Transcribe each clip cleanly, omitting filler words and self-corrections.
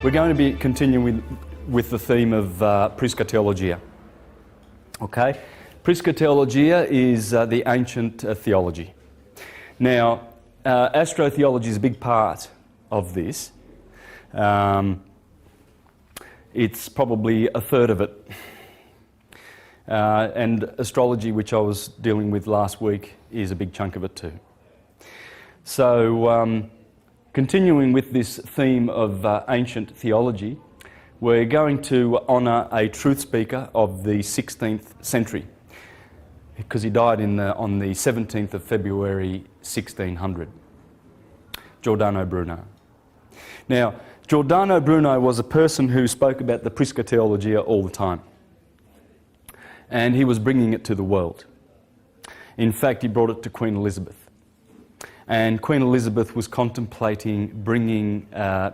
We're going to be continuing with the theme of Prisca Theologia. Okay? Prisca Theologia is the ancient theology. Now, astrotheology is a big part of this. It's probably a third of it. And astrology, which I was dealing with last week, is a big chunk of it too. So, continuing with this theme of ancient theology, we're going to honour a truth speaker of the 16th century, because he died on the 17th of February 1600, Giordano Bruno. Now, Giordano Bruno was a person who spoke about the Prisca Theologia all the time, and he was bringing it to the world. In fact, he brought it to Queen Elizabeth. And Queen Elizabeth was contemplating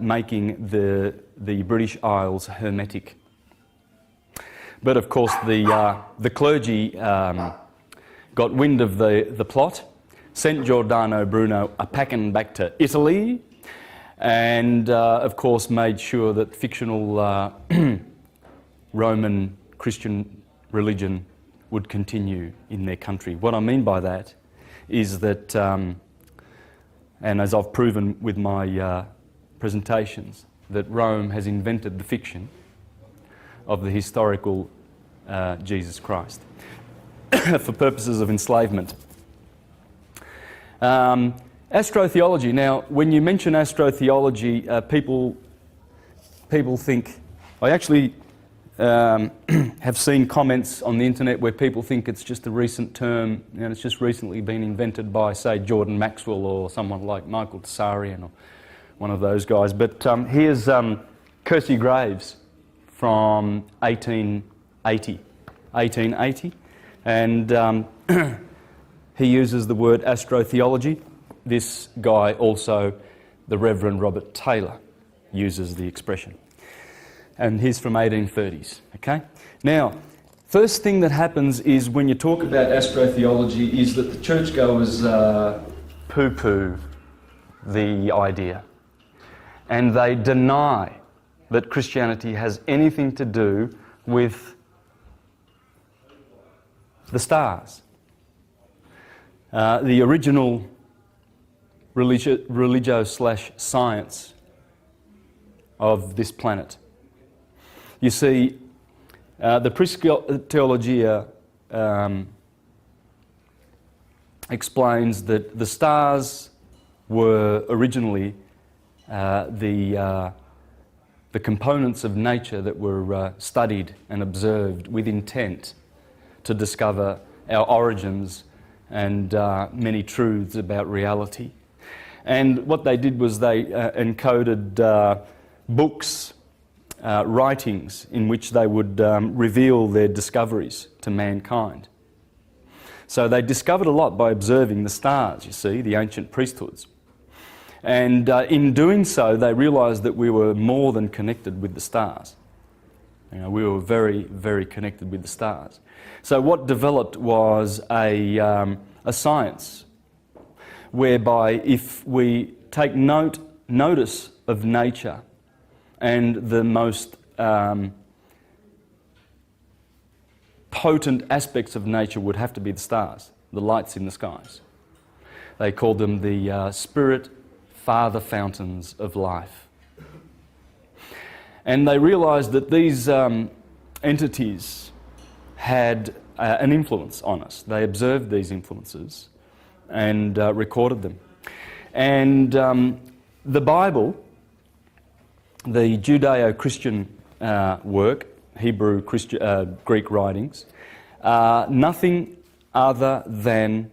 making the British Isles hermetic. But of course the clergy got wind of the plot, sent Giordano Bruno a packing back to Italy, and of course made sure that fictional Roman Christian religion would continue in their country. What I mean by that is that and as I've proven with my presentations, that Rome has invented the fiction of the historical Jesus Christ for purposes of enslavement. Astrotheology. Now, when you mention astrotheology, people think... I actually have seen comments on the internet where people think it's just a recent term, and it's just recently been invented by, say, Jordan Maxwell or someone like Michael Tsarian or one of those guys. But here's Kersey Graves from 1880, and he uses the word astrotheology. This guy also, the Reverend Robert Taylor, uses the expression. And he's from 1830s, okay? Now, first thing that happens is when you talk about astrotheology is that the churchgoers poo-poo the idea. And they deny that Christianity has anything to do with the stars. The original religio/science of this planet. You see, the Prisca Theologia explains that the stars were originally the components of nature that were studied and observed with intent to discover our origins and many truths about reality. And what they did was they encoded books, writings in which they would reveal their discoveries to mankind. So they discovered a lot by observing the stars, you see, the ancient priesthoods. And in doing so, they realised that we were more than connected with the stars. You know, we were very, very connected with the stars. So what developed was a science whereby if we take notice of nature, and the most potent aspects of nature would have to be the stars, the lights in the skies. They called them the spirit father fountains of life. And they realised that these entities had an influence on us. They observed these influences and recorded them. And the Bible, the Judeo-Christian work, Hebrew, Greek writings, are nothing other than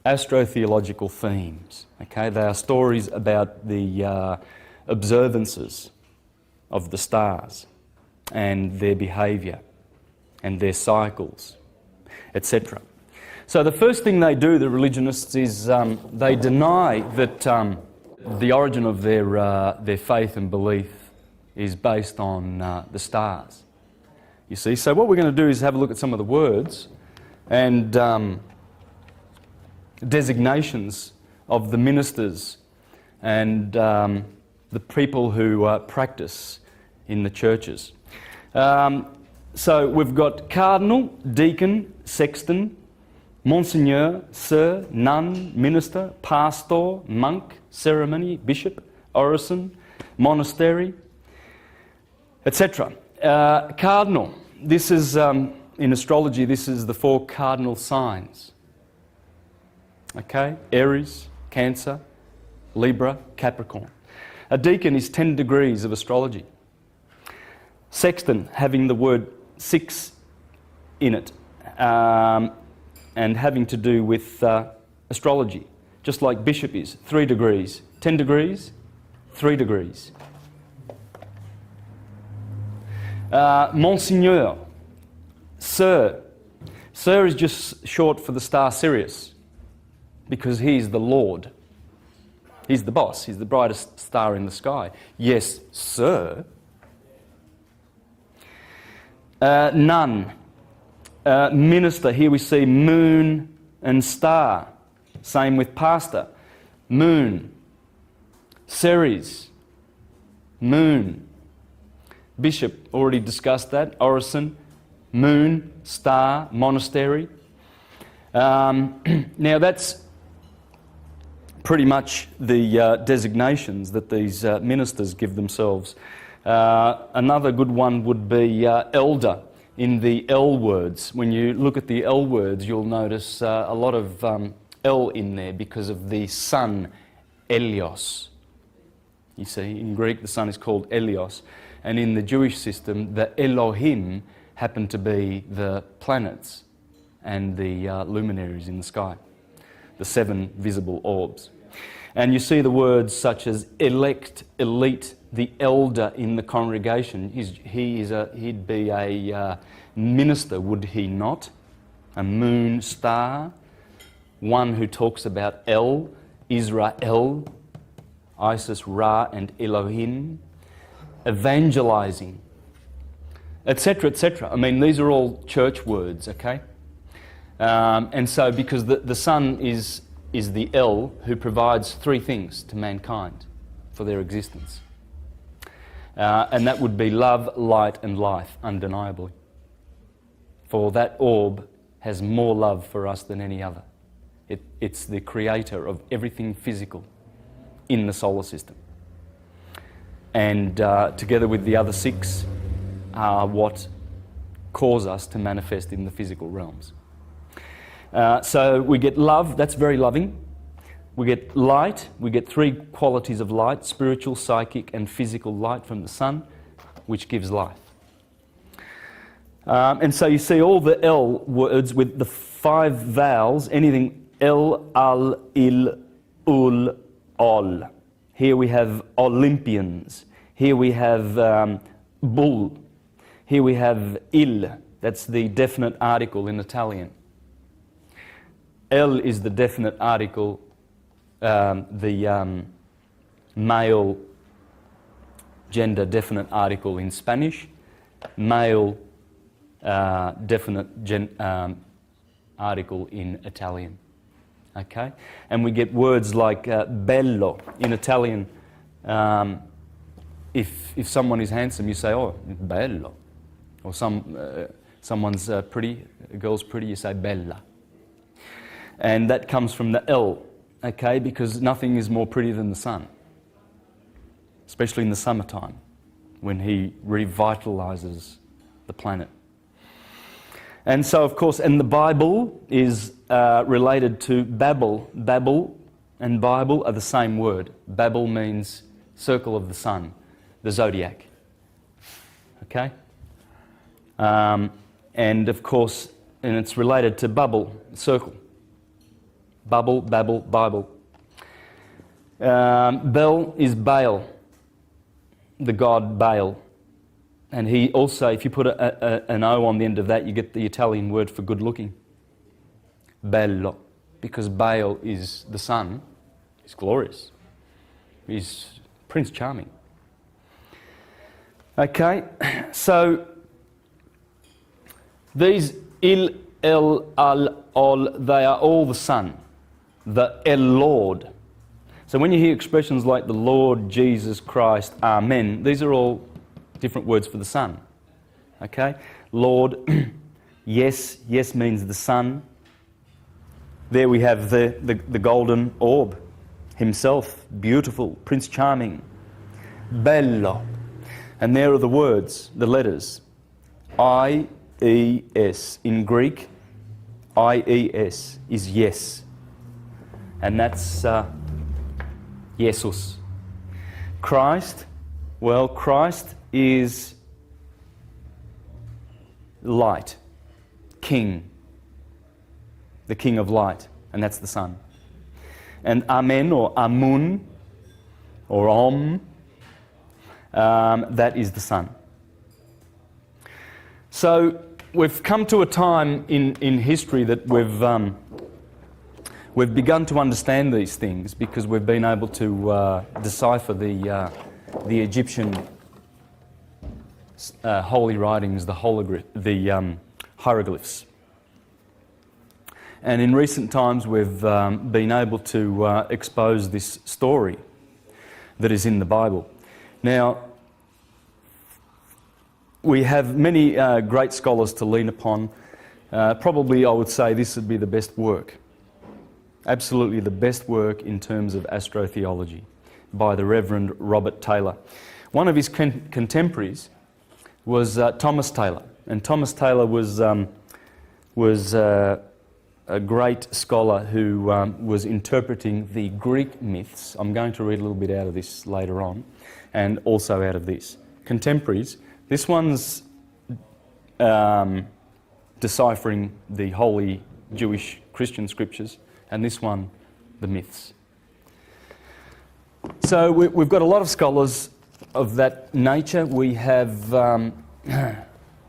astrotheological themes. Okay, they are stories about the observances of the stars and their behaviour and their cycles, etc. So the first thing they do, the religionists, is they deny that the origin of their faith and belief is based on the stars. You see, so what we're going to do is have a look at some of the words and designations of the ministers and the people who practice in the churches. So we've got cardinal, deacon, sexton, Monsignor, Sir, Nun, Minister, Pastor, Monk, Ceremony, Bishop, Orison, Monastery, etc. Cardinal, this is, in astrology, this is the 4 cardinal signs. Okay, Aries, Cancer, Libra, Capricorn. A deacon is 10 degrees of astrology. Sexton, having the word 6 in it, and having to do with astrology, just like bishop is, 3 degrees. 10 degrees, 3 degrees. Monsignor, Sir. Sir is just short for the star Sirius, because he's the Lord. He's the boss, he's the brightest star in the sky. Yes, sir. Nun. Minister, here we see moon and star. Same with pastor. Moon. Ceres. Moon. Bishop, already discussed that. Orison. Moon, star, monastery. Now that's pretty much the designations that these ministers give themselves. Another good one would be elder. In the L words, when you look at the L words, you'll notice a lot of L in there because of the sun, Elios. You see, in Greek the sun is called Elios, and in the Jewish system the Elohim happen to be the planets and the luminaries in the sky, the 7 visible orbs. And you see the words such as elect, elite, the elder in the congregation. He'd be a minister, would he not? A moon star, one who talks about El, Israel, Isis, Ra, and Elohim, evangelizing, etc., etc. I mean, these are all church words, okay? And so, because the sun is the El who provides 3 things to mankind for their existence. And that would be love, light, and life, undeniably. For that orb has more love for us than any other. It's the creator of everything physical in the solar system. And together with the other 6 are what cause us to manifest in the physical realms. So we get love, that's very loving. We get light, we get 3 qualities of light, spiritual, psychic, and physical light from the sun, which gives life. And so you see all the L words with the 5 vowels, anything El, Al, Il, Ul, Ol. Here we have Olympians. Here we have Bull. Here we have Il, that's the definite article in Italian. El is the definite article, the male gender definite article in Spanish, male definite article in Italian. Okay? And we get words like bello in Italian. If someone is handsome, you say, oh, bello. Or someone's pretty, a girl's pretty, you say bella. And that comes from the L, okay, because nothing is more pretty than the sun, especially in the summertime when he revitalizes the planet. And so, of course, and the Bible is related to Babel. Babel and Bible are the same word. Babel means circle of the sun, the zodiac. Okay? And of course, and it's related to bubble, circle. Bubble, Babel, Bible. Bel is Baal, the god Baal. And he also, if you put an O on the end of that, you get the Italian word for good looking. Bello. Because Baal is the sun. He's glorious. He's Prince Charming. Okay, so these Il, El, Al, Ol, they are all the sun. The El Lord. So when you hear expressions like the Lord Jesus Christ, Amen, these are all different words for the sun. Okay? Lord, yes, yes means the sun. There we have the golden orb himself, beautiful, Prince Charming, bello. And there are the words, the letters, I-E-S. In Greek, I-E-S is yes. And that's Jesus. Christ, well, Christ is light, king, the king of light, and that's the sun. And Amen or Amun or Om, that is the sun. So we've come to a time in history that we've begun to understand these things because we've been able to decipher the Egyptian holy writings, the hieroglyphs. And in recent times we've been able to expose this story that is in the Bible. Now, we have many great scholars to lean upon. Probably I would say this would be the best work. Absolutely the best work in terms of astrotheology by the Reverend Robert Taylor. One of his contemporaries was Thomas Taylor. And Thomas Taylor was a great scholar who was interpreting the Greek myths. I'm going to read a little bit out of this later on, and also out of this. Contemporaries. This one's deciphering the holy Jewish Christian scriptures, and this one, the myths. So we've got a lot of scholars of that nature. We have The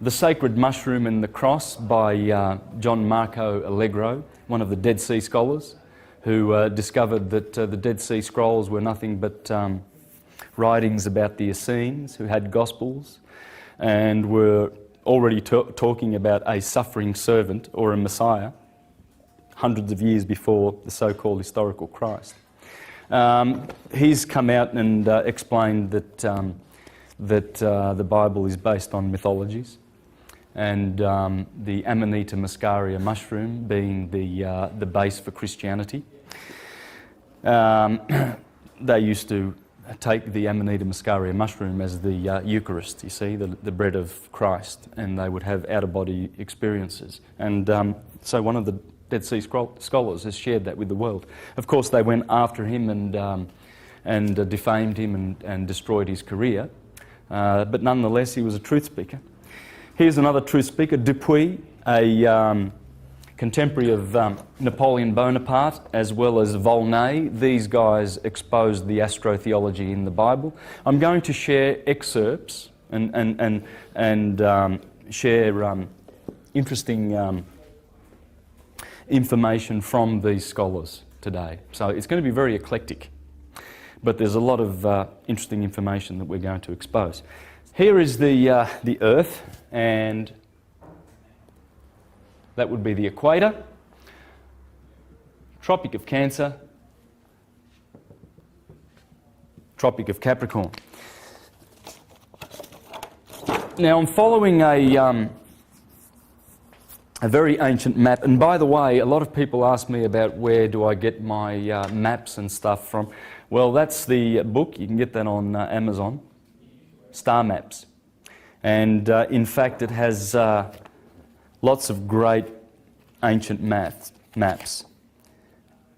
Sacred Mushroom and the Cross by John Marco Allegro, one of the Dead Sea scholars, who discovered that the Dead Sea Scrolls were nothing but writings about the Essenes, who had Gospels, and were already talking about a suffering servant or a Messiah, hundreds of years before the so-called historical Christ. He's come out and explained that the Bible is based on mythologies, and the Amanita muscaria mushroom being the base for Christianity. They used to take the Amanita muscaria mushroom as the Eucharist, you see, the bread of Christ, and they would have out-of-body experiences. And so one of the Dead Sea scholars has shared that with the world. Of course, they went after him and defamed him and destroyed his career, but nonetheless, he was a truth speaker. Here's another truth speaker, Dupuy, a contemporary of Napoleon Bonaparte, as well as Volney. These guys exposed the astrotheology in the Bible. I'm going to share excerpts and share interesting information from these scholars today. So it's going to be very eclectic, but there's a lot of interesting information that we're going to expose. Here is the Earth, and that would be the equator, Tropic of Cancer, Tropic of Capricorn. Now I'm following a very ancient map, and by the way, a lot of people ask me about where do I get my maps and stuff from. Well, that's the book. You can get that on Amazon, Star Maps. And in fact, it has lots of great ancient maps,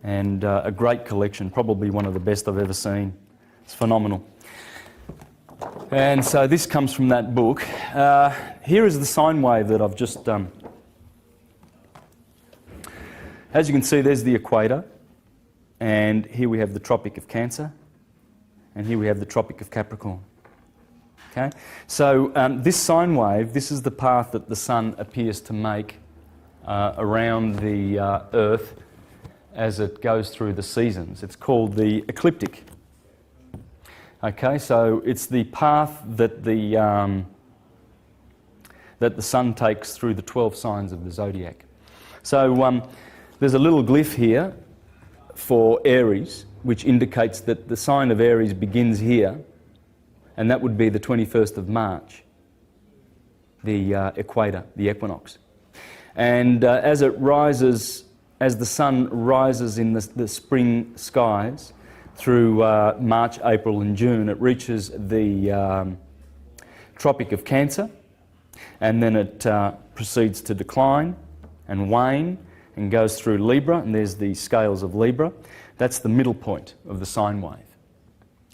and a great collection, probably one of the best I've ever seen. It's phenomenal. And so this comes from that book. Here is the sine wave that I've just done. As you can see, there's the equator, and here we have the Tropic of Cancer, and here we have the Tropic of Capricorn. Okay? So this sine wave, this is the path that the sun appears to make around the Earth as it goes through the seasons. It's called the ecliptic. Okay, so it's the path that the sun takes through the 12 signs of the zodiac. So there's a little glyph here for Aries, which indicates that the sign of Aries begins here, and that would be the 21st of March, the equator, the equinox. And as the sun rises in the spring skies through March, April and June, it reaches the Tropic of Cancer, and then it proceeds to decline and wane and goes through Libra, and there's the scales of Libra. That's the middle point of the sine wave.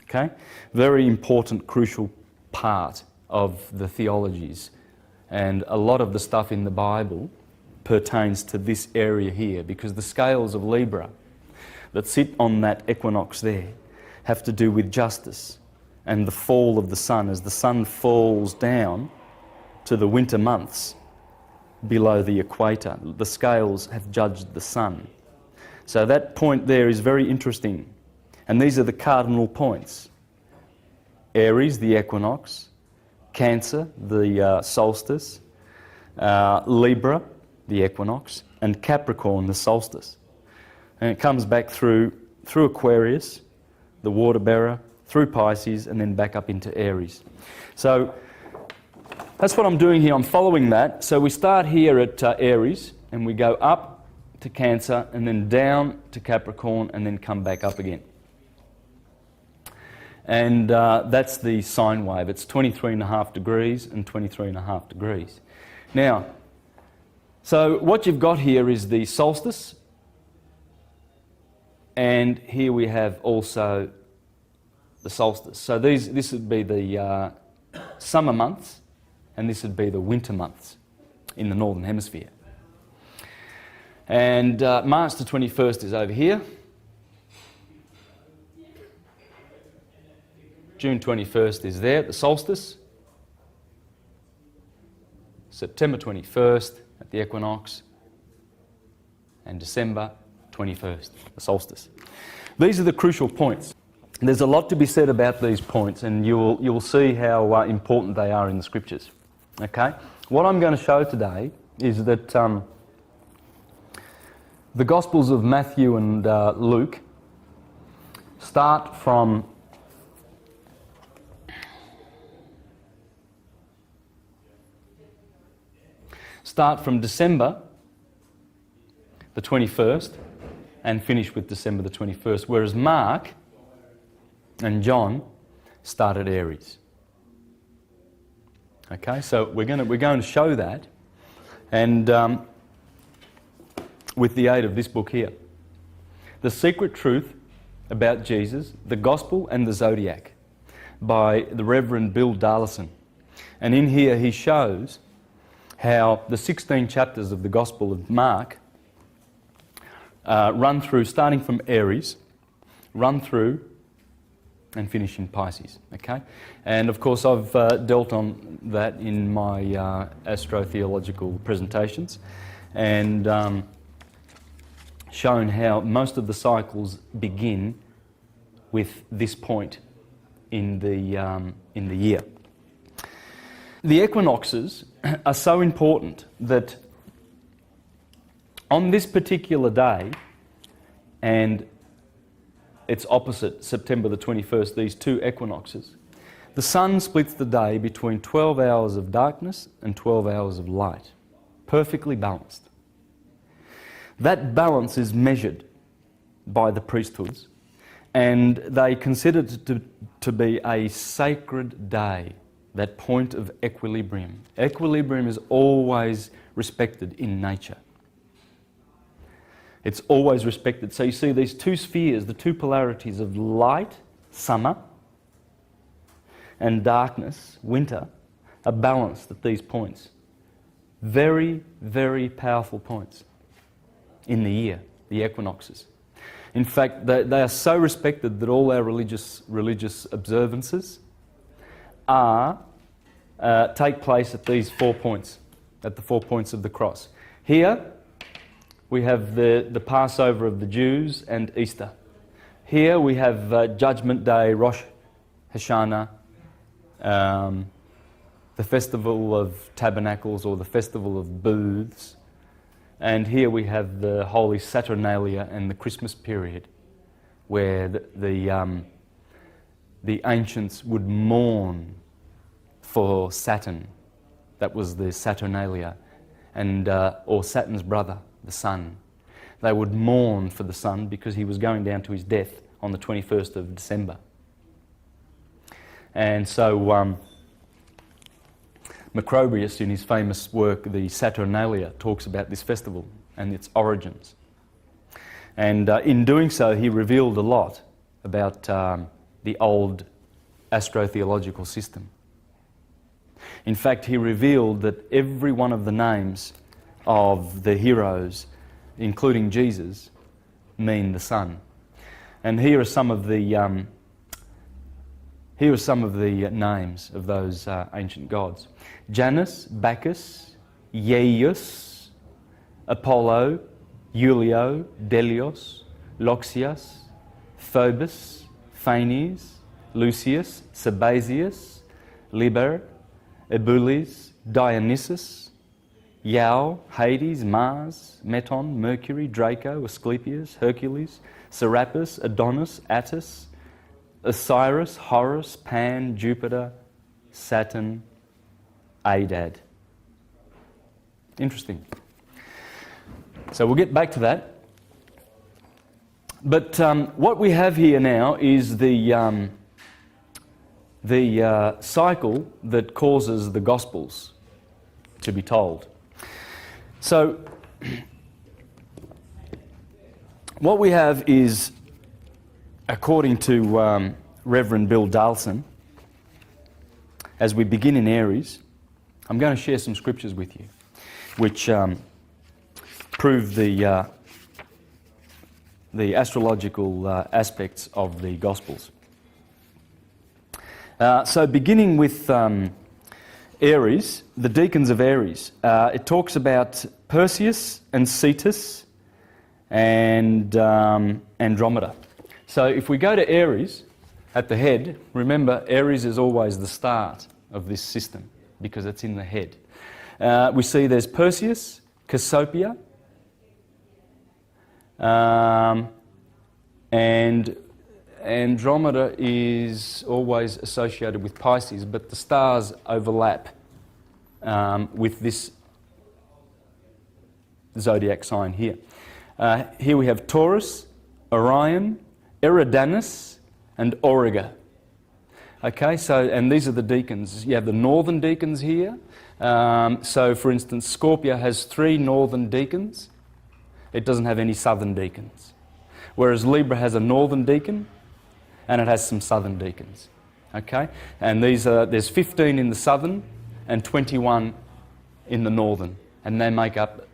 Okay? Very important, crucial part of the theologies. And a lot of the stuff in the Bible pertains to this area here, because the scales of Libra that sit on that equinox there have to do with justice and the fall of the sun. As the sun falls down to the winter months below the equator, the scales have judged the sun. So that point there is very interesting. And these are the cardinal points. Aries, the equinox; Cancer, the solstice; Libra, the equinox; and Capricorn, the solstice. And it comes back through Aquarius, the water bearer, through Pisces, and then back up into Aries. So that's what I'm doing here. I'm following that. So we start here at Aries, and we go up to Cancer, and then down to Capricorn, and then come back up again. And that's the sine wave. It's 23.5 degrees and 23.5 degrees. Now, so what you've got here is the solstice, and here we have also the solstice. So this would be the summer months, and this would be the winter months in the Northern Hemisphere. And March the 21st is over here. June 21st is there, the solstice. September 21st at the equinox. And December 21st, the solstice. These are the crucial points. There's a lot to be said about these points, and you'll see how important they are in the scriptures. Okay? What I'm going to show today is that the Gospels of Matthew and Luke start from December the 21st and finish with December the 21st, whereas Mark and John start at Aries. Okay, so we're going to show that, and with the aid of this book here, The Secret Truth About Jesus, the Gospel and the Zodiac, by the Reverend Bill Darlison. And in here he shows how the 16 chapters of the Gospel of Mark run through, starting from Aries, run through and finish in Pisces. Okay, and of course I've dealt on that in my astrotheological presentations, and shown how most of the cycles begin with this point in the year. The equinoxes are so important that on this particular day, and its opposite, September the 21st, these two equinoxes, the sun splits the day between 12 hours of darkness and 12 hours of light, perfectly balanced. That balance is measured by the priesthoods, and they consider it to be a sacred day, that point of equilibrium. Equilibrium is always respected in nature. It's always respected. So you see these two spheres, the two polarities of light, summer, and darkness, winter, are balanced at these points. Very, very powerful points in the year, the equinoxes. In fact, they are so respected that all our religious observances take place at these 4 points, at the 4 points of the cross. Here we have the Passover of the Jews and Easter. Here we have Judgment Day, Rosh Hashanah, the Festival of Tabernacles or the Festival of Booths, And here we have the Holy Saturnalia and the Christmas period, where the ancients would mourn for Saturn. That was the Saturnalia, and or Saturn's brother, the sun. They would mourn for the sun because he was going down to his death on the 21st of December. And so Macrobius, in his famous work, the Saturnalia, talks about this festival and its origins. And in doing so, he revealed a lot about the old astrotheological system. In fact, he revealed that every one of the names of the heroes, including Jesus, mean the sun. And here are some of the names of those ancient gods: Janus, Bacchus, Ieius, Apollo, Julio, Delios, Loxias, Phobos, Phanes, Lucius, Sabazius, Liber, Ebulis, Dionysus, Iao, Hades, Mars, Meton, Mercury, Draco, Asclepius, Hercules, Serapis, Adonis, Attis, Osiris, Horus, Pan, Jupiter, Saturn, Adad. Interesting. So we'll get back to that. But what we have here now is the cycle that causes the Gospels to be told. So what we have is, according to Reverend Bill Dalson, as we begin in Aries, I'm going to share some scriptures with you which prove the astrological aspects of the Gospels. So beginning with Aries, the deacons of Aries, it talks about Perseus and Cetus and Andromeda. So if we go to Aries at the head, remember Aries is always the start of this system because it's in the head. We see there's Perseus, Cassiopeia, and Andromeda is always associated with Pisces, but the stars overlap with this zodiac sign here. Here we have Taurus, Orion, Eridanus, and Auriga. Okay, so, and these are the deacons. You have the northern deacons here. So, for instance, Scorpio has 3 northern deacons. It doesn't have any southern deacons. Whereas Libra has a northern deacon, and it has some southern deacons. Okay, and these are, there's 15 in the southern and 21 in the northern, and they make up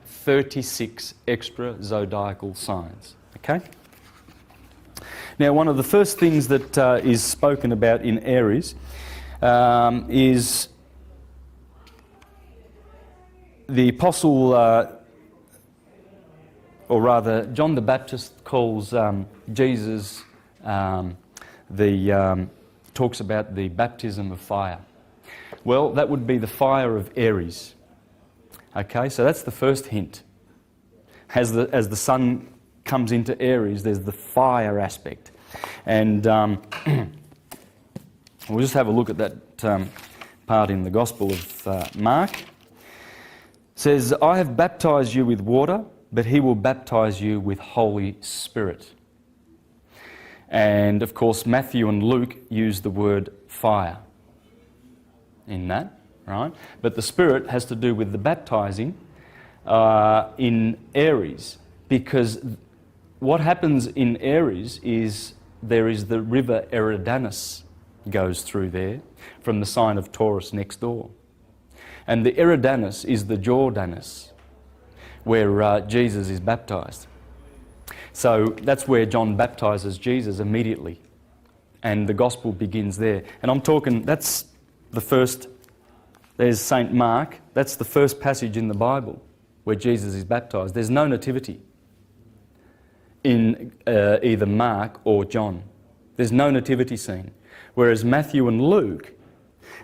36 extra zodiacal signs. Okay. Now, one of the first things that is spoken about in Aries is the apostle, or rather, John the Baptist calls Jesus. Talks about the baptism of fire. Well, that would be the fire of Aries. Okay, so that's the first hint. As the sun comes into Aries, there's the fire aspect. And we'll just have a look at that part in the Gospel of Mark. It says, I have baptized you with water, but he will baptize you with Holy Spirit. And of course, Matthew and Luke use the word fire in that, right? But the Spirit has to do with the baptizing in Aries, because what happens in Aries is there is the river Eridanus goes through there from the sign of Taurus next door. And the Eridanus is the Jordanus, where Jesus is baptized. So that's where John baptizes Jesus immediately. And the gospel begins there. And I'm talking, that's the first, there's St. Mark, that's the first passage in the Bible where Jesus is baptized. There's no nativity in either Mark or John. There's no nativity scene. Whereas Matthew and Luke,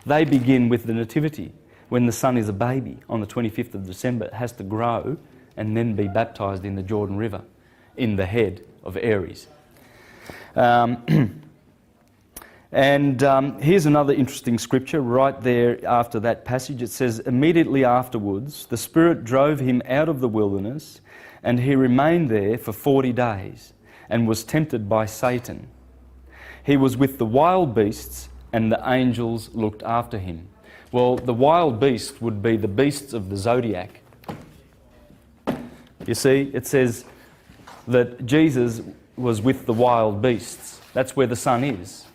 they begin with the nativity. when the sun is a baby on the 25th of December, it has to grow and then be baptised in the Jordan River in the head of Aries. Here's another interesting scripture right there after that passage. It says, immediately afterwards, the Spirit drove him out of the wilderness, and he remained there for 40 days and was tempted by Satan. He was with the wild beasts, and the angels looked after him. Well, the wild beasts would be the beasts of the zodiac. You see, it says that Jesus was with the wild beasts. That's where the sun is.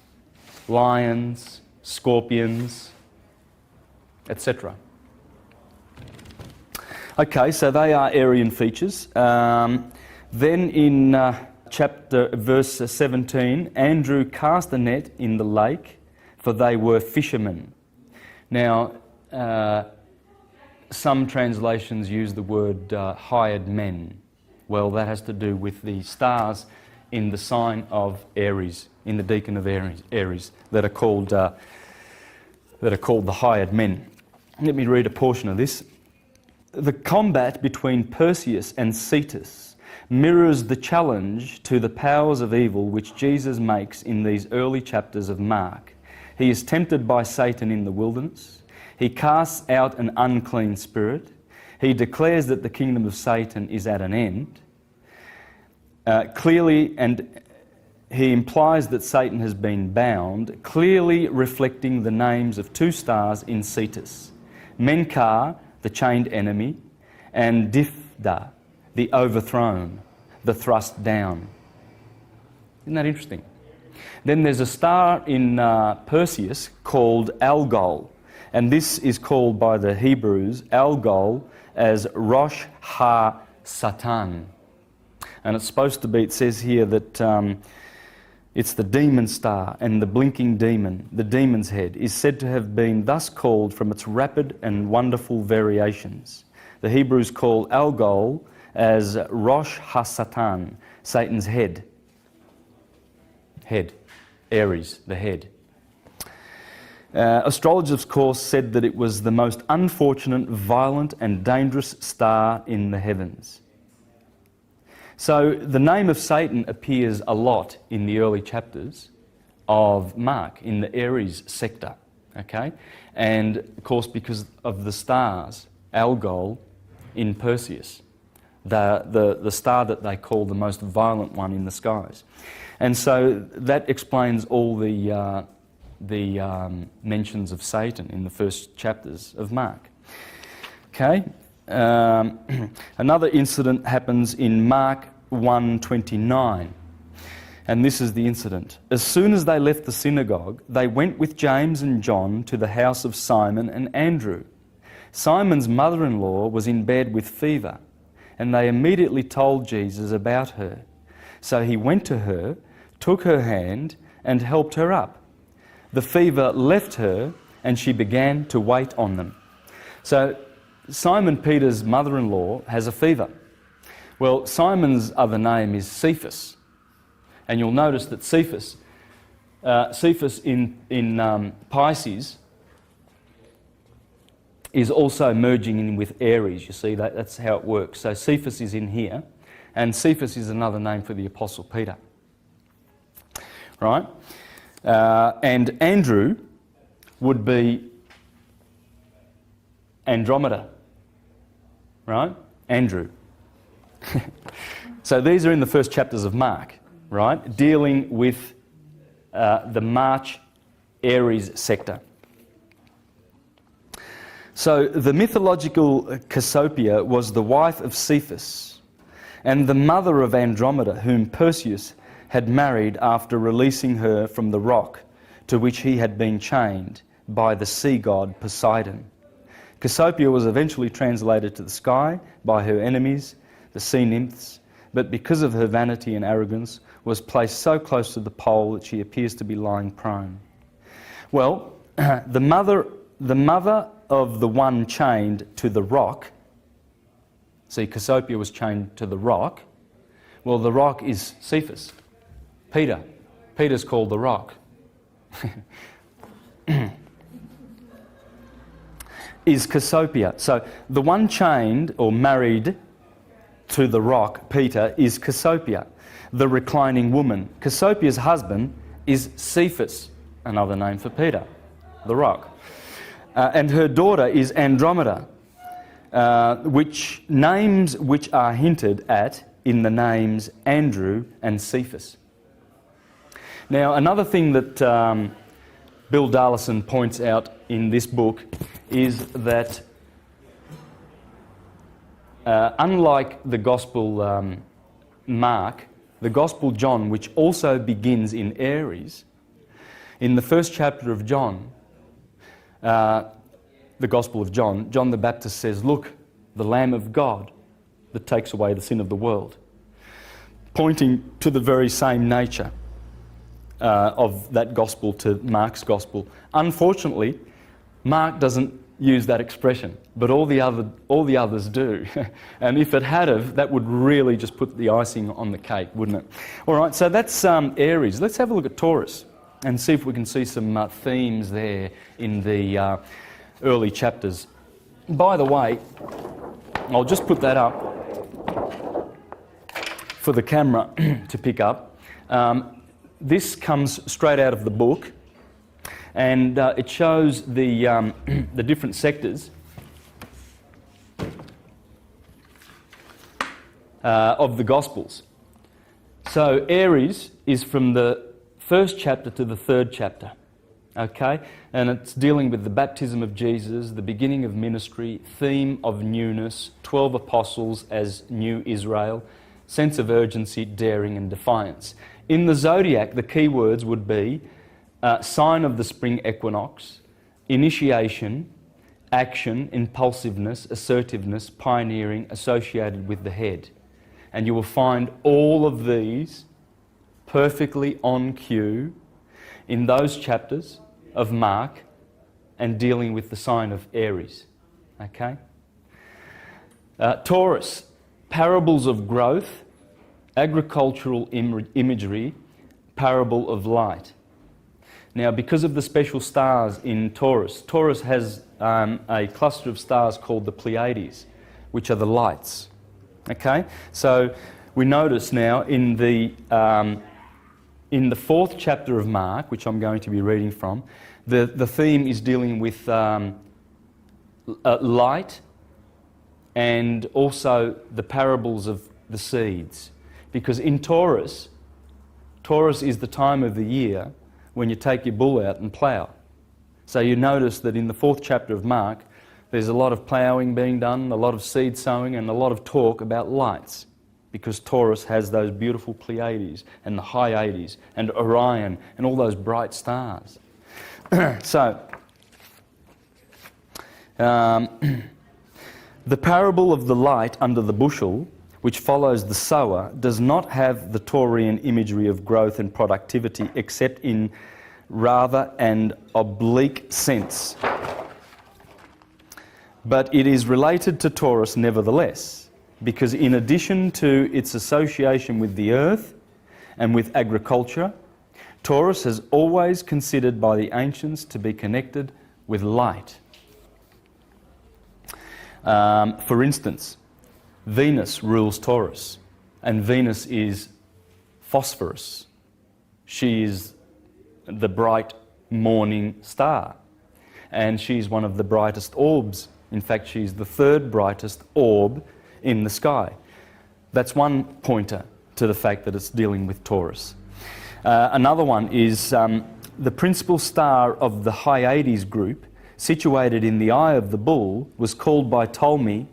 Lions, scorpions, etc. Okay, so they are Aryan features. Then in verse 17, Andrew cast a net in the lake, for they were fishermen. Now, some translations use the word hired men. Well, that has to do with the stars in the sign of Aries, in the deacon of Aries, that are called the hired men. Let me read a portion of this. The combat between Perseus and Cetus mirrors the challenge to the powers of evil which Jesus makes in these early chapters of Mark. He is tempted by Satan in the wilderness. He casts out an unclean spirit. He declares that the kingdom of Satan is at an end. Clearly, and he implies that Satan has been bound, clearly reflecting the names of two stars in Cetus. Menkar, the chained enemy, and Difda, the overthrown, the thrust down. Isn't that interesting? Then there's a star in Perseus called Algol, and this is called by the Hebrews, Algol, as Rosh Ha-Satan. And it's supposed to be, it says here that it's the demon star, and the blinking demon, the demon's head, is said to have been thus called from its rapid and wonderful variations. The Hebrews call Algol as Rosh Ha-Satan, Satan's head. Head. Aries, the head. Astrologers, of course, said that it was the most unfortunate, violent and dangerous star in the heavens. So the name of Satan appears a lot in the early chapters of Mark, in the Aries sector, okay? And of course, because of the stars, Algol in Perseus, the star that they call the most violent one in the skies. And so that explains all the mentions of Satan in the first chapters of Mark. Okay? Another incident happens in Mark 1:29, and this is the incident. As soon as they left the synagogue, they went with James and John to the house of Simon and Andrew. Simon's mother-in-law was in bed with fever, and they immediately told Jesus about her. So he went to her, took her hand, and helped her up. The fever left her, and she began to wait on them. So Simon Peter's mother-in-law has a fever. Well, Simon's other name is Cephas, and you'll notice that Cephas in Pisces is also merging in with Aries. You see, that's how it works. So Cephas is in here, and Cephas is another name for the Apostle Peter. Right? And Andrew would be Andromeda. Right? Andrew. So these are in the first chapters of Mark, right? Dealing with the March Aries sector. So the mythological Cassiopeia was the wife of Cephas and the mother of Andromeda, whom Perseus had married after releasing her from the rock to which he had been chained by the sea god Poseidon. Cassiopeia was eventually translated to the sky by her enemies, the sea nymphs, but because of her vanity and arrogance was placed so close to the pole that she appears to be lying prone. Well, the mother of the one chained to the rock, see, Cassiopeia was chained to the rock. Well, the rock is Cephas, Peter. Peter's called the rock. is Cassiopeia. So the one chained or married to the rock, Peter, is Cassiopeia, the reclining woman. Cassiopeia's husband is Cephas, another name for Peter, the rock. And her daughter is Andromeda, which are hinted at in the names Andrew and Cephas. Now, another thing that Bill Darlison points out in this book is that unlike the Gospel Mark, the Gospel John, which also begins in Aries, in the first chapter of John, the Gospel of John, John the Baptist says, "Look, the Lamb of God that takes away the sin of the world," pointing to the very same nature of that Gospel to Mark's Gospel. Unfortunately, Mark doesn't use that expression, but all the others do. And if it had of, that would really just put the icing on the cake, wouldn't it? All right, so that's Aries. Let's have a look at Taurus and see if we can see some themes there in the early chapters. By the way, I'll just put that up for the camera to pick up. This comes straight out of the book, and it shows the different sectors of the Gospels. So Aries is from the first chapter to the third chapter, okay? And it's dealing with the baptism of Jesus, the beginning of ministry, theme of newness, 12 apostles as new Israel, sense of urgency, daring and defiance. In the zodiac, the key words would be sign of the spring equinox, initiation, action, impulsiveness, assertiveness, pioneering, associated with the head. And you will find all of these perfectly on cue in those chapters of Mark and dealing with the sign of Aries. Okay? Taurus, parables of growth, agricultural imagery, parable of light. Now, because of the special stars in Taurus, Taurus has a cluster of stars called the Pleiades, which are the lights. Okay? So we notice now in the fourth chapter of Mark, which I'm going to be reading from, the theme is dealing with light and also the parables of the seeds. Because in Taurus is the time of the year when you take your bull out and plough. So you notice that in the fourth chapter of Mark, there's a lot of ploughing being done, a lot of seed sowing, and a lot of talk about lights. Because Taurus has those beautiful Pleiades and the Hyades and Orion and all those bright stars. So, the parable of the light under the bushel, which follows the sower, does not have the Taurian imagery of growth and productivity, except in rather an oblique sense. But it is related to Taurus nevertheless, because in addition to its association with the earth and with agriculture, Taurus has always considered by the ancients to be connected with light. For instance, Venus rules Taurus, and Venus is phosphorus. She is the bright morning star, and she's one of the brightest orbs. In fact, she's the third brightest orb in the sky. That's one pointer to the fact that it's dealing with Taurus. Another one is the principal star of the Hyades group, situated in the eye of the bull, was called by Ptolemy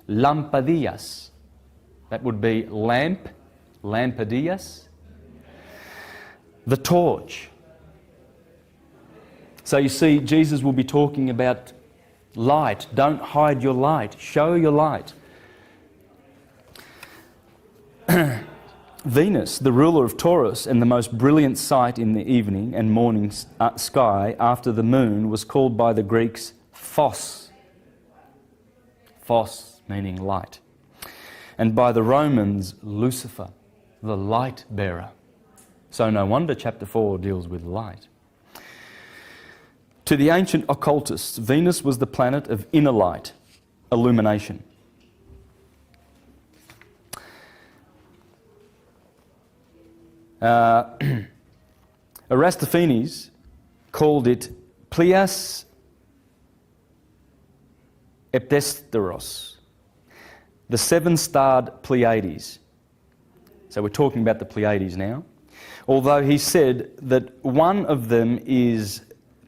Lampadias. That would be lamp, Lampadias, the torch. So you see, Jesus will be talking about light. Don't hide your light. Show your light. Venus, the ruler of Taurus and the most brilliant sight in the evening and morning sky after the moon, was called by the Greeks Phos. Phos meaning light. And by the Romans, Lucifer, the light bearer. So no wonder chapter 4 deals with light. To the ancient occultists, Venus was the planet of inner light, illumination. Aristophanes called it Pleias Eptesteros, the seven-starred Pleiades. So we're talking about the Pleiades now. Although he said that one of them is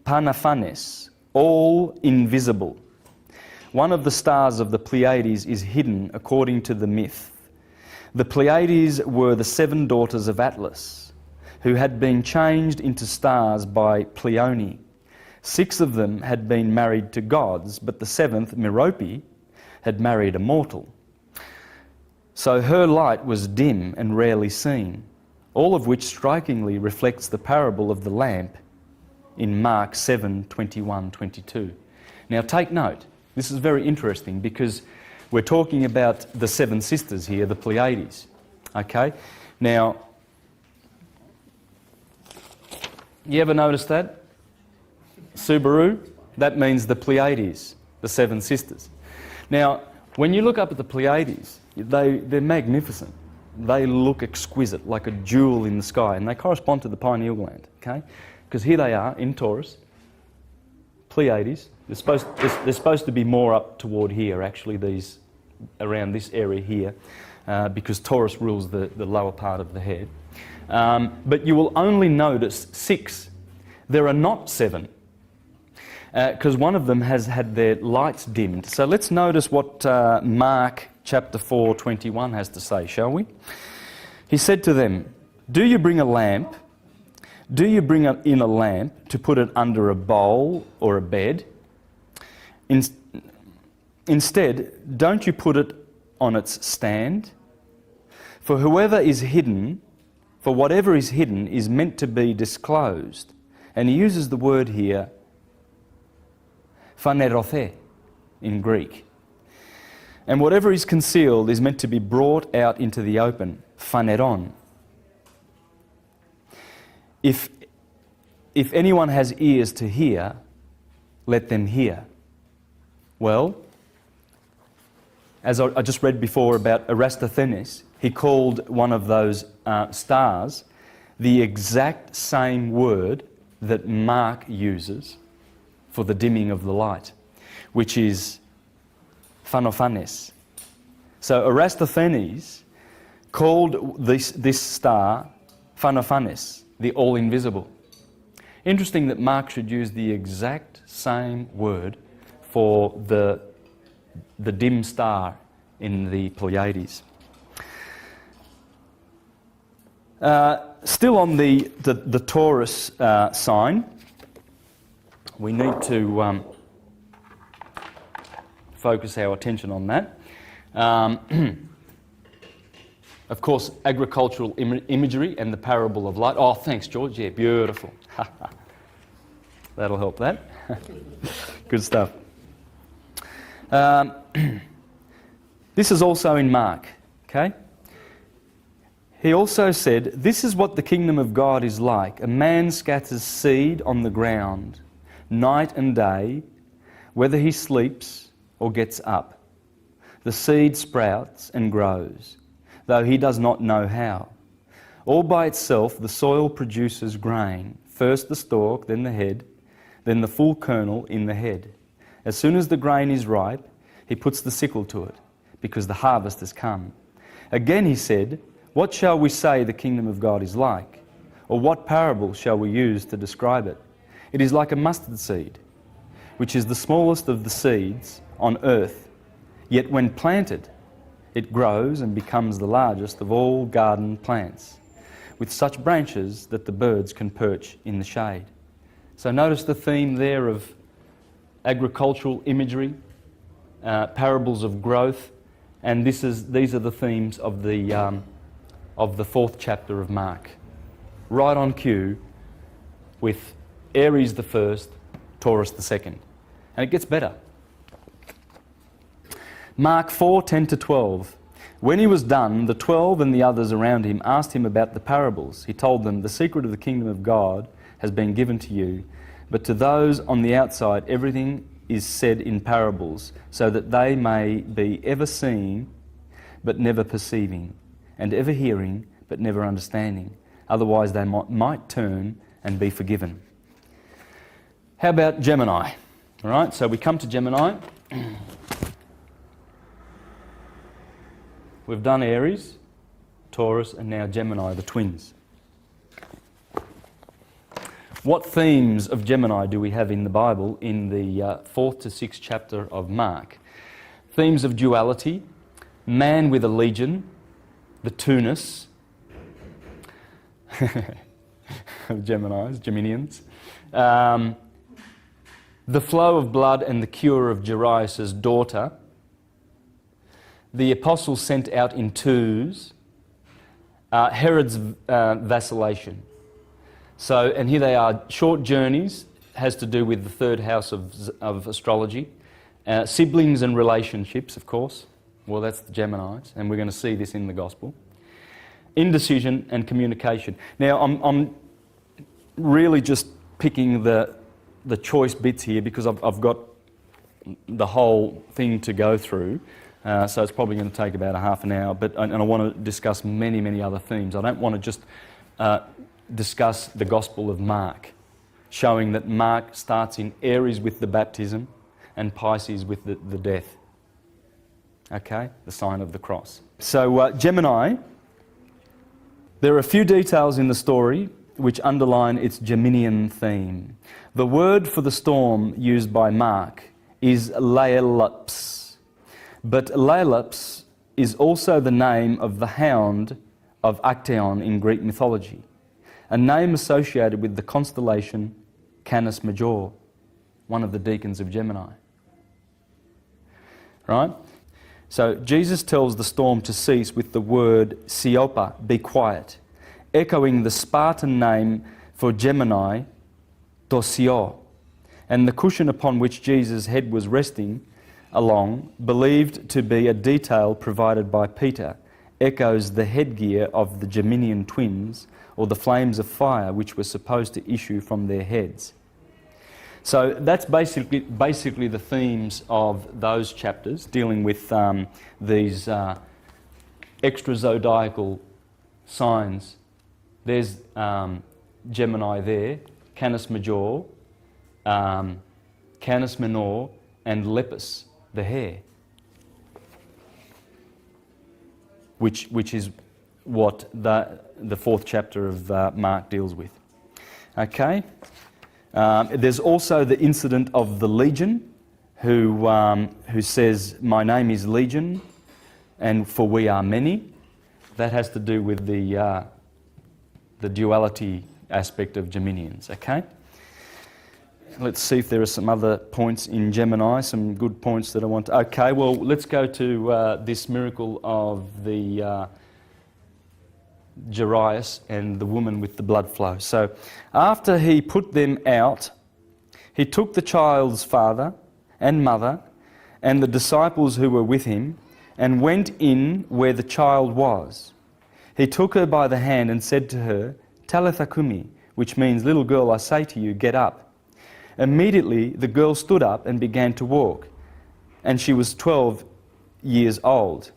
Panaphanes, all invisible. One of the stars of the Pleiades is hidden according to the myth. The Pleiades were the 7 daughters of Atlas, who had been changed into stars by Pleione. 6 of them had been married to gods, but the 7th, Merope, had married a mortal. So her light was dim and rarely seen, all of which strikingly reflects the parable of the lamp in Mark 7:21-22. Now take note, this is very interesting because we're talking about the 7 sisters here, the Pleiades. Okay? Now, you ever notice that? Subaru, that means the Pleiades, the 7 sisters. Now, when you look up at the Pleiades, they're magnificent. They look exquisite, like a jewel in the sky, and they correspond to the pineal gland, okay? Because here they are in Taurus, Pleiades. They're supposed to be more up toward here, actually, these around this area here, because Taurus rules the lower part of the head. But you will only notice 6. There are not 7, because one of them has had their lights dimmed. So let's notice what Mark chapter 4:21 has to say, shall we? He said to them, "Do you bring a lamp? Do you bring in a lamp to put it under a bowl or a bed? Instead, don't you put it on its stand? For whatever is hidden is meant to be disclosed." And he uses the word here, phanerothe, in Greek. And whatever is concealed is meant to be brought out into the open, phaneron. If anyone has ears to hear, let them hear. Well, as I just read before about Aristophanes, he called one of those stars the exact same word that Mark uses for the dimming of the light, which is Phanophanes. So Aristophanes called this star Phanophanes, the all-invisible. Interesting that Mark should use the exact same word for the dim star in the Pleiades. Still on the Taurus sign, we need to focus our attention on that. Of course, agricultural imagery and the parable of light. Oh, thanks, George. Yeah, beautiful. That'll help that. Good stuff. This is also in Mark, okay? He also said, "This is what the kingdom of God is like. A man scatters seed on the ground, night and day, whether he sleeps or gets up. The seed sprouts and grows, though he does not know how. All by itself the soil produces grain, first the stalk, then the head, then the full kernel in the head. As soon as the grain is ripe, he puts the sickle to it, because the harvest has come. Again he said, what shall we say the kingdom of God is like? Or what parable shall we use to describe it? It is like a mustard seed, which is the smallest of the seeds on earth. Yet when planted, it grows and becomes the largest of all garden plants, with such branches that the birds can perch in the shade." So notice the theme there of agricultural imagery, parables of growth, and these are the themes of the 4th chapter of Mark. Right on cue with Aries the first, Taurus the second. And it gets better. Mark 4:10-12. When he was done, the 12 and the others around him asked him about the parables. He told them, "The secret of the kingdom of God has been given to you, But to those on the outside, everything is said in parables, so that they may be ever seeing, but never perceiving, and ever hearing, but never understanding. Otherwise they might turn and be forgiven. How about Gemini? All right, so we come to Gemini. We've done Aries, Taurus, and now Gemini, the twins. What themes of Gemini do we have in the Bible in the 4th to 6th chapter of Mark? Themes of duality, man with a legion, the two-ness of Geminis, Geminians, the flow of blood and the cure of Jairus' daughter, the apostles sent out in twos, Herod's vacillation. So, and here they are, short journeys, has to do with the third house of astrology. Siblings and relationships, of course. Well, that's the Geminis, and we're going to see this in the Gospel. Indecision and communication. Now, I'm really just picking the choice bits here because I've got the whole thing to go through. So it's probably going to take about a half an hour, and I want to discuss many, many other themes. I don't want to just discuss the Gospel of Mark, showing that Mark starts in Aries with the baptism and Pisces with the death. Okay, the sign of the cross. So Gemini, there are a few details in the story which underline its Geminian theme. The word for the storm used by Mark is Laelaps, but Laelaps is also the name of the hound of Actaeon in Greek mythology, a name associated with the constellation Canis Major, one of the deacons of Gemini. Right? So Jesus tells the storm to cease with the word Siopa, be quiet, echoing the Spartan name for Gemini, Dosio, and the cushion upon which Jesus' head was resting along, believed to be a detail provided by Peter, echoes the headgear of the Geminian twins, or the flames of fire which were supposed to issue from their heads. So that's basically the themes of those chapters, dealing with these extra-zodiacal signs. There's Gemini there, Canis Major, Canis Minor, and Lepus, the hare, which is what the 4th chapter of Mark deals with. Okay. There's also the incident of the legion, who says, "My name is Legion, and for we are many." That has to do with the duality aspect of Geminians. Okay. Let's see if there are some other points in Gemini, some good points that I want to... Okay, well, let's go to this miracle of the Jairus and the woman with the blood flow. So, after he put them out, he took the child's father and mother and the disciples who were with him and went in where the child was. He took her by the hand and said to her, "Talitha cumi," which means, "Little girl, I say to you, get up." Immediately the girl stood up and began to walk, and she was 12 years old.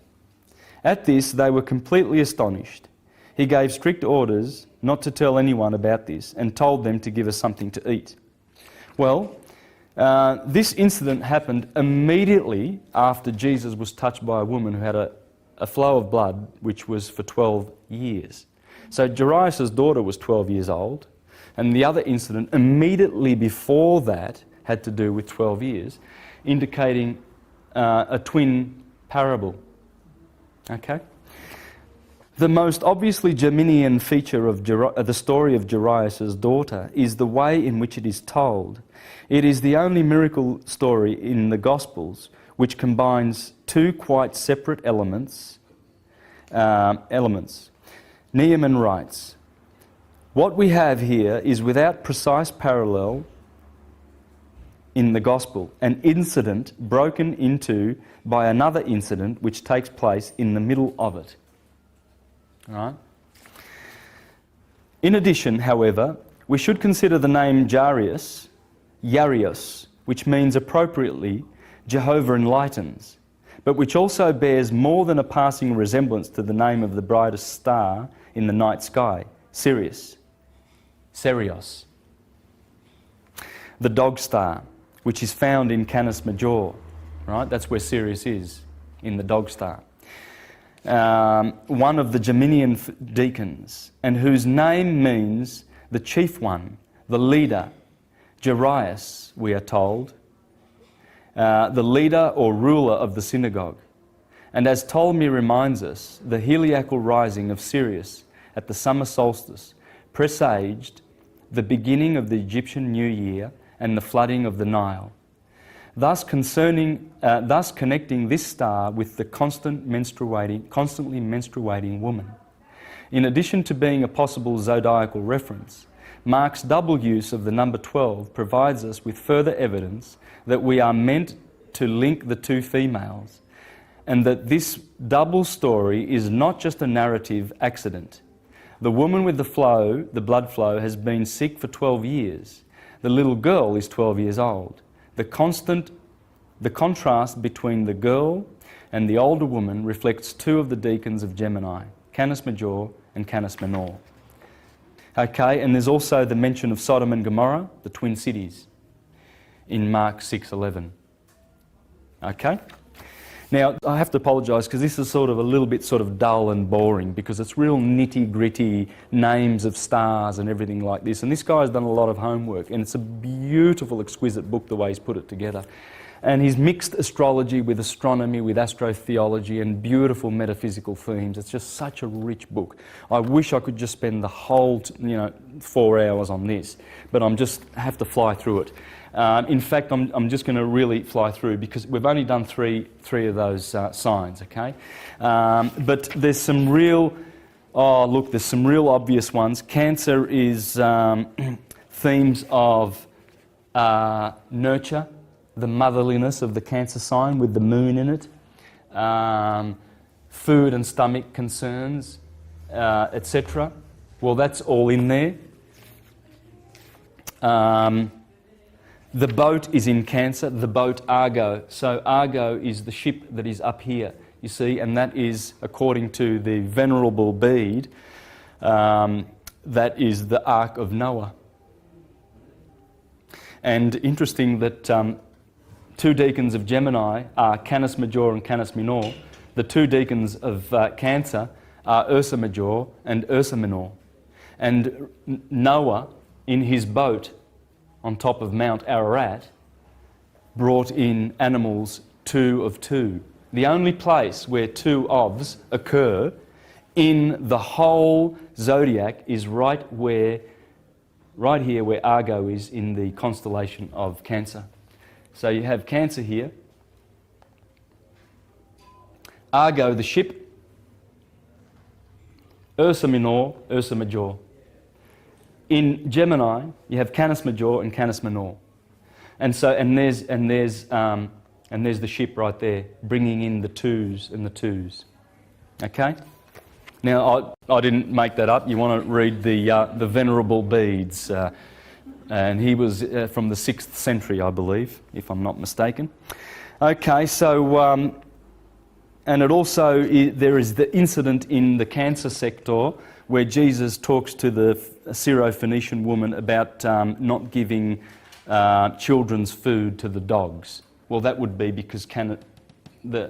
At this they were completely astonished. He gave strict orders not to tell anyone about this and told them to give us something to eat. Well, this incident happened immediately after Jesus was touched by a woman who had a flow of blood which was for 12 years. So Jairus' daughter was 12 years old, and the other incident immediately before that had to do with 12 years, indicating a twin parable. Okay? The most obviously Geminian feature of the story of Jairus' daughter is the way in which it is told. It is the only miracle story in the Gospels which combines two quite separate elements. Neiman writes, "What we have here is without precise parallel in the Gospel, an incident broken into by another incident which takes place in the middle of it." Right? In addition, however, we should consider the name Jairus, Yarios, which means appropriately Jehovah enlightens, but which also bears more than a passing resemblance to the name of the brightest star in the night sky, Sirius, Serios. The dog star, which is found in Canis Major, right? That's where Sirius is, in the dog star. One of the Geminian deacons, and whose name means the chief one, the leader, Jarius, we are told, the leader or ruler of the synagogue. And as Ptolemy reminds us, the heliacal rising of Sirius at the summer solstice presaged the beginning of the Egyptian New Year and the flooding of the Nile, thus connecting this star with the constantly menstruating woman. In addition to being a possible zodiacal reference, Mark's double use of the number 12 provides us with further evidence that we are meant to link the two females, and that this double story is not just a narrative accident. The woman with the blood flow, has been sick for 12 years. The little girl is 12 years old. The contrast between the girl and the older woman reflects two of the deacons of Gemini, Canis Major and Canis Minor. Okay, and there's also the mention of Sodom and Gomorrah, the twin cities, in Mark 6:11. Okay? Now, I have to apologise because this is sort of a little bit sort of dull and boring because it's real nitty-gritty names of stars and everything like this. And this guy's done a lot of homework, and it's a beautiful, exquisite book the way he's put it together. And he's mixed astrology with astronomy, with astrotheology, and beautiful metaphysical themes. It's just such a rich book. I wish I could just spend the whole, 4 hours on this, but I have to fly through it. In fact, I'm just going to really fly through because we've only done three of those signs, okay? But there's some real, there's some real obvious ones. Cancer is themes of nurture, the motherliness of the Cancer sign with the moon in it, food and stomach concerns, etc. Well, that's all in there. The boat is in Cancer, the boat Argo. So Argo is the ship that is up here, you see, and that is, according to the Venerable Bede, that is the Ark of Noah. And interesting that two deacons of Gemini are Canis Major and Canis Minor. The two deacons of Cancer are Ursa Major and Ursa Minor. And Noah, in his boat on top of Mount Ararat, brought in animals 2 of 2. The only place where 2 ofs occur in the whole zodiac is right here where Argo is in the constellation of Cancer. So you have Cancer here, Argo the ship, Ursa Minor, Ursa Major. In Gemini, you have Canis Major and Canis Minor, and there's the ship right there, bringing in the 2s and the 2s. Okay. Now I didn't make that up. You want to read the Venerable Bedes, and he was from the 6th century, I believe, if I'm not mistaken. Okay, so and it also there is the incident in the Cancer sector where Jesus talks to the Syro-Phoenician woman about not giving children's food to the dogs. Well, that would be because the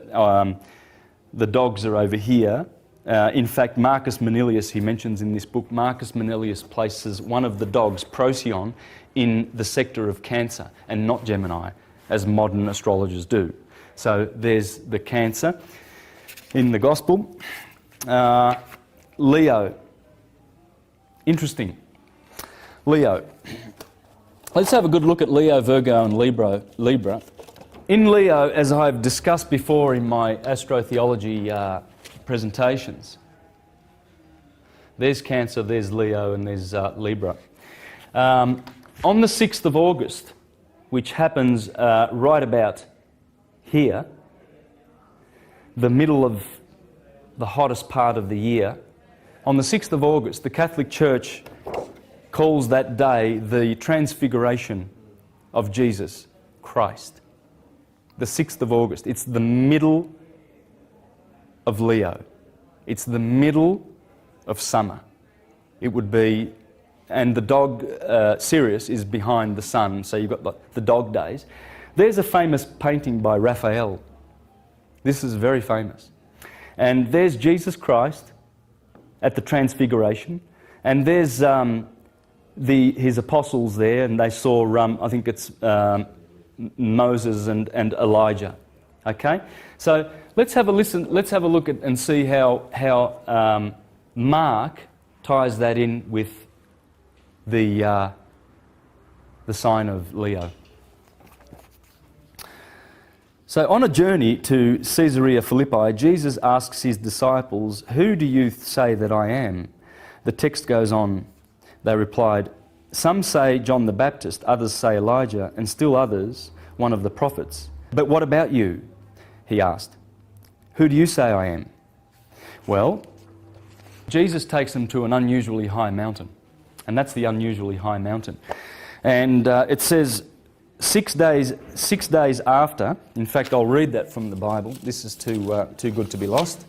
dogs are over here. In fact, Marcus Manilius, he mentions in this book, Marcus Manilius places one of the dogs, Procyon, in the sector of Cancer and not Gemini, as modern astrologers do. So there's the Cancer in the Gospel. Leo. Interesting. Leo. Let's have a good look at Leo, Virgo and Libra. In Leo, as I've discussed before in my astrotheology presentations, there's Cancer, there's Leo and there's Libra. On the 6th of August, which happens right about here, the middle of the hottest part of the year, on the 6th of August, the Catholic Church calls that day the Transfiguration of Jesus Christ. The 6th of August. It's the middle of Leo. It's the middle of summer. It would be, and the dog, Sirius, is behind the sun, so you've got the dog days. There's a famous painting by Raphael. This is very famous. And there's Jesus Christ at the Transfiguration, and there's his apostles there, and they saw, I think it's Moses and Elijah. Okay? So let's have a listen, let's have a look at and see how Mark ties that in with the sign of Leo. So on a journey to Caesarea Philippi, Jesus asks his disciples, "Who do you say that I am?" The text goes on. They replied, "Some say John the Baptist, others say Elijah, and still others, one of the prophets. But what about you?" he asked. "Who do you say I am?" Well, Jesus takes them to an unusually high mountain, and that's the unusually high mountain. And it says, 6 days after, in fact I'll read that from the Bible, this is too good to be lost.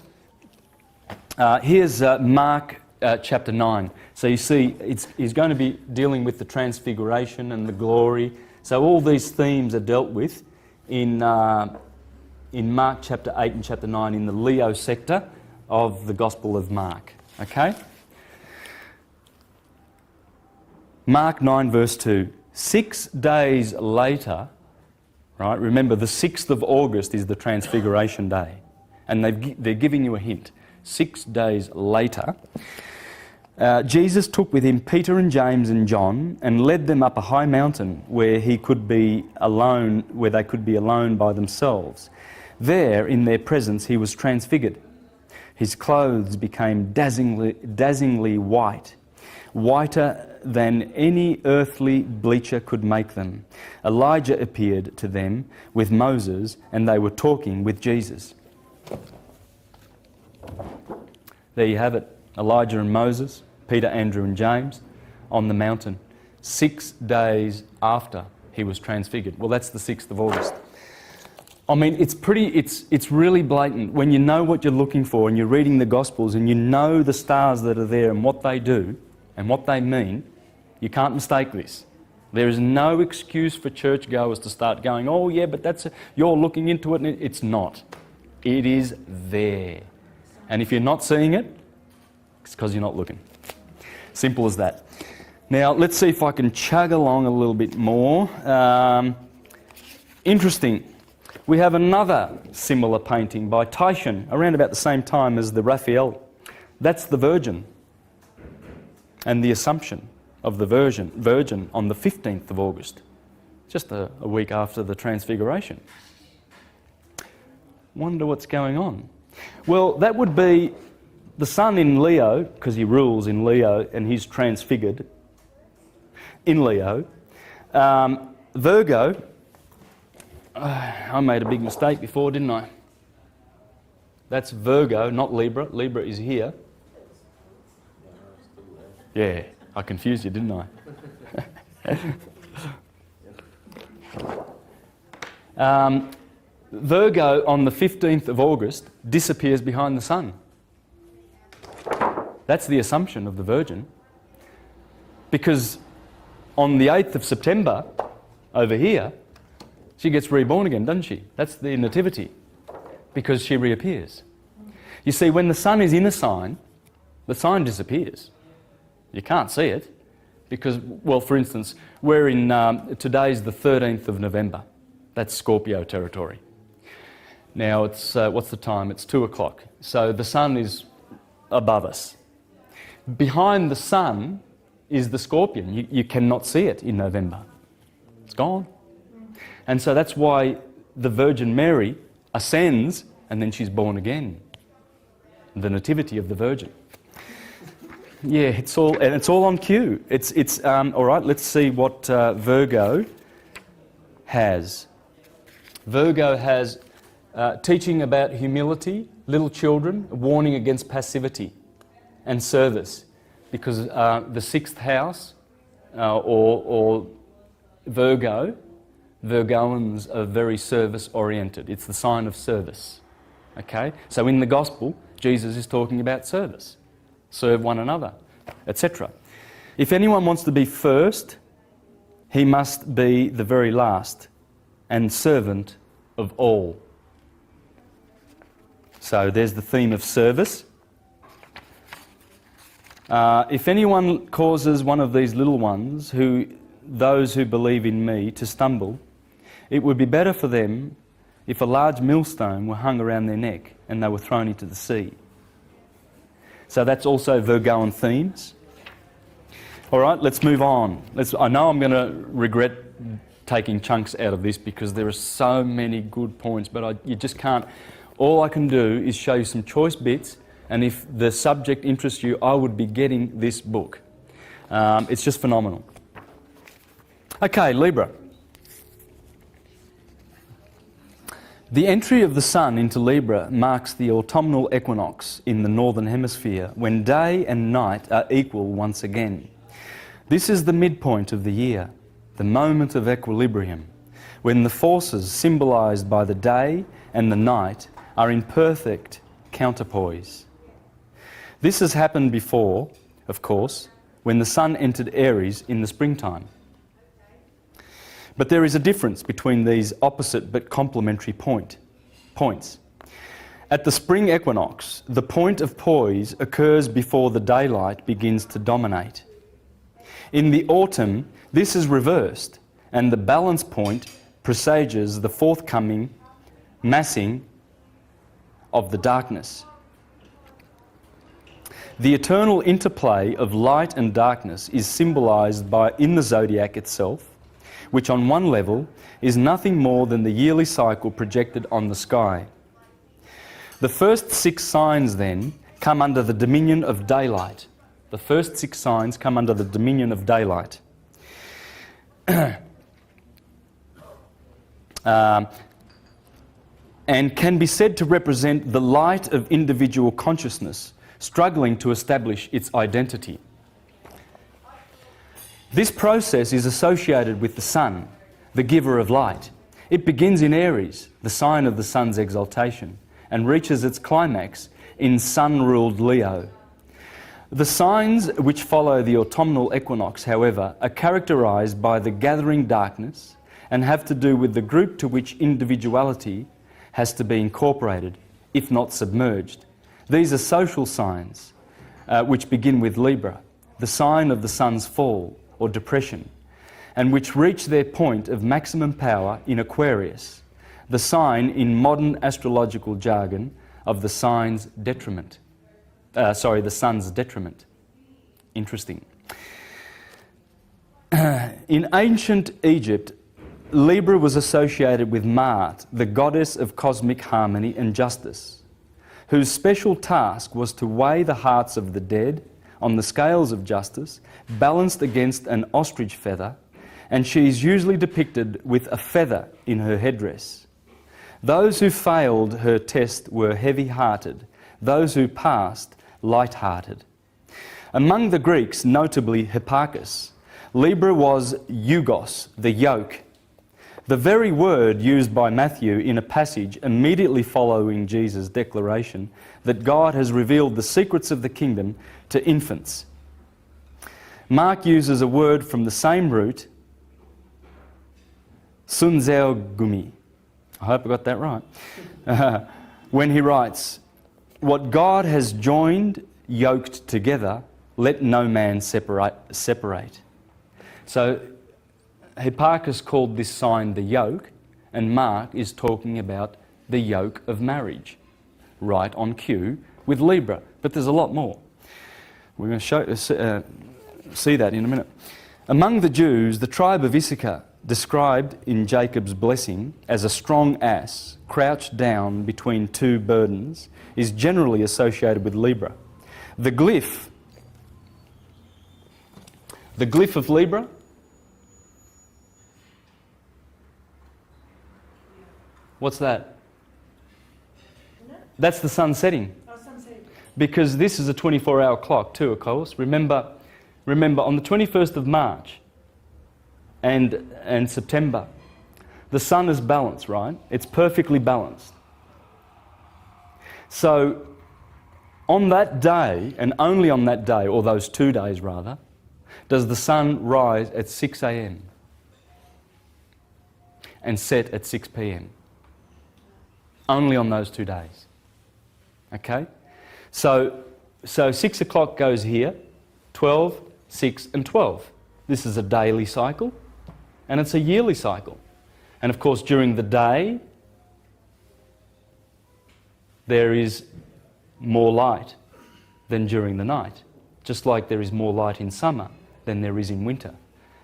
Here's Mark chapter 9. So you see, he's going to be dealing with the transfiguration and the glory. So all these themes are dealt with in Mark chapter 8 and chapter 9 in the Leo sector of the Gospel of Mark. Okay? Mark 9 verse 2. 6 days later, right, remember the 6th of August is the Transfiguration Day, and they're giving you a hint. 6 days later, Jesus took with him Peter and James and John and led them up a high mountain where they could be alone by themselves. There, in their presence, he was transfigured. His clothes became dazzlingly white, whiter than any earthly bleacher could make them. Elijah appeared to them with Moses, and they were talking with Jesus. There you have it. Elijah and Moses, Peter, Andrew and James on the mountain 6 days after he was transfigured. Well, that's the 6th of August. I mean, it's really blatant. When you know what you're looking for and you're reading the Gospels and you know the stars that are there and what they do and what they mean, you can't mistake this. There is no excuse for churchgoers to start going, "Oh yeah, but you're looking into it," and it's not. It is there. And if you're not seeing it, it's because you're not looking. Simple as that. Now, let's see if I can chug along a little bit more. Interesting. We have another similar painting by Titian around about the same time as the Raphael. That's the Virgin and the Assumption of the Virgin on the 15th of August, just a week after the Transfiguration. Wonder what's going on. Well, that would be the sun in Leo, because he rules in Leo and he's transfigured in Leo. Virgo, I made a big mistake before, didn't I? That's Virgo, not Libra. Libra is here. Yeah, I confused you, didn't I? Virgo on the 15th of August disappears behind the sun. That's the Assumption of the Virgin. Because on the 8th of September, over here, she gets reborn again, doesn't she? That's the nativity, because she reappears. You see, when the sun is in a sign, the sign disappears. You can't see it because, well, for instance, we're in, today's the 13th of November. That's Scorpio territory. Now, it's, what's the time? It's 2 o'clock. So the sun is above us. Behind the sun is the scorpion. You cannot see it in November. It's gone. And so that's why the Virgin Mary ascends and then she's born again. The nativity of the Virgin. Yeah, it's all on cue. All right, let's see what Virgo has. Virgo has teaching about humility, little children, warning against passivity and service, because the 6th house, or Virgo, Virgoans are very service-oriented. It's the sign of service. Okay? So in the Gospel, Jesus is talking about service. Serve one another, etc. If anyone wants to be first, he must be the very last and servant of all. So there's the theme of service. If anyone causes one of these little ones, those who believe in me, to stumble, it would be better for them if a large millstone were hung around their neck and they were thrown into the sea. So that's also Virgoan themes. All right, let's move on. I know I'm going to regret taking chunks out of this because there are so many good points, but you just can't. All I can do is show you some choice bits, and if the subject interests you, I would be getting this book. It's just phenomenal. Okay, Libra. The entry of the Sun into Libra marks the autumnal equinox in the Northern Hemisphere, when day and night are equal once again. This is the midpoint of the year, the moment of equilibrium, when the forces symbolised by the day and the night are in perfect counterpoise. This has happened before, of course, when the Sun entered Aries in the springtime. But there is a difference between these opposite but complementary points. At the spring equinox, the point of poise occurs before the daylight begins to dominate. In the autumn, this is reversed, and the balance point presages the forthcoming massing of the darkness. The eternal interplay of light and darkness is symbolised in the zodiac itself, which on one level is nothing more than the yearly cycle projected on the sky. The first 6 signs then come under the dominion of daylight. The first 6 signs come under the dominion of daylight. And can be said to represent the light of individual consciousness struggling to establish its identity. This process is associated with the Sun, the giver of light. It begins in Aries, the sign of the Sun's exaltation, and reaches its climax in Sun-ruled Leo. The signs which follow the autumnal equinox, however, are characterised by the gathering darkness and have to do with the group to which individuality has to be incorporated, if not submerged. These are social signs, which begin with Libra, the sign of the Sun's fall, or depression, and which reach their point of maximum power in Aquarius, the sign in modern astrological jargon of the Sun's detriment. The Sun's detriment. Interesting. In ancient Egypt, Libra was associated with Ma'at, the goddess of cosmic harmony and justice, whose special task was to weigh the hearts of the dead on the scales of justice, balanced against an ostrich feather, and she is usually depicted with a feather in her headdress. Those who failed her test were heavy-hearted, those who passed, light-hearted. Among the Greeks, notably Hipparchus, Libra was eugos, the yoke, the very word used by Matthew in a passage immediately following Jesus' declaration that God has revealed the secrets of the kingdom to infants. Mark uses a word from the same root, sunzeogumi. I hope I got that right. When he writes, "What God has joined, yoked together, let no man separate." So Hipparchus called this sign the yoke, and Mark is talking about the yoke of marriage, right on cue with Libra. But there's a lot more. We're going to see that in a minute. Among the Jews, the tribe of Issachar, described in Jacob's blessing as a strong ass crouched down between 2 burdens, is generally associated with Libra. The glyph of Libra, what's that? That's the sun setting. Because this is a 24-hour clock too, of course. Remember on the 21st of March and September, The sun is balanced, right? It's perfectly balanced. So on that day, and only on that day, or those 2 days rather, does the sun rise at 6 a.m. and set at 6 p.m. Only on those 2 days. Okay? So 6 o'clock goes here, 12, 6 and 12. This is a daily cycle and it's a yearly cycle. And of course during the day there is more light than during the night, just like there is more light in summer than there is in winter.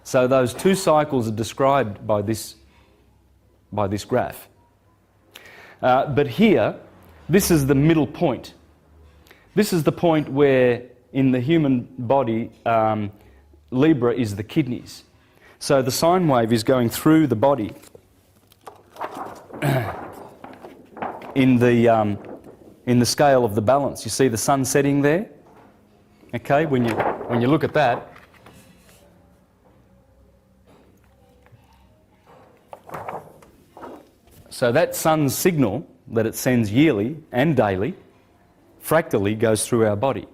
So those 2 cycles are described by this graph. But here, this is the middle point. This is the point where in the human body, Libra is the kidneys. So the sine wave is going through the body in the scale of the balance. You see the sun setting there? Okay, when you look at that, so that sun's signal that it sends yearly and daily, fractally goes through our body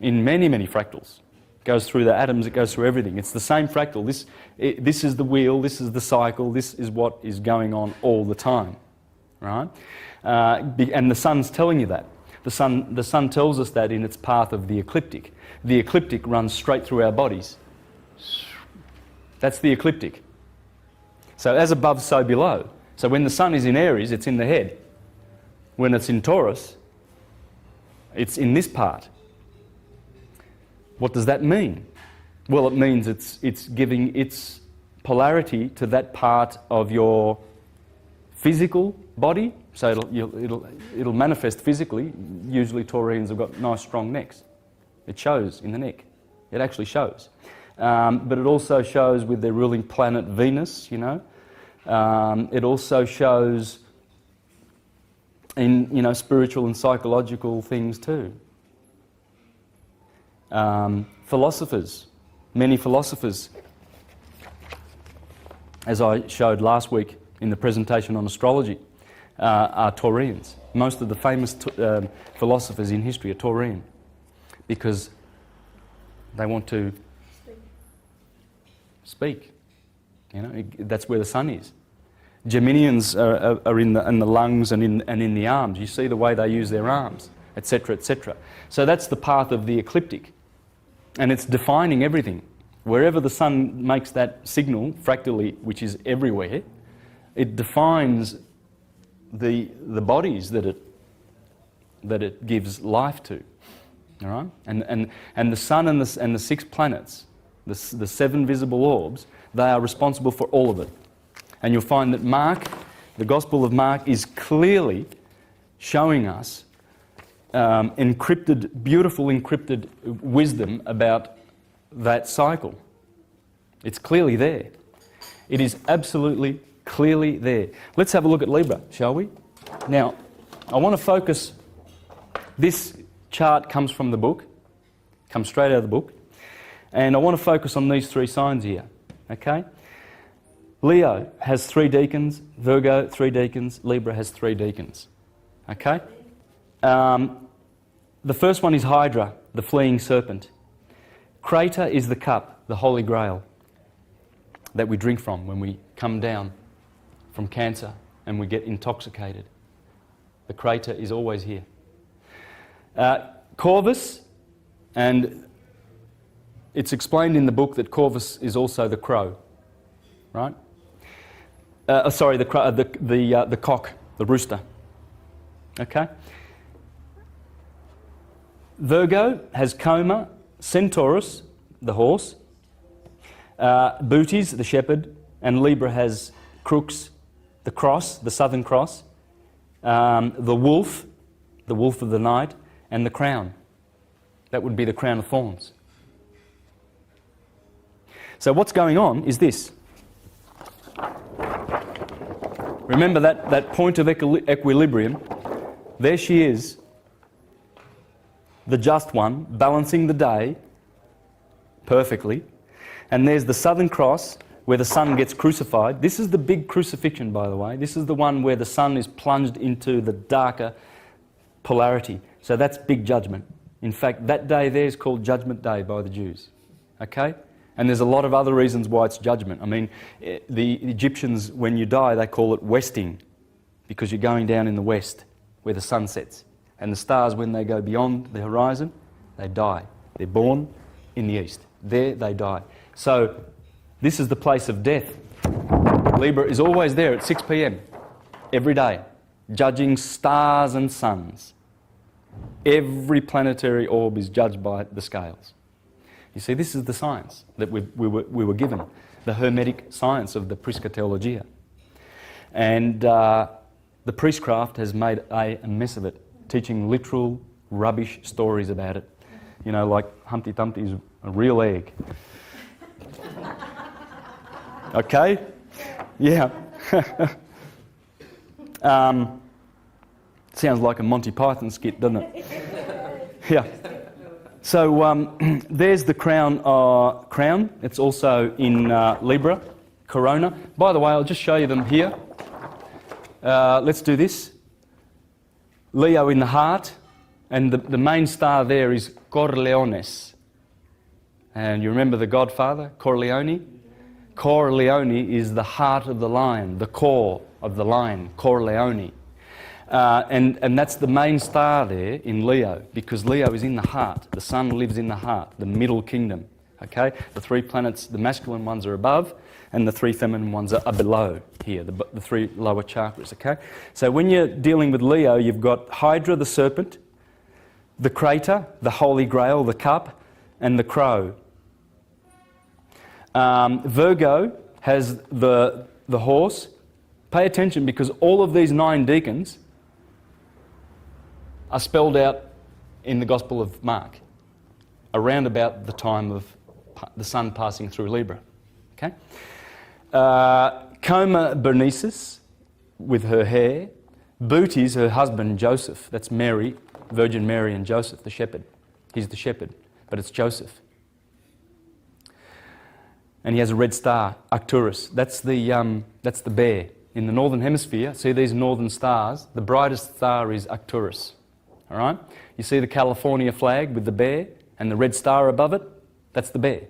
in many, many fractals. It goes through the atoms, it goes through everything. It's the same fractal. This is the wheel, this is the cycle, this is what is going on all the time, right? And the sun's telling you that. The sun tells us that in its path of the ecliptic. The ecliptic runs straight through our bodies. That's the ecliptic. So as above, so below. So when the sun is in Aries, it's in the head. When it's in Taurus, it's in this part. What does that mean? Well, it means it's giving its polarity to that part of your physical body. So it'll manifest physically. Usually Taurians have got nice strong necks. It shows in the neck. It actually shows. But it also shows with their ruling planet Venus, you know. It also shows in, you know, spiritual and psychological things too. Philosophers, many philosophers, as I showed last week in the presentation on astrology, are Taurians. Most of the famous philosophers in history are Taurian because they want to speak. You know, that's where the sun is. Geminians are in the lungs and in the arms. You see the way they use their arms, etc., etc. So that's the path of the ecliptic, and it's defining everything. Wherever the sun makes that signal fractally, which is everywhere, it defines the bodies that it gives life to. All right, and the sun and the 6 planets, the 7 visible orbs, they are responsible for all of it. And you'll find that Mark, the Gospel of Mark, is clearly showing us beautiful encrypted wisdom about that cycle. It's clearly there. It is absolutely clearly there. Let's have a look at Libra, shall we? Now, I want to focus. This chart comes from the book, comes straight out of the book, and I want to focus on these 3 signs here. Okay? Leo has 3 deacons, Virgo 3 deacons, Libra has 3 deacons. Okay? The first one is Hydra, the fleeing serpent. Crater is the cup, the Holy Grail, that we drink from when we come down from cancer and we get intoxicated. The crater is always here. Corvus, and it's explained in the book that Corvus is also the crow, right? The cock, the rooster. Okay? Virgo has Coma, Centaurus, the horse, Bootes, the shepherd, and Libra has Crux, the cross, the southern cross, the wolf of the night, and the crown. That would be the crown of thorns. So what's going on is this. Remember that point of equilibrium. There she is, the just one, balancing the day perfectly. And there's the southern cross, where the sun gets crucified. This is the big crucifixion, by the way. This is the one where the sun is plunged into the darker polarity. So that's big judgment. In fact, that day there is called Judgment Day by the Jews. Okay? And there's a lot of other reasons why it's judgment. I mean, the Egyptians, when you die, they call it westing, because you're going down in the west where the sun sets. And the stars, when they go beyond the horizon, they die. They're born in the east. There they die. So this is the place of death. Libra is always there at 6 p.m. every day, judging stars and suns. Every planetary orb is judged by the scales. You see, this is the science that we were given, the Hermetic science of the Prisca Theologia. And the priestcraft has made a mess of it, teaching literal rubbish stories about it. You know, like Humpty Dumpty's a real egg. Okay? Yeah. Sounds like a Monty Python skit, doesn't it? Yeah. So there's the crown. Crown. It's also in Libra, Corona. By the way, I'll just show you them here. Let's do this. Leo in the heart, and the main star there is Corleones. And you remember the Godfather, Corleone? Corleone is the heart of the lion, the core of the lion, Corleone. And that's the main star there in Leo, because Leo is in the heart. The sun lives in the heart, the middle kingdom. Okay? The three planets, the masculine ones are above, and the three feminine ones are below here, the three lower chakras. Okay? So when you're dealing with Leo, you've got Hydra, the serpent, the crater, the Holy Grail, the cup, and the crow. Virgo has the horse. Pay attention, because all of these 9 deacons are spelled out in the Gospel of Mark, around about the time of the sun passing through Libra. Okay? Coma Bernices, with her hair. Bootes, her husband, Joseph. That's Mary, Virgin Mary, and Joseph, the shepherd. He's the shepherd, but it's Joseph. And he has a red star, Arcturus. That's the bear. In the northern hemisphere, see these northern stars? The brightest star is Arcturus. All right? You see the California flag with the bear and the red star above it? That's the bear.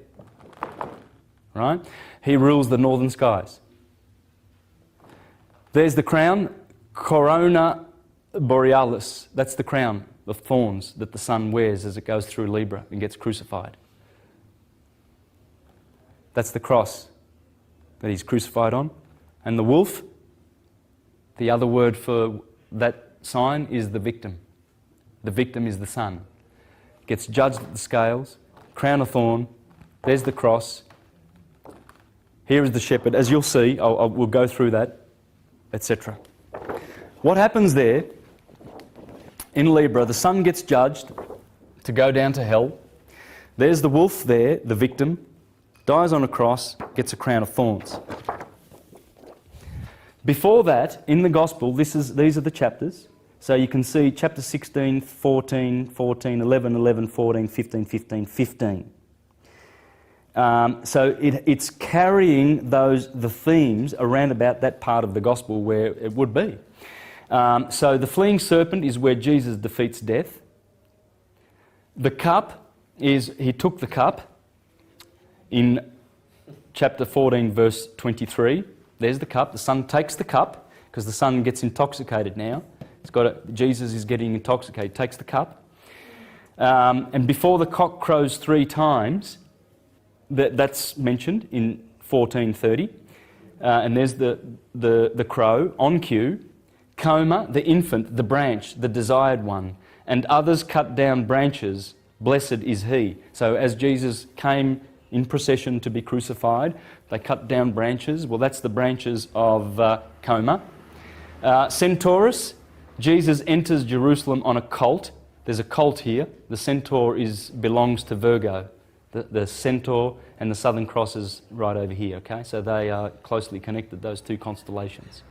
Right? He rules the northern skies. There's the crown, Corona Borealis. That's the crown of thorns that the sun wears as it goes through Libra and gets crucified. That's the cross that he's crucified on. And the wolf, the other word for that sign is the victim. The victim is the sun. Gets judged at the scales, crown of thorn, there's the cross. Here is the shepherd. As you'll see, we'll go through that, etc. What happens there, in Libra, the sun gets judged to go down to hell. There's the wolf there, the victim, dies on a cross, gets a crown of thorns. Before that, in the Gospel, these are the chapters. So you can see chapter 16, 14, 14, 11, 11, 14, 15, 15, 15. So it's carrying the themes around about that part of the Gospel where it would be. So the fleeing serpent is where Jesus defeats death. The cup is, he took the cup in chapter 14, verse 23. There's the cup. The sun takes the cup because the sun gets intoxicated now. Jesus is getting intoxicated. Takes the cup. And before the cock crows 3 times, that's mentioned in 14:30. And there's the crow on cue. Coma, the infant, the branch, the desired one. And others cut down branches. Blessed is he. So as Jesus came in procession to be crucified, they cut down branches. Well, that's the branches of Coma. Centaurus, Jesus enters Jerusalem on a colt. There's a colt here. The centaur belongs to Virgo. The centaur and the Southern Cross is right over here, okay? So they are closely connected, those 2 constellations.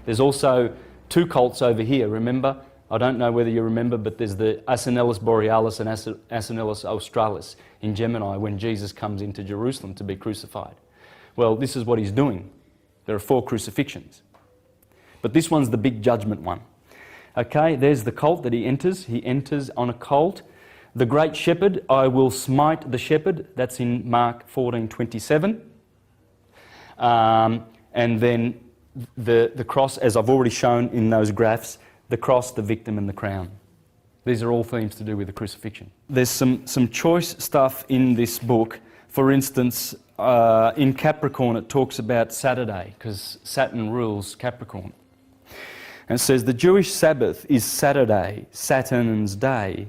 There's also 2 colts over here, remember? I don't know whether you remember, but there's the Asynellus Borealis and Asynellus Australis in Gemini when Jesus comes into Jerusalem to be crucified. Well, this is what he's doing. There are 4 crucifixions. But this one's the big judgment one. Okay, there's the colt that he enters. He enters on a colt. The great shepherd, I will smite the shepherd. That's in Mark 14:27. And then the cross, as I've already shown in those graphs, the cross, the victim and the crown. These are all themes to do with the crucifixion. There's some choice stuff in this book. For instance, in Capricorn it talks about Saturday, because Saturn rules Capricorn. And it says, the Jewish Sabbath is Saturday, Saturn's day.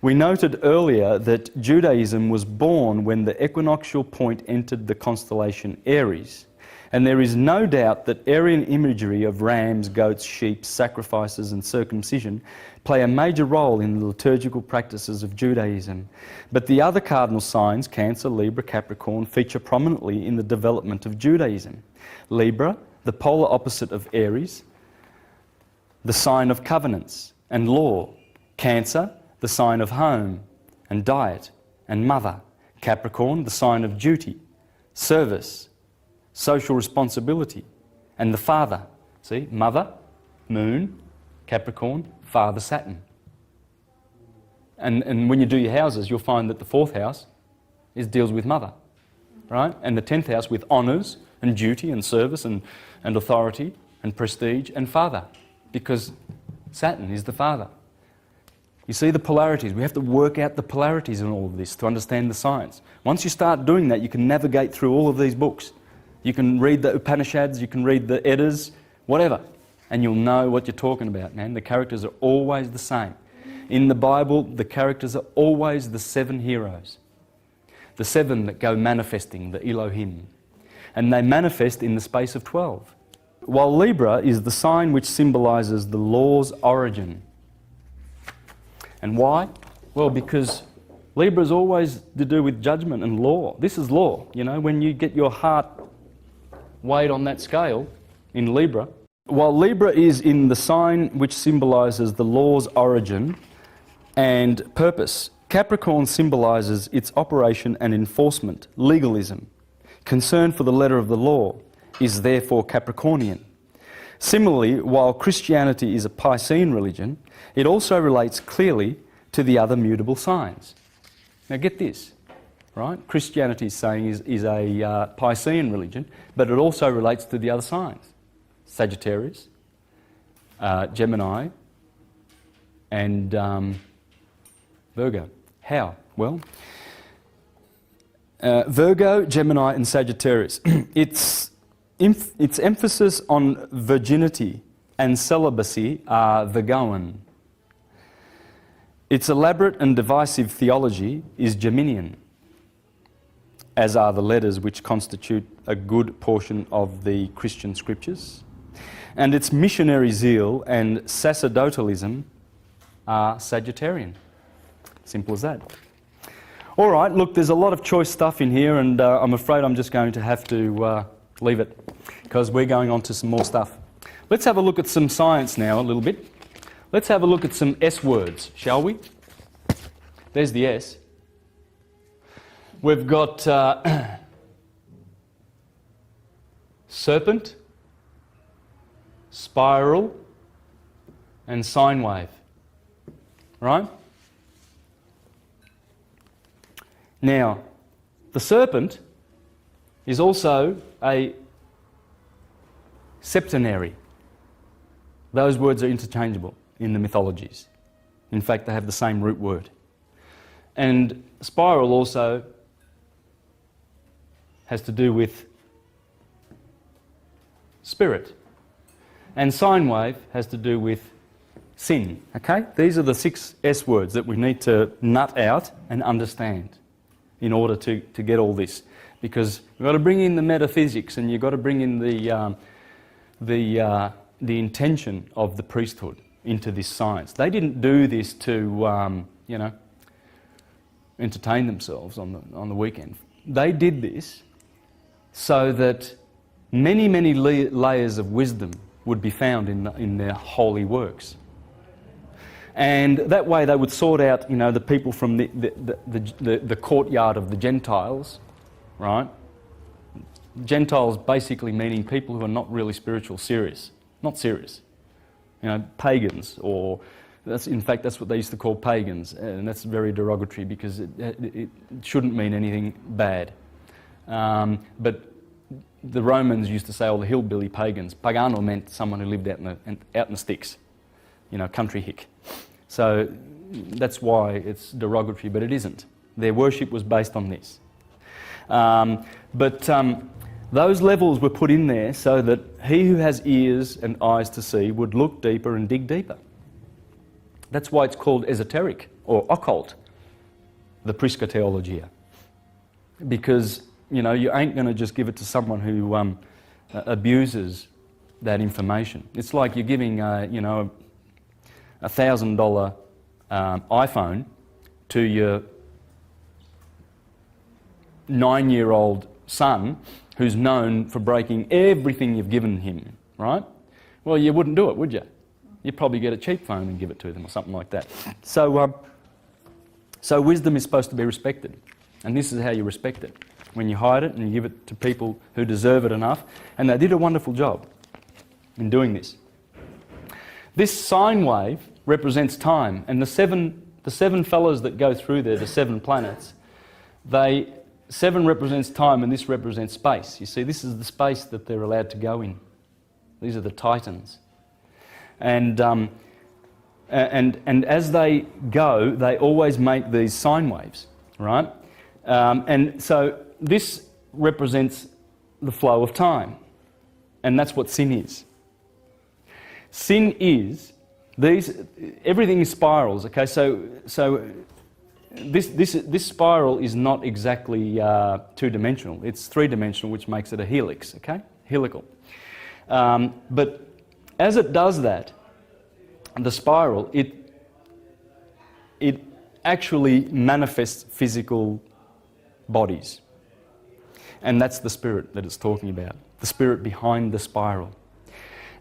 We noted earlier that Judaism was born when the equinoctial point entered the constellation Aries. And there is no doubt that Aryan imagery of rams, goats, sheep, sacrifices and circumcision play a major role in the liturgical practices of Judaism. But the other cardinal signs, Cancer, Libra, Capricorn, feature prominently in the development of Judaism. Libra, the polar opposite of Aries, the sign of covenants and law. Cancer, the sign of home and diet and mother. Capricorn, the sign of duty, service, social responsibility, and the father. See, mother, moon, Capricorn, father, Saturn. And when you do your houses, you'll find that the 4th house deals with mother, right? And the 10th house with honours and duty and service and authority and prestige and father, because Saturn is the father. You see the polarities. We have to work out the polarities in all of this to understand the science. Once you start doing that, you can navigate through all of these books. You can read the Upanishads, you can read the Eddas, whatever, and you'll know what you're talking about, man. The characters are always the same. In the Bible, the characters are always the 7 heroes. The 7 that go manifesting, the Elohim. And they manifest in the space of 12. While Libra is the sign which symbolises the law's origin. And why? Well, because Libra is always to do with judgment and law. This is law, you know, when you get your heart weighed on that scale in Libra. While Libra is in the sign which symbolises the law's origin and purpose, Capricorn symbolises its operation and enforcement, legalism. Concern for the letter of the law is therefore Capricornian. Similarly, while Christianity is a Piscean religion, it also relates clearly to the other mutable signs. Now get this, right? Christianity is saying is a Piscean religion, but it also relates to the other signs. Sagittarius, Gemini, and Virgo. How? Well, Virgo, Gemini and Sagittarius. Its emphasis on virginity and celibacy are Virgoan. Its elaborate and divisive theology is Geminian, as are the letters which constitute a good portion of the Christian scriptures. And its missionary zeal and sacerdotalism are Sagittarian. Simple as that. All right, look, there's a lot of choice stuff in here, and I'm afraid I'm just going to have to leave it, because we're going on to some more stuff. Let's have a look at some science now a little bit. Let's have a look at some S words, shall we? There's the S. We've got serpent, spiral, and sine wave. Right? Now, the serpent is also a septenary. Those words are interchangeable in the mythologies. In fact, they have the same root word. And spiral also has to do with spirit. And sine wave has to do with sin. Okay? These are the 6 S words that we need to nut out and understand in order to get all this. Because you've got to bring in the metaphysics, and you've got to bring in the intention of the priesthood into this science. They didn't do this to, you know, entertain themselves on the weekend. They did this so that many, many layers of wisdom would be found in their holy works. And that way they would sort out, you know, the people from the courtyard of the Gentiles, right? Gentiles basically meaning people who are not really spiritual, serious. Not serious. Pagans, or in fact that's what they used to call pagans, and that's very derogatory because it shouldn't mean anything bad. But the Romans used to say, the hillbilly pagans. Pagano meant someone who lived out in the sticks, country hick. So that's why it's derogatory, but it isn't. Their worship was based on this. Those levels were put in there so that he who has ears and eyes to see would look deeper and dig deeper. That's why it's called esoteric or occult, the Prisca Theologia. Because, you ain't going to just give it to someone who abuses that information. It's like you're giving, a $1,000 iPhone to your 9-year-old son who's known for breaking everything you've given him, right? Well, you wouldn't do it, would you? You'd probably get a cheap phone and give it to them or something like that. So wisdom is supposed to be respected, and this is how you respect it. When you hide it and you give it to people who deserve it enough, and they did a wonderful job in doing this. This sine wave represents time, and the seven fellows that go through there, the 7 planets, 7 represents time and this represents space. You see, this is the space that they're allowed to go in. These are the titans. And as they go, they always make these sine waves, right? And so this represents the flow of time. And that's what sin is. Sin is everything is spirals, okay? So this spiral is not exactly 2-dimensional. It's 3-dimensional, which makes it a helix, okay? Helical. But as it does that, the spiral, it actually manifests physical bodies. And that's the spirit that it's talking about, the spirit behind the spiral.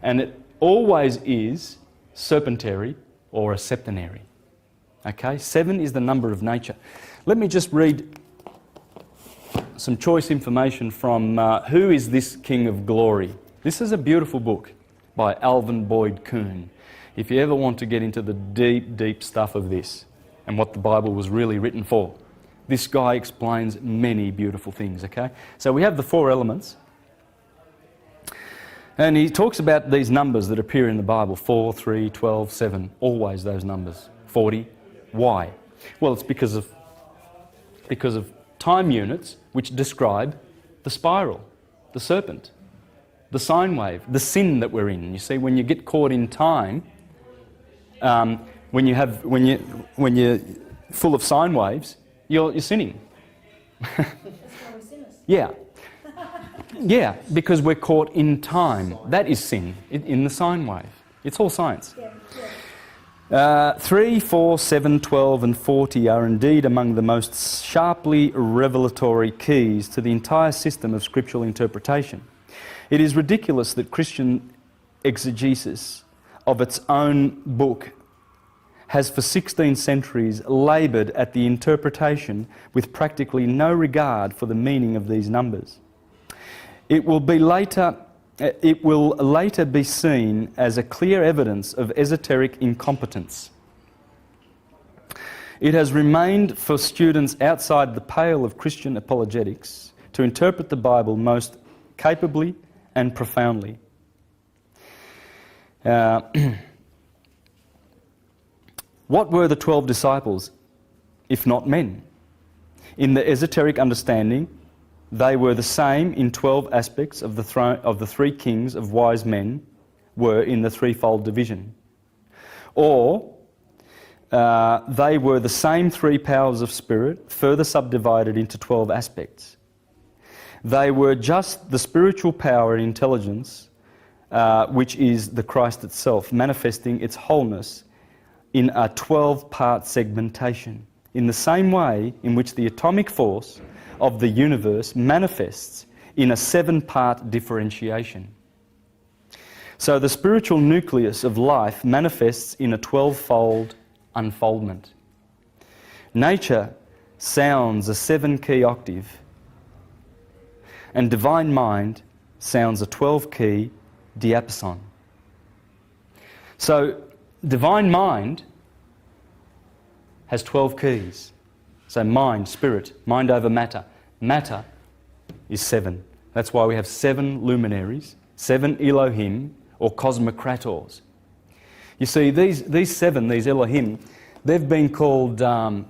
And it always is serpentary or a septenary. Okay, 7 is the number of nature. Let me just read some choice information from Who is This King of Glory? This is a beautiful book by Alvin Boyd Kuhn. If you ever want to get into the deep, deep stuff of this and what the Bible was really written for, this guy explains many beautiful things, okay? So we have the 4 elements. And he talks about these numbers that appear in the Bible, 4, 3, 12, 7, always those numbers, 40. Why? Well, it's because of time units which describe the spiral, the serpent, the sine wave, the sin that we're in. You see, when you get caught in time, when you're full of sine waves, you're sinning. Yeah. Yeah, because we're caught in time. That is sin, in the sine wave. It's all science. 3, 4, 7, 12 and 40 are indeed among the most sharply revelatory keys to the entire system of scriptural interpretation. It is ridiculous that Christian exegesis of its own book has for 16 centuries laboured at the interpretation with practically no regard for the meaning of these numbers. It will later be seen as a clear evidence of esoteric incompetence. It has remained for students outside the pale of Christian apologetics to interpret the Bible most capably and profoundly. What were the 12 disciples, if not men? In the esoteric understanding, they were the same in 12 aspects of the 3 kings of wise men were in the threefold division. Or they were the same 3 powers of spirit, further subdivided into 12 aspects. They were just the spiritual power and intelligence, which is the Christ itself, manifesting its wholeness in a 12-part segmentation, in the same way in which the atomic force of the universe manifests in a 7-part differentiation. So the spiritual nucleus of life manifests in a 12-fold unfoldment. Nature sounds a 7-key octave. And divine mind sounds a 12-key diapason. So divine mind has 12 keys. So mind, spirit, mind over matter. Matter is 7. That's why we have 7 luminaries, 7 Elohim, or cosmocrators. You see, these 7, these Elohim, they've been called the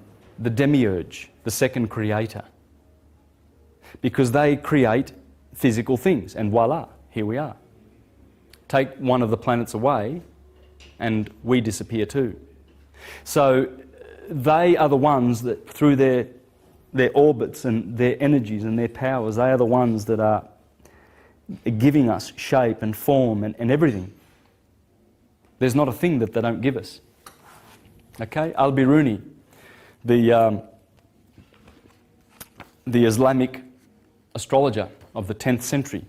demiurge, the second creator, because they create physical things, and voila, here we are. Take one of the planets away, and we disappear too. So they are the ones that, through their orbits and their energies and their powers, they are the ones that are giving us shape and form and everything. There's not a thing that they don't give us. Okay? Al-Biruni, the Islamic astrologer of the 10th century,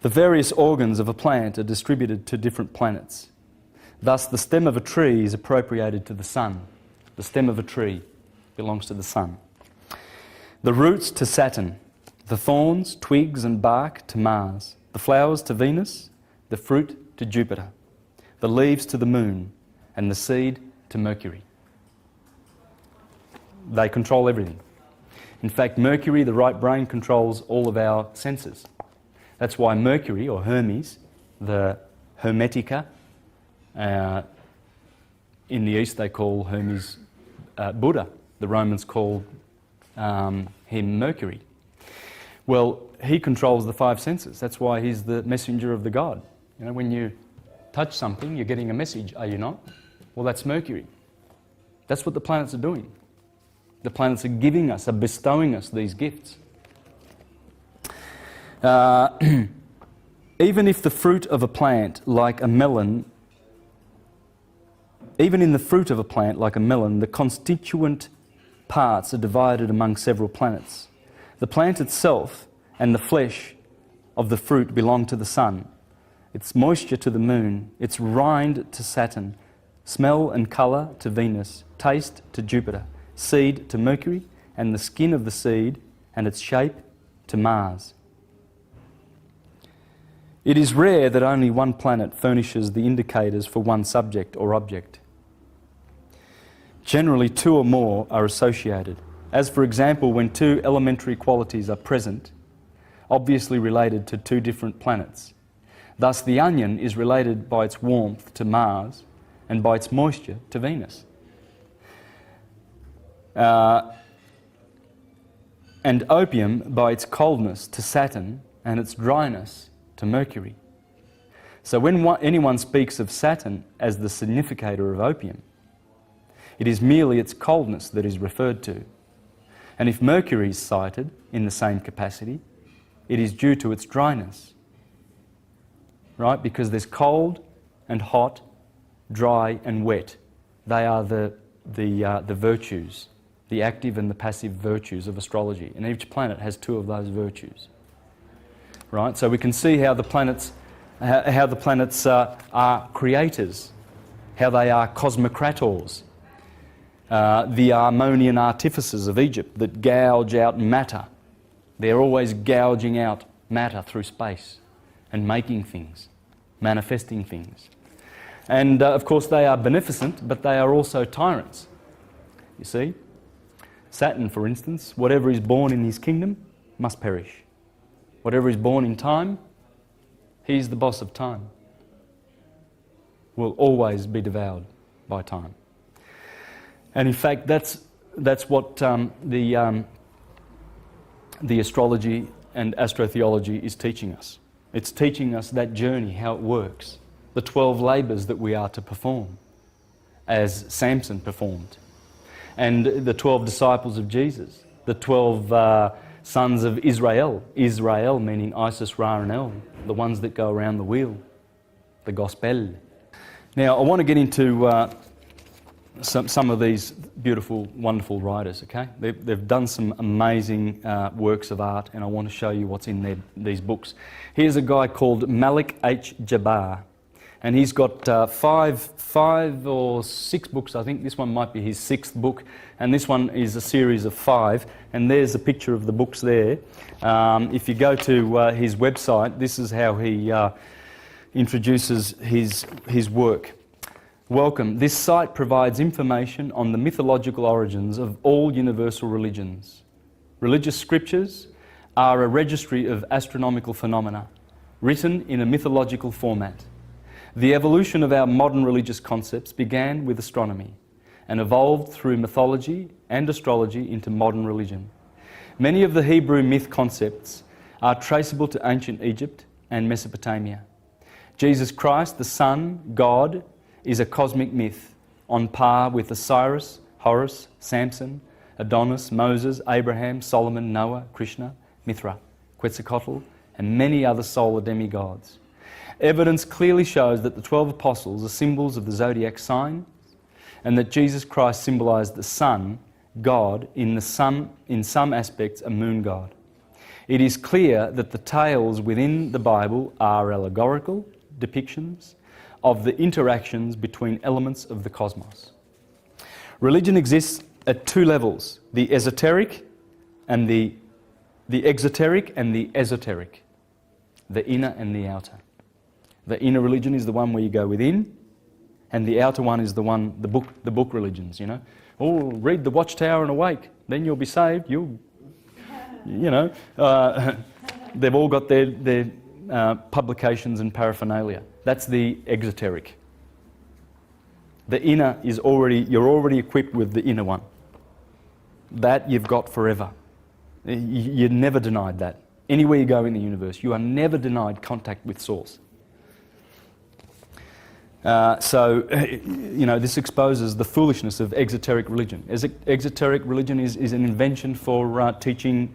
the various organs of a plant are distributed to different planets. Thus, the stem of a tree is appropriated to the sun. The stem of a tree belongs to the sun. The roots to Saturn, the thorns, twigs and bark to Mars, the flowers to Venus, the fruit to Jupiter, the leaves to the moon, and the seed to Mercury. They control everything. In fact, Mercury, the right brain, controls all of our senses. That's why Mercury, or Hermes, the Hermetica, in the East they call Hermes Buddha. The Romans called him Mercury. Well, he controls the 5 senses. That's why he's the messenger of the god. You know, when you touch something, you're getting a message, are you not? Well, that's Mercury. That's what the planets are doing. The planets are giving us, are bestowing us these gifts. Even if the fruit of a plant, like a melon, even in the fruit of a plant, like a melon, the constituent parts are divided among several planets. The plant itself and the flesh of the fruit belong to the sun, its moisture to the moon, its rind to Saturn, smell and colour to Venus, taste to Jupiter, seed to Mercury, and the skin of the seed and its shape to Mars. It is rare that only one planet furnishes the indicators for one subject or object. Generally, 2 or more are associated, as for example when 2 elementary qualities are present, obviously related to 2 different planets. Thus, the onion is related by its warmth to Mars and by its moisture to Venus. And opium by its coldness to Saturn and its dryness to Mercury. So when anyone speaks of Saturn as the significator of opium, it is merely its coldness that is referred to. And if Mercury is cited in the same capacity, it is due to its dryness. Right? Because there's cold and hot, dry and wet. They are the virtues, the active and the passive virtues of astrology. And each planet has 2 of those virtues. Right? So we can see how the planets are creators, how they are cosmocrators, the Harmonian artificers of Egypt that gouge out matter. They're always gouging out matter through space and making things, manifesting things. And of course they are beneficent, but they are also tyrants. You see? Saturn, for instance, whatever is born in his kingdom must perish. Whatever is born in time, he's the boss of time. Will always be devoured by time. And in fact, that's what the astrology and astrotheology is teaching us. It's teaching us that journey, how it works, the 12 labours that we are to perform, as Samson performed, and the 12 disciples of Jesus, the 12 sons of Israel, Israel meaning Isis, Ra and El, the ones that go around the wheel, the gospel. Now I want to get into some of these beautiful, wonderful writers, okay? They've done some amazing works of art, and I want to show you what's in these books. Here's a guy called Malik H. Jabbar. And he's got five or six books, I think. This one might be his sixth book, and this one is a series of 5. And there's a picture of the books there. If you go to his website, this is how he introduces his work. Welcome. This site provides information on the mythological origins of all universal religions. Religious scriptures are a registry of astronomical phenomena, written in a mythological format. The evolution of our modern religious concepts began with astronomy and evolved through mythology and astrology into modern religion. Many of the Hebrew myth concepts are traceable to ancient Egypt and Mesopotamia. Jesus Christ, the Son, God, is a cosmic myth on par with Osiris, Horus, Samson, Adonis, Moses, Abraham, Solomon, Noah, Krishna, Mithra, Quetzalcoatl, and many other solar demigods. Evidence clearly shows that the 12 apostles are symbols of the zodiac sign, and that Jesus Christ symbolized the sun, God, in some aspects a moon god. It is clear that the tales within the Bible are allegorical depictions of the interactions between elements of the cosmos. Religion exists at 2 levels, the esoteric and the exoteric and the esoteric, the inner and the outer. The inner religion is the one where you go within, and the outer one is the book religions, you know. Oh, read the Watchtower and awake, then you'll be saved. They've all got their publications and paraphernalia. That's the exoteric. The inner is you're already equipped with the inner one. That you've got forever. You're never denied that. Anywhere you go in the universe, you are never denied contact with Source. This exposes the foolishness of exoteric religion. Exoteric religion is an invention for teaching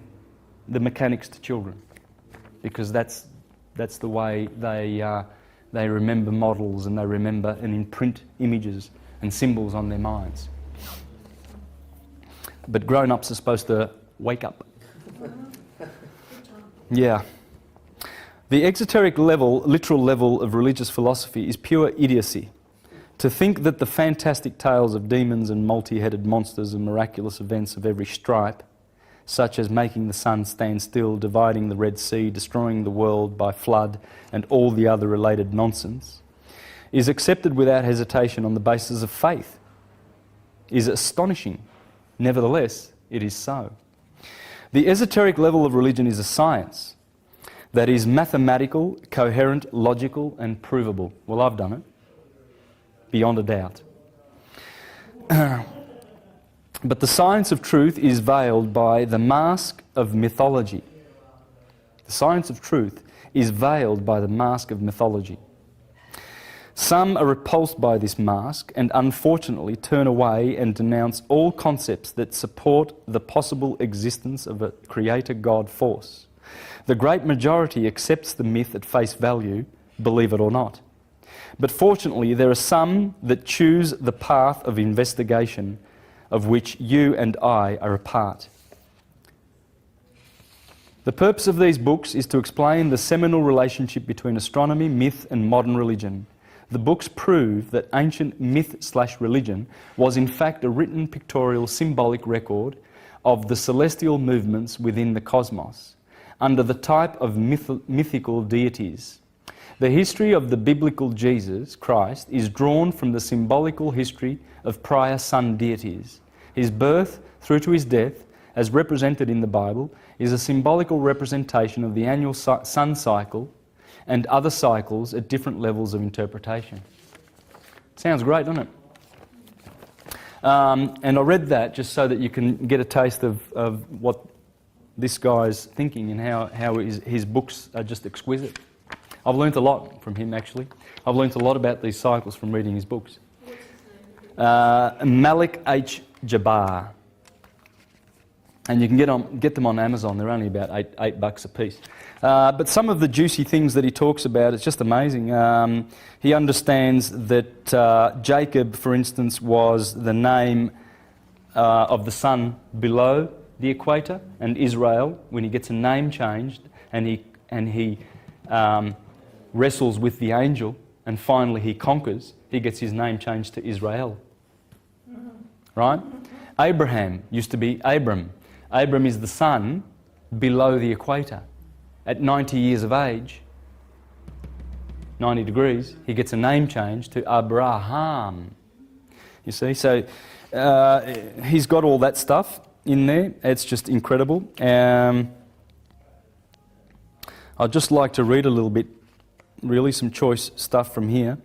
the mechanics to children, because that's the way they remember models, and they remember and imprint images and symbols on their minds. But grown-ups are supposed to wake up. Yeah. The exoteric level, literal level of religious philosophy is pure idiocy. To think that the fantastic tales of demons and multi-headed monsters and miraculous events of every stripe, such as making the sun stand still, dividing the Red Sea, destroying the world by flood, and all the other related nonsense, is accepted without hesitation on the basis of faith, is astonishing. Nevertheless, it is so. The esoteric level of religion is a science that is mathematical, coherent, logical, and provable. Well, I've done it, beyond a doubt. But the science of truth is veiled by the mask of mythology. The science of truth is veiled by the mask of mythology. Some are repulsed by this mask and unfortunately turn away and denounce all concepts that support the possible existence of a creator God force. The great majority accepts the myth at face value, believe it or not. But fortunately, there are some that choose the path of investigation, of which you and I are a part. The purpose of these books is to explain the seminal relationship between astronomy, myth, and modern religion. The books prove that ancient myth/religion was in fact a written pictorial symbolic record of the celestial movements within the cosmos, under the type of mythical deities. The history of the biblical Jesus Christ is drawn from the symbolical history of prior sun deities. His birth through to his death, as represented in the Bible, is a symbolical representation of the annual sun cycle and other cycles at different levels of interpretation. Sounds great, doesn't it? And I read that just so that you can get a taste of what this guy's thinking and how his books are just exquisite. I've learnt a lot from him, actually. I've learnt a lot about these cycles from reading his books. Malik H. Jabbar. And you can get them on Amazon. They're only about $8 a piece. But some of the juicy things that he talks about, it's just amazing. He understands that Jacob, for instance, was the name of the sun below the equator, and Israel, when he gets a name changed and he wrestles with the angel and finally he conquers, he gets his name changed to Israel. Right? Abraham used to be Abram. Abram is the sun below the equator. At 90 years of age, 90 degrees, he gets a name change to Abraham. You see, so he's got all that stuff in there. It's just incredible. I'd just like to read a little bit, really some choice stuff from here.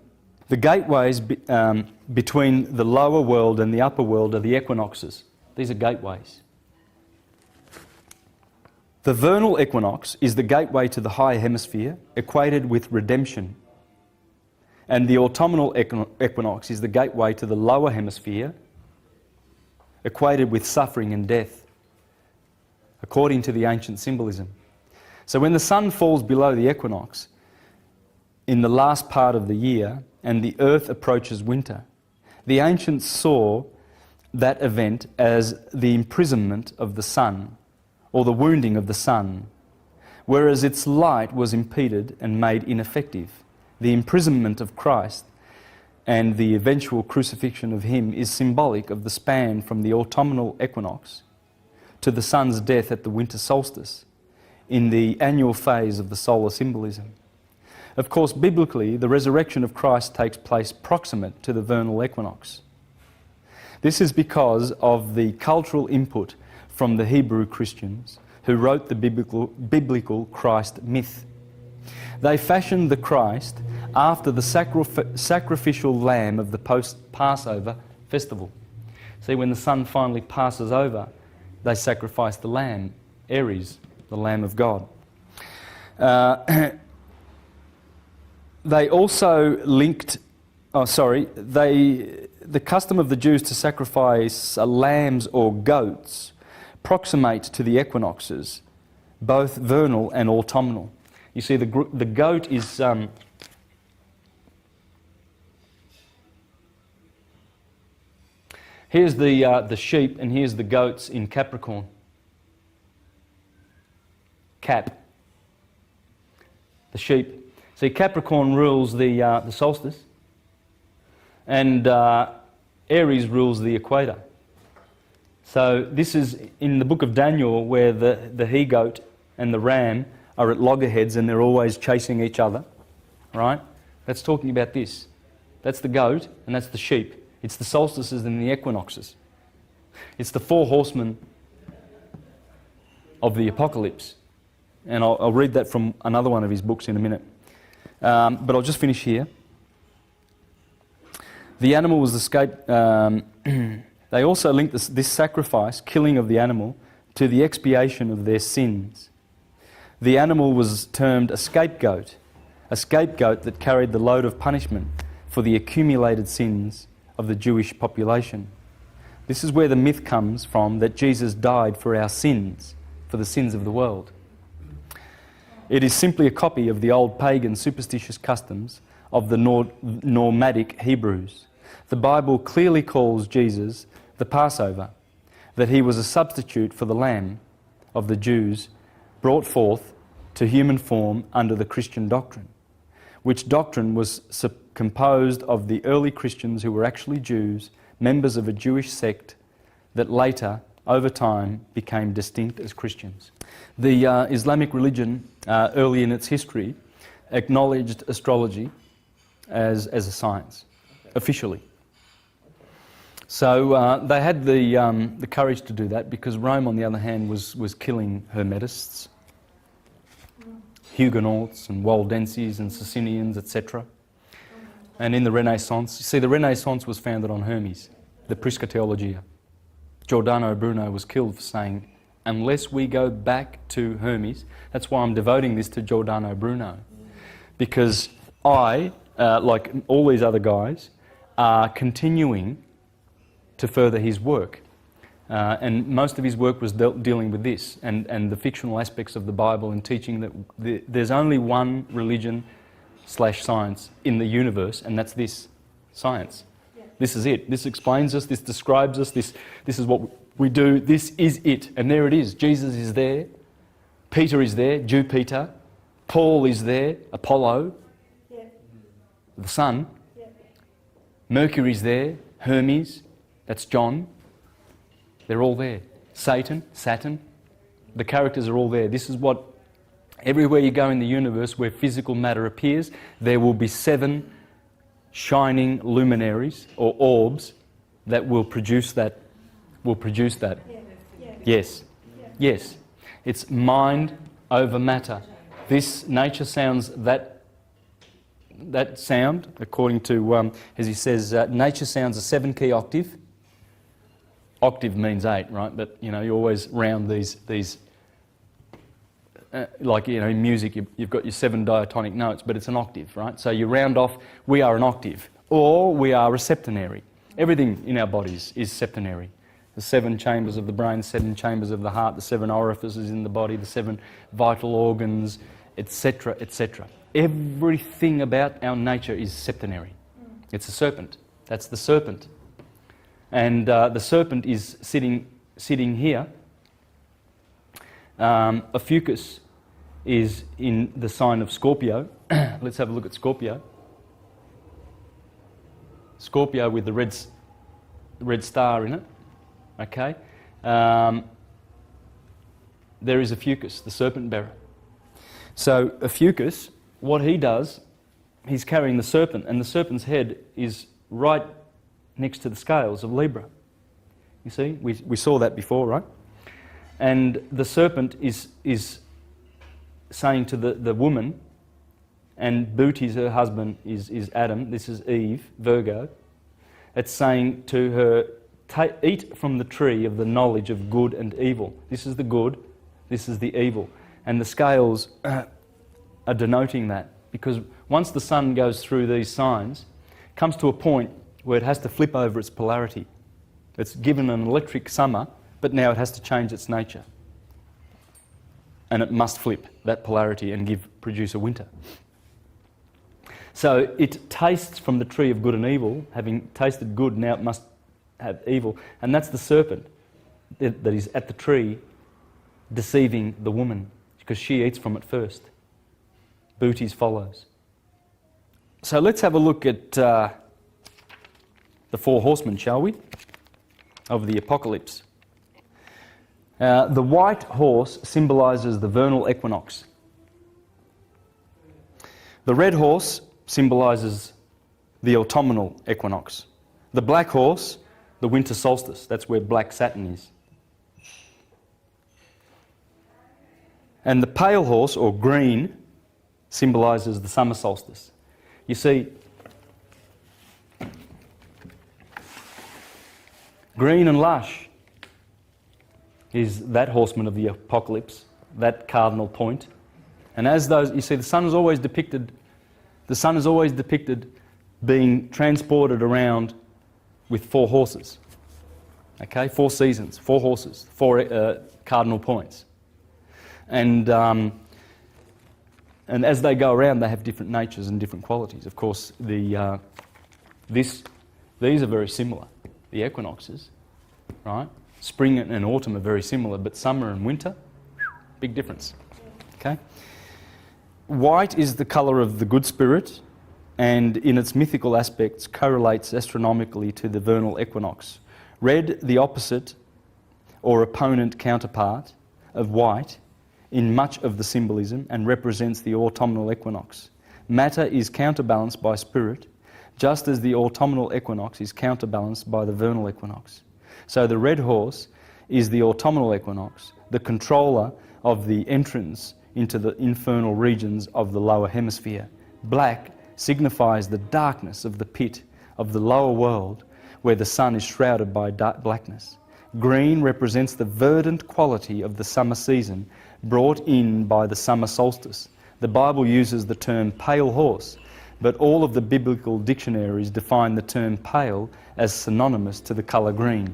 The gateways between the lower world and the upper world are the equinoxes. These are gateways. The vernal equinox is the gateway to the higher hemisphere, equated with redemption. And the autumnal equinox is the gateway to the lower hemisphere, equated with suffering and death, according to the ancient symbolism. So when the sun falls below the equinox in the last part of the year and the earth approaches winter, the ancients saw that event as the imprisonment of the sun, or the wounding of the sun, whereas its light was impeded and made ineffective. The imprisonment of Christ and the eventual crucifixion of him is symbolic of the span from the autumnal equinox to the sun's death at the winter solstice in the annual phase of the solar symbolism. Of course, biblically, the resurrection of Christ takes place proximate to the vernal equinox. This is because of the cultural input from the Hebrew Christians who wrote the biblical Christ myth. They fashioned the Christ after the sacrificial lamb of the post-Passover festival. See, when the sun finally passes over, they sacrifice the lamb, Aries, the Lamb of God. They also linked, the custom of the Jews to sacrifice lambs or goats proximate to the equinoxes, both vernal and autumnal. You see, the goat is... here's the sheep and here's the goats in Capricorn. Cap. The sheep. See, Capricorn rules the solstice, and Aries rules the equator. So this is in the book of Daniel where the he-goat and the ram are at loggerheads and they're always chasing each other, right? That's talking about this. That's the goat and that's the sheep. It's the solstices and the equinoxes. It's the four horsemen of the apocalypse. And I'll read that from another one of his books in a minute. But I'll just finish here. The animal was escaped. They also linked this sacrifice, killing of the animal, to the expiation of their sins. The animal was termed a scapegoat that carried the load of punishment for the accumulated sins of the Jewish population. This is where the myth comes from that Jesus died for our sins, for the sins of the world. It is simply a copy of the old pagan superstitious customs of the nomadic Hebrews. The Bible clearly calls Jesus the Passover, that he was a substitute for the lamb of the Jews brought forth to human form under the Christian doctrine, which doctrine was composed of the early Christians who were actually Jews, members of a Jewish sect that later, over time, became distinct as Christians. The Islamic religion, early in its history, acknowledged astrology as a science, officially. So they had the courage to do that because Rome, on the other hand, was killing Hermetists, Huguenots and Waldenses and Socinians, etc. And in the Renaissance, you see, the Renaissance was founded on Hermes, the Prisca Theologia. Giordano Bruno was killed for saying, unless we go back to Hermes, that's why I'm devoting this to Giordano Bruno. Because I, like all these other guys, are continuing to further his work. And most of his work was dealing with this and the fictional aspects of the Bible and teaching that there's only one religion/science in the universe, and that's this, science. Yeah. This is it. This explains us, this describes us, this is what we do, this is it. And there it is. Jesus is there, Peter is there, Jupiter, Paul is there, Apollo, the sun. Mercury's there, Hermes, that's John. They're all there. Satan, Saturn, the characters are all there. This is what, everywhere you go in the universe where physical matter appears, there will be 7 shining luminaries or orbs that will produce that. Yes. Yes. It's mind over matter. This nature sounds that sound, according to, as he says, nature sounds a 7-key octave. Octave means 8, right? But, you know, you always round these like, you know, in music, you've got your 7 diatonic notes, but it's an octave, right? So you round off, we are an octave, or we are a septenary. Everything in our bodies is septenary. The 7 chambers of the brain, 7 chambers of the heart, the 7 orifices in the body, the 7 vital organs, etc., etc. Everything about our nature is septenary. It's a serpent. That's the serpent. And the serpent is sitting here. Ophiuchus is in the sign of Scorpio. Let's have a look at Scorpio. Scorpio with the red star in it. Okay. There is Ophiuchus, the serpent bearer. So Ophiuchus, what he does, he's carrying the serpent, and the serpent's head is right next to the scales of Libra. You see, we saw that before, right? And the serpent is saying to the woman, and Bootes, her husband, is Adam, this is Eve, Virgo. It's saying to her, eat from the tree of the knowledge of good and evil. This is the good, this is the evil. And the scales are denoting that, because once the sun goes through these signs, comes to a point where it has to flip over its polarity. It's given an electric summer, but now it has to change its nature. And it must flip that polarity and produce a winter. So it tastes from the tree of good and evil. Having tasted good, now it must have evil. And that's the serpent that is at the tree deceiving the woman, because she eats from it first. Bootes follows. So let's have a look at the 4 horsemen, shall we, of the apocalypse. The white horse symbolises the vernal equinox. The red horse symbolises the autumnal equinox. The black horse, the winter solstice. That's where black Saturn is. And the pale horse, or green, symbolises the summer solstice. You see, green and lush is that horseman of the apocalypse, that cardinal point. And as those, you see, the sun is always depicted being transported around with 4 horses. Okay, 4 seasons, 4 horses, 4 cardinal points. And as they go around, they have different natures and different qualities. Of course, these are very similar, the equinoxes, right? Spring and autumn are very similar, but summer and winter, big difference. Okay? White is the colour of the good spirit, and in its mythical aspects correlates astronomically to the vernal equinox. Red, the opposite or opponent counterpart of white in much of the symbolism, and represents the autumnal equinox. Matter is counterbalanced by spirit, just as the autumnal equinox is counterbalanced by the vernal equinox. So the red horse is the autumnal equinox, the controller of the entrance into the infernal regions of the lower hemisphere. Black signifies the darkness of the pit of the lower world, where the sun is shrouded by dark blackness. Green represents the verdant quality of the summer season, brought in by the summer solstice. The Bible uses the term pale horse, but all of the biblical dictionaries define the term pale as synonymous to the colour green.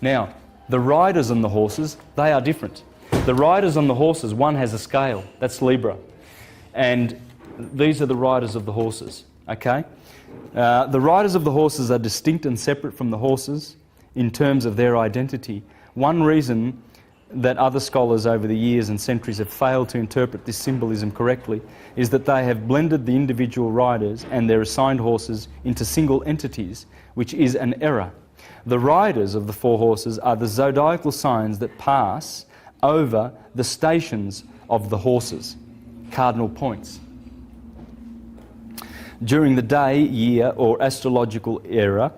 Now, the riders on the horses, they are different. The riders on the horses, one has a scale, that's Libra. And these are the riders of the horses, okay? The riders of the horses are distinct and separate from the horses in terms of their identity. One reason that other scholars over the years and centuries have failed to interpret this symbolism correctly is that they have blended the individual riders and their assigned horses into single entities, which is an error. The riders of the four horses are the zodiacal signs that pass over the stations of the horses, cardinal points. During the day, year, or astrological era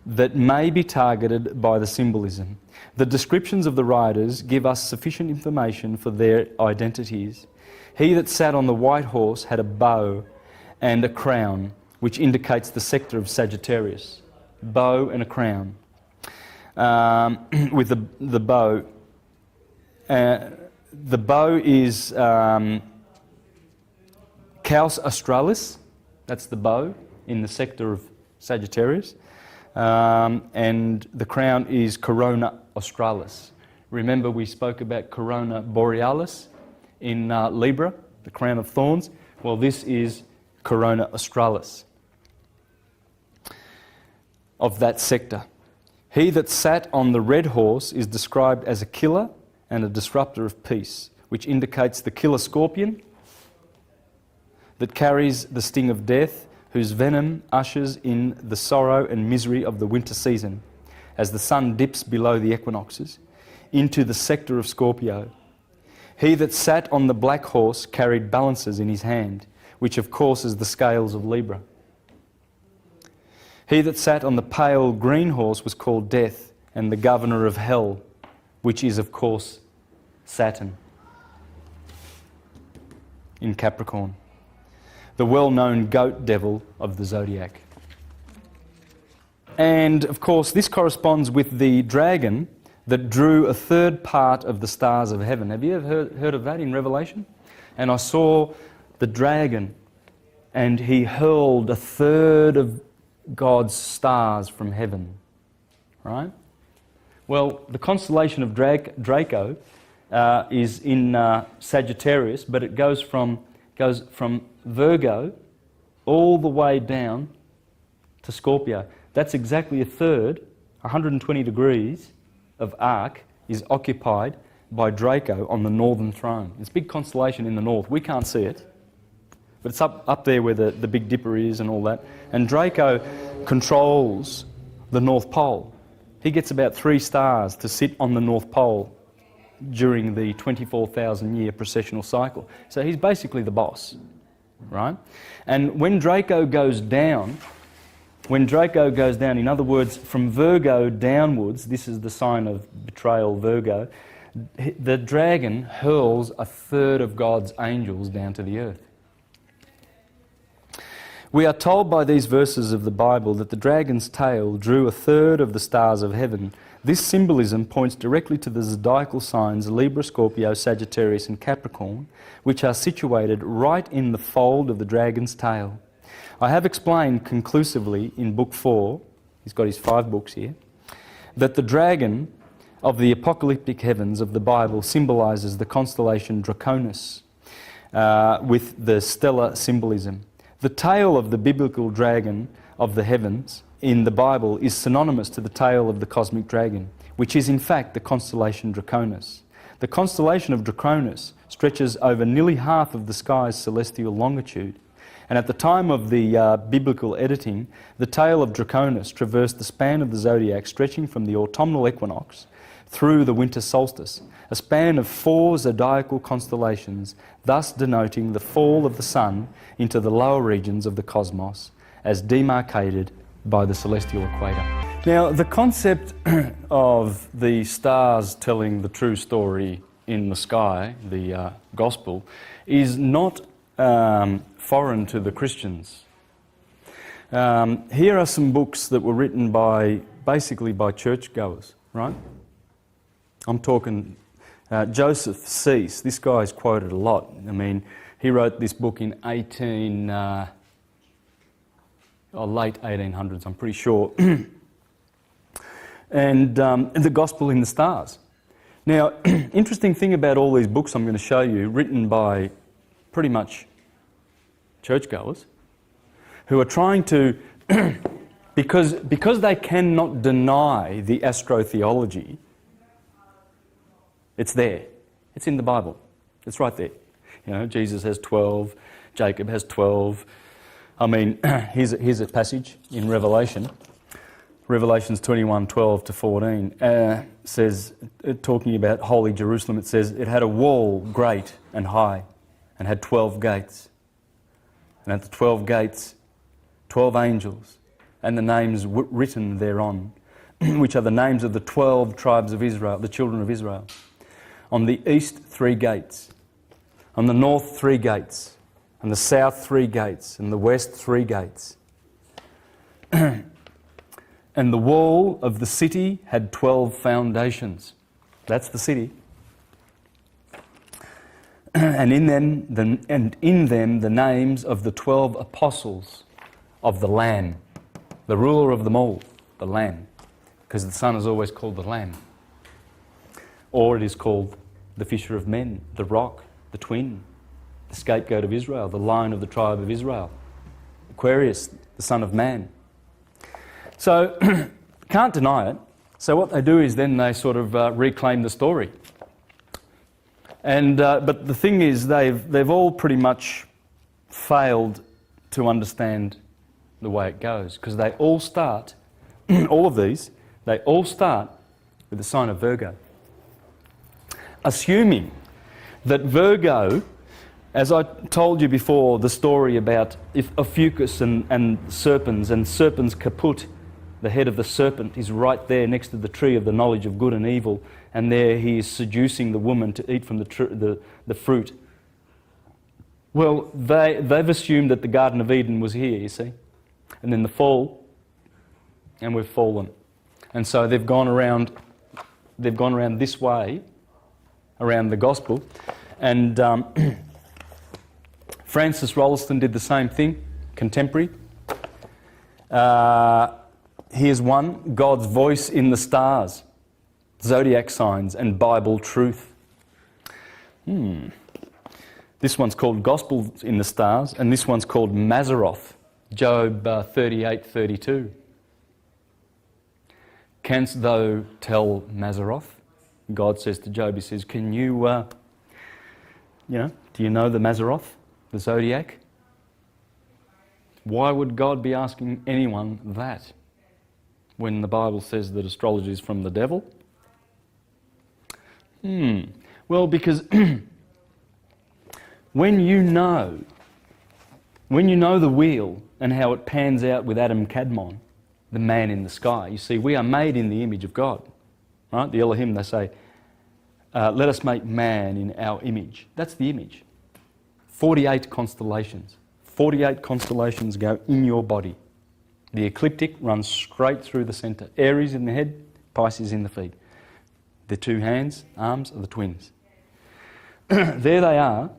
that may be targeted by the symbolism. The descriptions of the riders give us sufficient information for their identities. He that sat on the white horse had a bow and a crown, which indicates the sector of Sagittarius. Bow and a crown. With the bow. The bow is Caus Australis. That's the bow in the sector of Sagittarius. And the crown is Corona Australis. Remember we spoke about Corona Borealis in Libra, the crown of thorns? Well, this is Corona Australis of that sector. He that sat on the red horse is described as a killer and a disruptor of peace, which indicates the killer scorpion that carries the sting of death, whose venom ushers in the sorrow and misery of the winter season, as the sun dips below the equinoxes, into the sector of Scorpio. He that sat on the black horse carried balances in his hand, which of course is the scales of Libra. He that sat on the pale green horse was called Death, and the governor of hell, which is of course Saturn in Capricorn, the well-known goat devil of the zodiac. And of course this corresponds with the dragon that drew a third part of the stars of heaven. Have you ever heard of that in Revelation? And I saw the dragon, and he hurled a third of God's stars from heaven. Right? Well, the constellation of Draco is in Sagittarius, but it goes from Virgo all the way down to Scorpio. That's exactly a third, 120 degrees of arc is occupied by Draco on the northern throne. It's a big constellation in the north. We can't see it, but it's up there where the Big Dipper is and all that. And Draco controls the North Pole. He gets about 3 stars to sit on the North Pole during the 24,000-year precessional cycle. So he's basically the boss, right? And when Draco goes down, in other words, from Virgo downwards, this is the sign of betrayal, Virgo, the dragon hurls a third of God's angels down to the earth. We are told by these verses of the Bible that the dragon's tail drew a third of the stars of heaven. This symbolism points directly to the zodiacal signs Libra, Scorpio, Sagittarius and Capricorn, which are situated right in the fold of the dragon's tail. I have explained conclusively in Book 4, he's got his 5 books here, that the dragon of the apocalyptic heavens of the Bible symbolises the constellation Draconis with the stellar symbolism. The tail of the biblical dragon of the heavens in the Bible is synonymous to the tail of the cosmic dragon, which is in fact the constellation Draconis. The constellation of Draconis stretches over nearly half of the sky's celestial longitude, and at the time of the biblical editing, the tail of Draconis traversed the span of the zodiac stretching from the autumnal equinox through the winter solstice, a span of 4 zodiacal constellations, thus denoting the fall of the sun into the lower regions of the cosmos, as demarcated by the celestial equator. Now, the concept of the stars telling the true story in the sky, the gospel, is not foreign to the Christians. Here are some books that were written basically by churchgoers, right? I'm talking Joseph Cease. This guy's quoted a lot. I mean, he wrote this book in late 1800s, I'm pretty sure. And The Gospel in the Stars. Now, interesting thing about all these books I'm going to show you, written by pretty much churchgoers, who are trying to, because they cannot deny the astrotheology, It's there. It's in the Bible. It's right there. You know, Jesus has 12, Jacob has 12. I mean, here's a passage in Revelation. Revelations 21, 12 to 14 says, talking about holy Jerusalem, it says, it had a wall great and high and had 12 gates. And at the 12 gates, 12 angels, and the names written thereon, which are the names of the 12 tribes of Israel, the children of Israel. On the east, 3 gates. On the north, 3 gates. On the south, 3 gates. And the west, 3 gates. And the wall of the city had 12 foundations. That's the city. And in them the names of the 12 apostles of the Lamb, the ruler of them all, the Lamb, because the Son is always called the Lamb. Or it is called the Fisher of Men, the Rock, the Twin, the Scapegoat of Israel, the Lion of the tribe of Israel, Aquarius, the Son of Man. So, can't deny it. So what they do is then they sort of reclaim the story. And but the thing is, they've all pretty much failed to understand the way it goes, because they all start, all of these, they all start with the sign of Virgo, assuming that Virgo, as I told you before, the story about Ophiuchus and serpents caput, the head of the serpent, is right there next to the tree of the knowledge of good and evil, and there he is seducing the woman to eat from the fruit. Well, they've assumed that the Garden of Eden was here, you see, and then the fall, and we've fallen, and so they've gone around this way, around the gospel, and Francis Rolleston did the same thing, contemporary. Here's one, God's voice in the stars, zodiac signs and Bible truth. This one's called Gospel in the Stars, and this one's called Mazzaroth, Job 38:32. Canst thou tell Mazzaroth? God says to Job, he says, can you, do you know the Mazzaroth, the zodiac? Why would God be asking anyone that when the Bible says that astrology is from the devil? Well, because when you know the wheel and how it pans out with Adam Kadmon, the man in the sky, you see, we are made in the image of God. Right? The Elohim, they say, let us make man in our image. That's the image. 48 constellations. 48 constellations go in your body. The ecliptic runs straight through the centre. Aries in the head, Pisces in the feet. The 2 hands, arms, are the twins. There they are.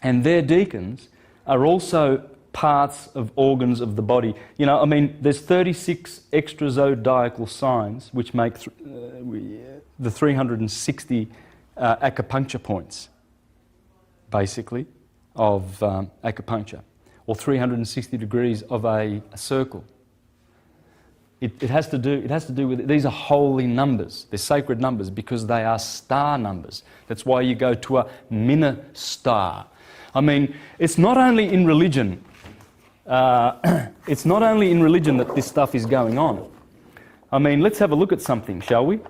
And their deacons are also parts of organs of the body. You know, I mean, there's 36 extra zodiacal signs which make the 360 acupuncture points, basically, of acupuncture, or 360 degrees of a circle. It has to do with, these are holy numbers. They're sacred numbers because they are star numbers. That's why you go to a minor star. I mean, it's not only in religion. It's not only in religion that this stuff is going on. I mean, let's have a look at something, shall we?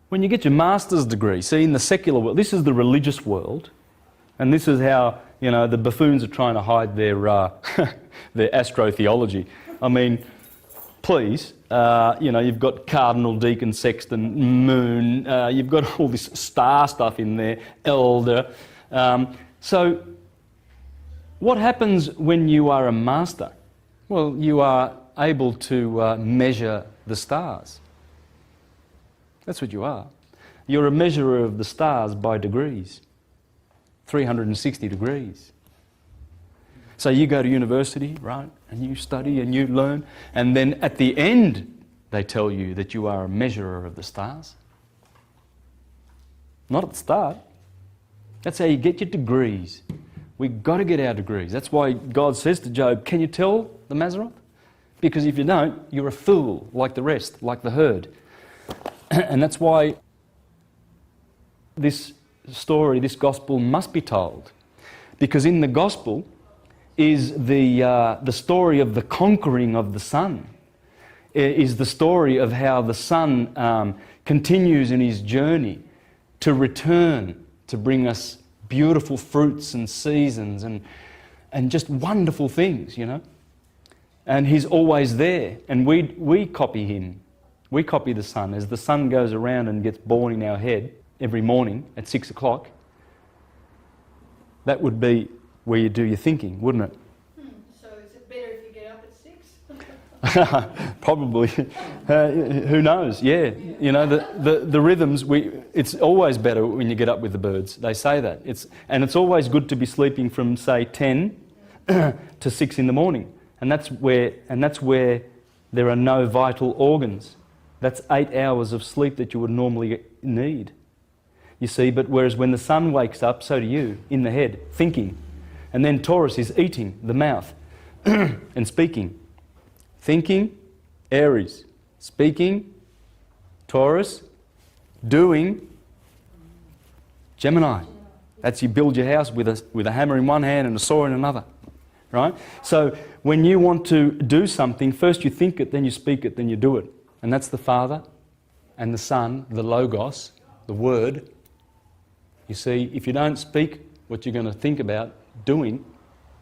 When you get your master's degree, see, in the secular world, this is the religious world, and this is how, you know, the buffoons are trying to hide their their astrotheology. I mean, please, you know, you've got cardinal, deacon, sexton, moon, you've got all this star stuff in there, elder. So what happens when you are a master? Well, you are able to measure the stars. That's what you are. You're a measurer of the stars by degrees, 360 degrees. So you go to university, right, and you study and you learn, and then at the end they tell you that you are a measurer of the stars. Not at the start. That's how you get your degrees. We've got to get our degrees. That's why God says to Job, can you tell the Mazzaroth? Because if you don't, you're a fool like the rest, like the herd. And that's why this story, this gospel must be told. Because in the gospel is the story of the conquering of the Son. Is the story of how the Son continues in his journey to return, to bring us beautiful fruits and seasons and just wonderful things, you know. And he's always there, and we copy him. We copy the Son. As the sun goes around and gets born in our head every morning at 6 o'clock, that would be where you do your thinking, wouldn't it? So is it better if you get up at 6? Probably. Who knows? Yeah. You know, the rhythms, it's always better when you get up with the birds. They say that. It's always good to be sleeping from, say, 10 to 6 in the morning. And that's where there are no vital organs. That's 8 hours of sleep that you would normally need. You see, but whereas when the sun wakes up, so do you, in the head, thinking. And then Taurus is eating, the mouth, and speaking. Thinking, Aries. Speaking, Taurus. Doing, Gemini. That's you build your house with a hammer in one hand and a saw in another. Right? So when you want to do something, first you think it, then you speak it, then you do it. And that's the Father and the Son, the Logos, the Word. You see, if you don't speak what you're going to think about doing,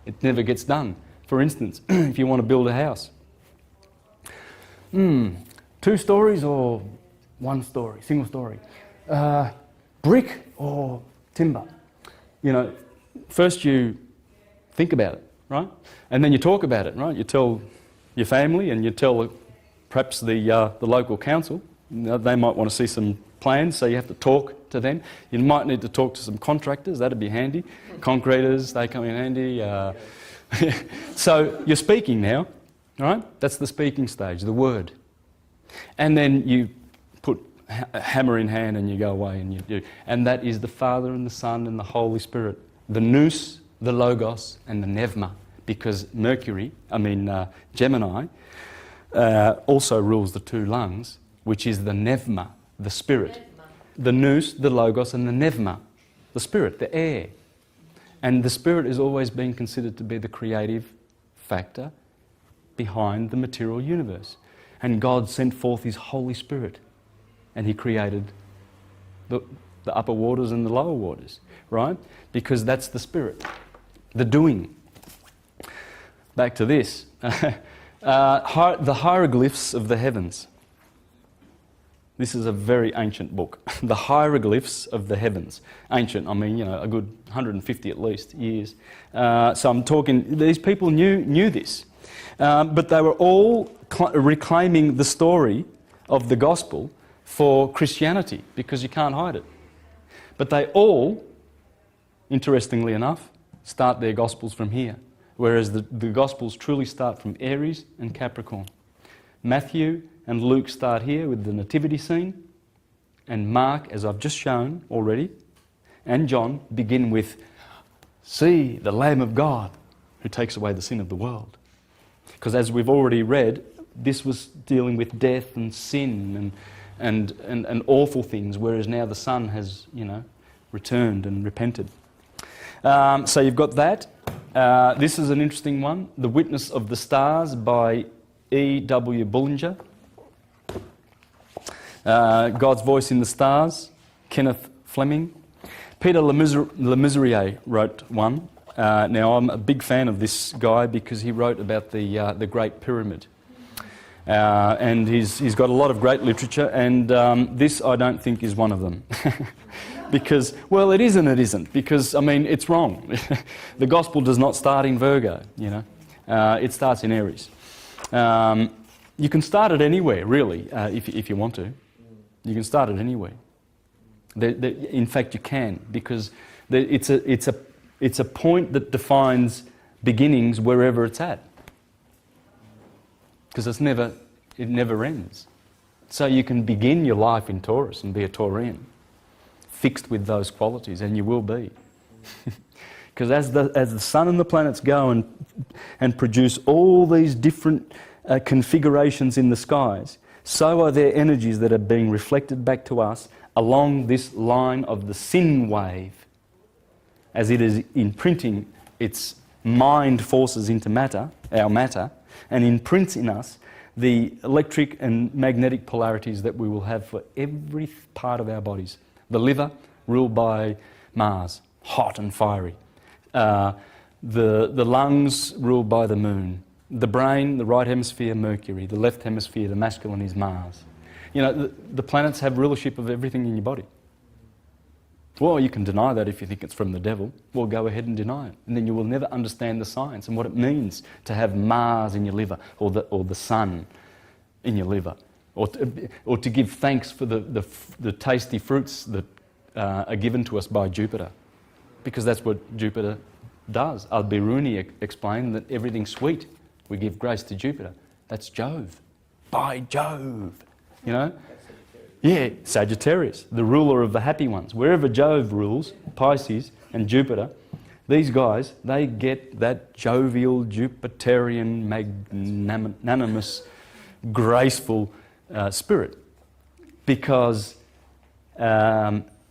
it never gets done. For instance, if you want to build a house. 2 stories or 1 story, single story? Brick or timber? You know, first you think about it, right? And then you talk about it, right? You tell your family and you tell perhaps the local council. They might want to see some plans, so you have to talk to them. You might need to talk to some contractors, that'd be handy. Concreters, they come in handy. So you're speaking now, right? That's the speaking stage, the word. And then you put a hammer in hand and you go away and you do. And that is the Father and the Son and the Holy Spirit. The nous, the logos and the pneuma. Because Gemini also rules the 2 lungs, which is the pneuma, the spirit. The nous, the logos and the pneuma, the spirit, the air. And the spirit is always being considered to be the creative factor behind the material universe. And God sent forth his Holy Spirit and he created the upper waters and the lower waters, right? Because that's the spirit, the doing. Back to this. The hieroglyphs of the heavens. This is a very ancient book. The hieroglyphs of the heavens. Ancient, I mean, you know, a good 150 at least years. So I'm talking, these people knew this. But they were all reclaiming the story of the gospel for Christianity, because you can't hide it. But they all, interestingly enough, start their gospels from here. Whereas the Gospels truly start from Aries and Capricorn. Matthew and Luke start here with the nativity scene, and Mark, as I've just shown already, and John begin with, "See the Lamb of God who takes away the sin of the world." Because as we've already read, this was dealing with death and sin and awful things, whereas now the Son has, you know, returned and repented. So you've got that. This is an interesting one. The Witness of the Stars by E.W. Bullinger. God's Voice in the Stars, Kenneth Fleming. Peter Le Mesurier wrote one. Now I'm a big fan of this guy because he wrote about the Great Pyramid. And he's got a lot of great literature, and this I don't think is one of them. Because, well, it is and it isn't, because, I mean, it's wrong. The gospel does not start in Virgo, you know. It starts in Aries. You can start it anywhere, really, if you want to. You can start it anywhere. In fact, you can, because it's a point that defines beginnings wherever it's at. Because it never ends. So you can begin your life in Taurus and be a Taurian, fixed with those qualities, and you will be. Because as the sun and the planets go and produce all these different configurations in the skies, so are there energies that are being reflected back to us along this line of the sin wave, as it is imprinting its mind forces into matter, our matter, and imprints in us the electric and magnetic polarities that we will have for every part of our bodies. The liver, ruled by Mars, hot and fiery. The lungs, ruled by the moon. The brain, the right hemisphere, Mercury. The left hemisphere, the masculine, is Mars. You know, the planets have rulership of everything in your body. Well, you can deny that if you think it's from the devil. Well, go ahead and deny it. And then you will never understand the science and what it means to have Mars in your liver, or the sun in your liver, or to give thanks for the tasty fruits that are given to us by Jupiter, because that's what Jupiter does. Al-Biruni explained that everything's sweet. We give grace to Jupiter. That's Jove. By Jove, you know? Yeah, Sagittarius, the ruler of the happy ones. Wherever Jove rules, Pisces and Jupiter, these guys, they get that jovial, Jupiterian, magnanimous, graceful spirit, because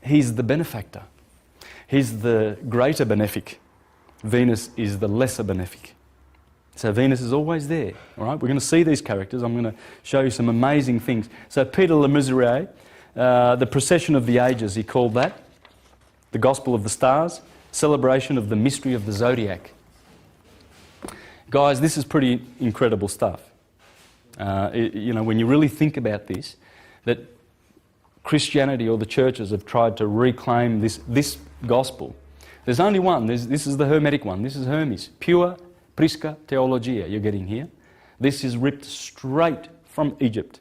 he's the benefactor. He's the greater benefic. Venus is the lesser benefic. So Venus is always there, all right? We're going to see these characters. I'm going to show you some amazing things. So Peter Le Mesurier, the procession of the ages, he called that. The Gospel of the Stars, celebration of the mystery of the zodiac. Guys, this is pretty incredible stuff. You know, when you really think about this, that Christianity or the churches have tried to reclaim this gospel. There's only one. This is the Hermetic one. This is Hermes. Pure Prisca Theologia you're getting here. This is ripped straight from Egypt.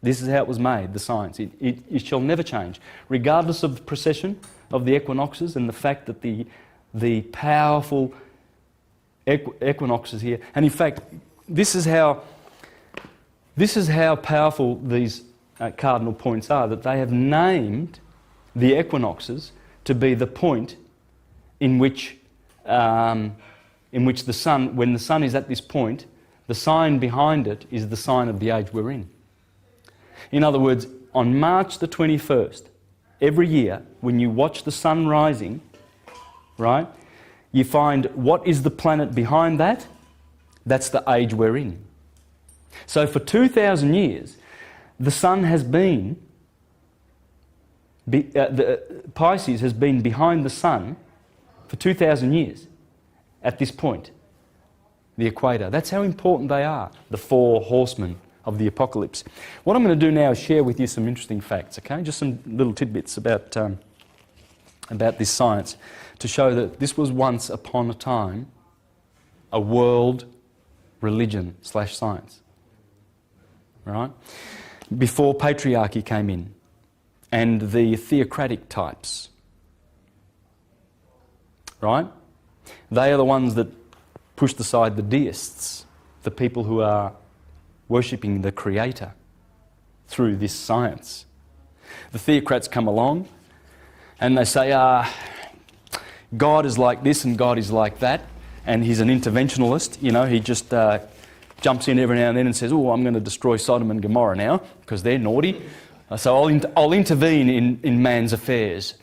This is how it was made, the science. It shall never change, regardless of the precession of the equinoxes and the fact that the powerful equinoxes here. And in fact, this is how powerful these cardinal points are, that they have named the equinoxes to be the point in which the sun, when the sun is at this point, the sign behind it is the sign of the age we're in. In other words, on March the 21st, every year, when you watch the sun rising, right, you find what is the planet behind that? That's the age we're in. So for 2,000 years, the sun has been, Pisces has been behind the sun for 2,000 years at this point, the equator. That's how important they are, the four horsemen of the apocalypse. What I'm going to do now is share with you some interesting facts, okay? Just some little tidbits about this science to show that this was once upon a time a world religion / science, right? Before patriarchy came in and the theocratic types, right? They are the ones that pushed aside the deists, the people who are worshipping the Creator through this science. The theocrats come along and they say, God is like this and God is like that, and he's an interventionalist, you know, he just jumps in every now and then and says, oh, I'm going to destroy Sodom and Gomorrah now because they're naughty, so I'll intervene in man's affairs.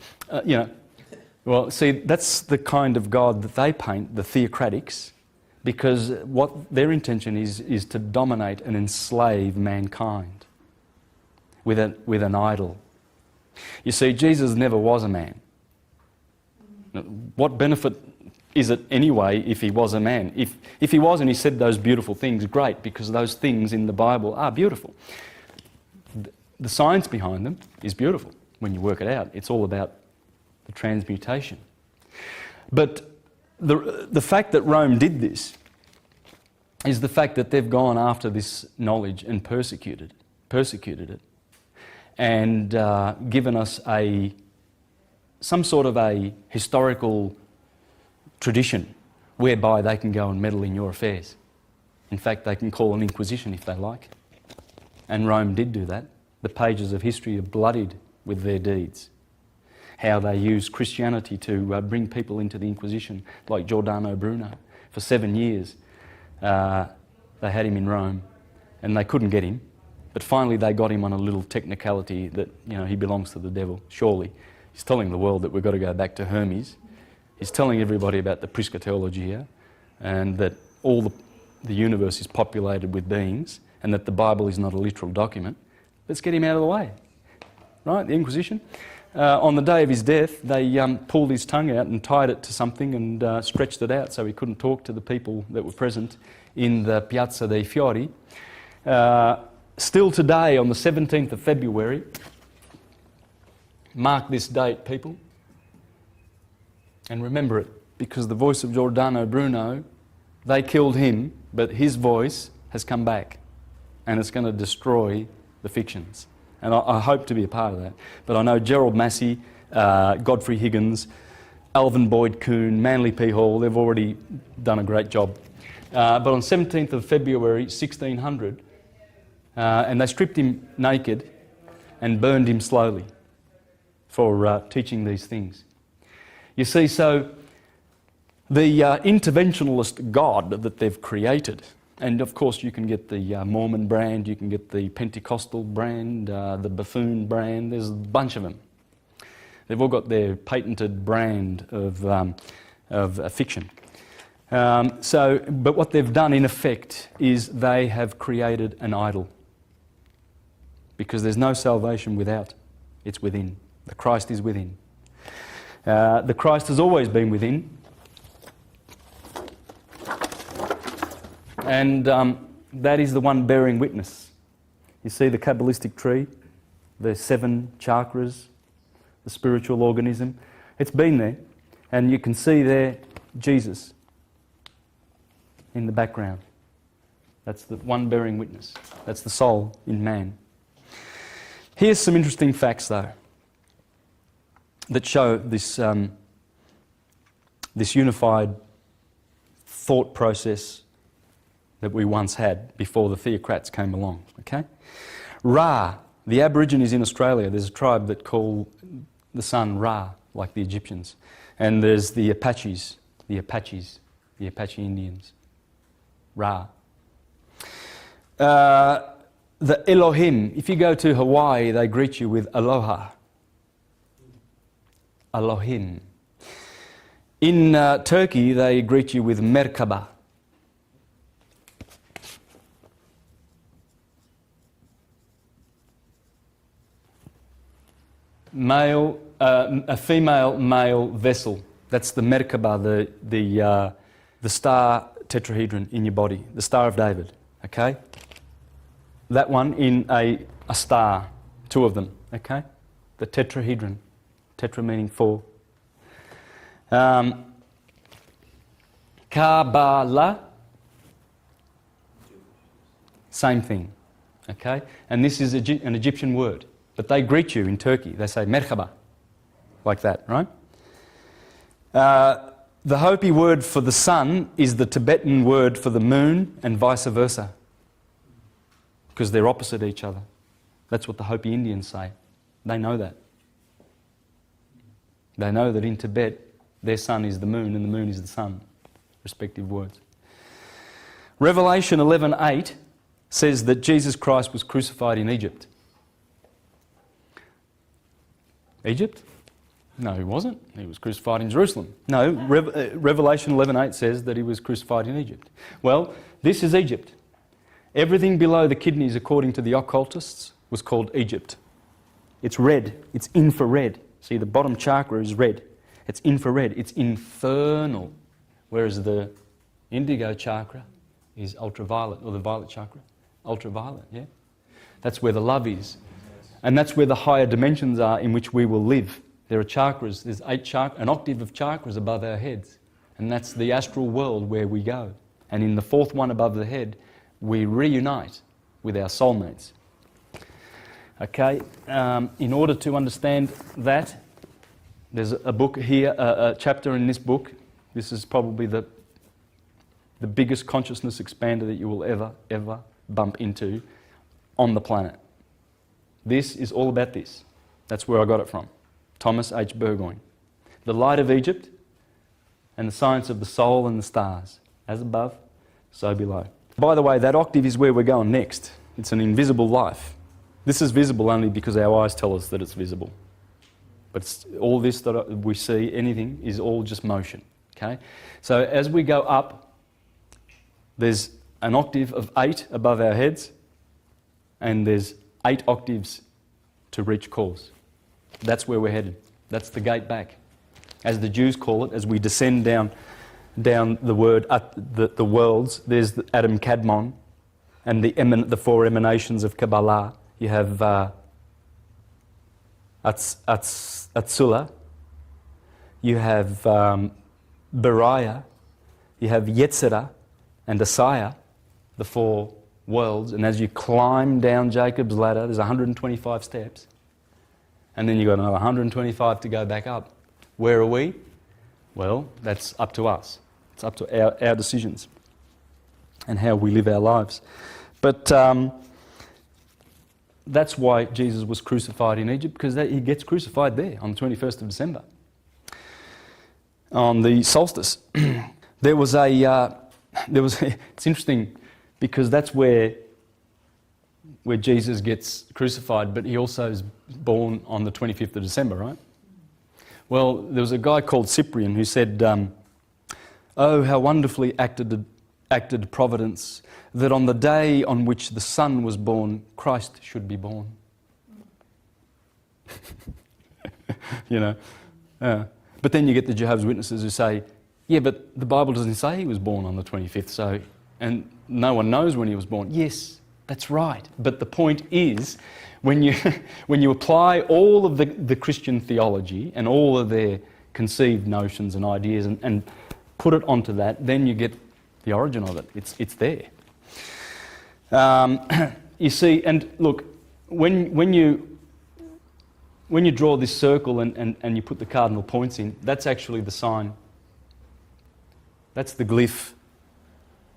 You know, well, see, that's the kind of God that they paint, the theocratics, because what their intention is to dominate and enslave mankind with an idol. You see, Jesus never was a man. What benefit is it anyway if he was a man? If he was and he said those beautiful things, great, because those things in the Bible are beautiful. The science behind them is beautiful when you work it out. It's all about the transmutation. But the fact that Rome did this is the fact that they've gone after this knowledge and persecuted it, and given us some sort of a historical tradition whereby they can go and meddle in your affairs. In fact, they can call an inquisition if they like. And Rome did do that. The pages of history are bloodied with their deeds. How they used Christianity to bring people into the Inquisition, like Giordano Bruno. For 7 years, they They had him in Rome and they couldn't get him. But finally they got him on a little technicality that, you know, he belongs to the devil, surely. He's telling the world that we've got to go back to Hermes. He's telling everybody about the Priscotologia and that all the universe is populated with beings and that the Bible is not a literal document. Let's get him out of the way. Right, the Inquisition. On the day of his death, they pulled his tongue out and tied it to something and stretched it out so he couldn't talk to the people that were present in the Piazza dei Fiori. Still today, on the 17th of February, mark this date, people, and remember it, because the voice of Giordano Bruno, they killed him, but his voice has come back, and it's going to destroy the fictions. And I hope to be a part of that. But I know Gerald Massey, Godfrey Higgins, Alvin Boyd Kuhn, Manly P. Hall, they've already done a great job. But on 17th of February 1600, and they stripped him naked and burned him slowly for teaching these things. You see, so the interventionalist God that they've created, and of course you can get the Mormon brand, you can get the Pentecostal brand, the buffoon brand, there's a bunch of them. They've all got their patented brand of fiction. But what they've done in effect is they have created an idol. Because there's no salvation without, it's within. The Christ is within. The Christ has always been within. And that is the one bearing witness. You see the Kabbalistic tree, the 7 chakras, the spiritual organism. It's been there. And you can see there Jesus in the background. That's the one bearing witness. That's the soul in man. Here's some interesting facts, though, that show this, this unified thought process that we once had before the theocrats came along. Okay? Ra, the Aborigines in Australia, there's a tribe that call the sun Ra, like the Egyptians. And there's the Apache Indians. Ra. The Elohim, if you go to Hawaii, they greet you with aloha. Elohim. In Turkey, they greet you with merkaba. Male, a female male vessel. That's the merkaba, the star tetrahedron in your body, the Star of David. Okay? That one in a star, 2 of them, okay? The tetrahedron, tetra meaning 4. Kabbalah, same thing, okay? And this is an Egyptian word, but they greet you in Turkey. They say merhaba, like that, right? The Hopi word for the sun is the Tibetan word for the moon, and vice versa. Because they're opposite each other. That's what the Hopi Indians say. They know that. They know that in Tibet, their sun is the moon and the moon is the sun. Respective words. Revelation 11:8 says that Jesus Christ was crucified in Egypt. Egypt? No, he wasn't. He was crucified in Jerusalem. No, Revelation 11:8 says that he was crucified in Egypt. Well, this is Egypt. Everything below the kidneys, according to the occultists, was called Egypt. It's red. It's infrared. See, the bottom chakra is red. It's infrared. It's infernal. Whereas the indigo chakra is ultraviolet, or the violet chakra. Ultraviolet, yeah? That's where the love is. And that's where the higher dimensions are in which we will live. There are chakras. There's 8 chakras, an octave of chakras above our heads. And that's the astral world where we go. And in the 4th one above the head, we reunite with our soulmates. Okay, in order to understand that, there's a book here, a chapter in this book. This is probably the biggest consciousness expander that you will ever bump into on the planet. This is all about this. That's where I got it from. Thomas H. Burgoyne. The Light of Egypt and the Science of the Soul and the Stars. As above, so below. By the way, that octave is where we're going next. It's an invisible life. This is visible only because our eyes tell us that it's visible. But all this that we see, anything, is all just motion. Okay? So as we go up, there's an octave of 8 above our heads, and there's 8 octaves to reach cause. That's where we're headed. That's the gate back. As the Jews call it, as we descend down the word, the worlds, there's the Adam Kadmon, and the 4 emanations of Kabbalah. You have Atzula, you have Beriah, you have Yetzirah and Asaya, the 4 worlds. And as you climb down Jacob's ladder, there's 125 steps. And then you've got another 125 to go back up. Where are we? Well, that's up to us. It's up to our decisions and how we live our lives. But that's why Jesus was crucified in Egypt, because he gets crucified there on the 21st of December. On the solstice. It's interesting because that's where Jesus gets crucified, but he also is born on the 25th of December, right? Well, there was a guy called Cyprian who said, "Oh, how wonderfully acted providence, that on the day on which the Son was born, Christ should be born." You know? But then you get the Jehovah's Witnesses who say, "Yeah, but the Bible doesn't say he was born on the 25th, and no one knows when he was born." Yes, that's right. But the point is, when you apply all of the Christian theology and all of their conceived notions and ideas and put it onto that, then you get the origin of it. It's there. You see, and look, when you draw this circle and you put the cardinal points in, that's actually the sign. That's the glyph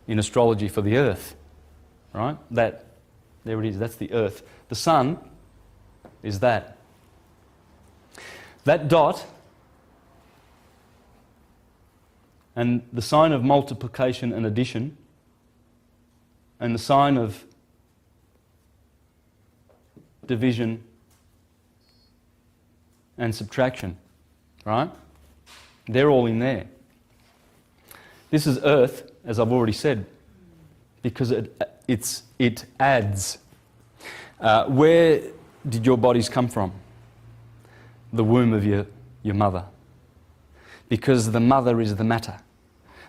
in astrology for the Earth, right? There it is, that's the Earth. The Sun is that. That dot, and the sign of multiplication and addition, and the sign of division and subtraction, right? They're all in there. This is Earth, as I've already said, because it adds. Where did your bodies come from? The womb of your mother. Because the mother is the matter.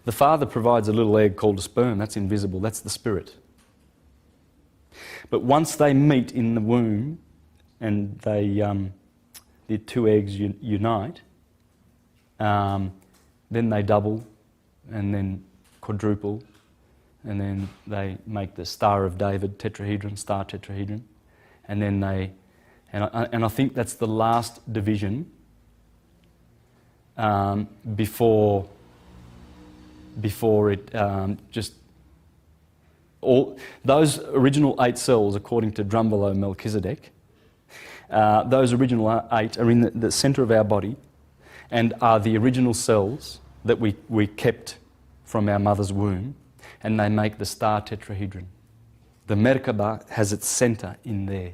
The father provides a little egg called a sperm. That's invisible. That's the spirit. But once they meet in the womb and the 2 eggs unite, then they double and then quadruple, and then they make the Star of David tetrahedron, star tetrahedron, and then and I think that's the last division before it just all those original 8 cells, according to Drumbelow Melchizedek, those original 8 are in the centre of our body and are the original cells that we kept from our mother's womb, and they make the star tetrahedron. The Merkaba has its centre in there,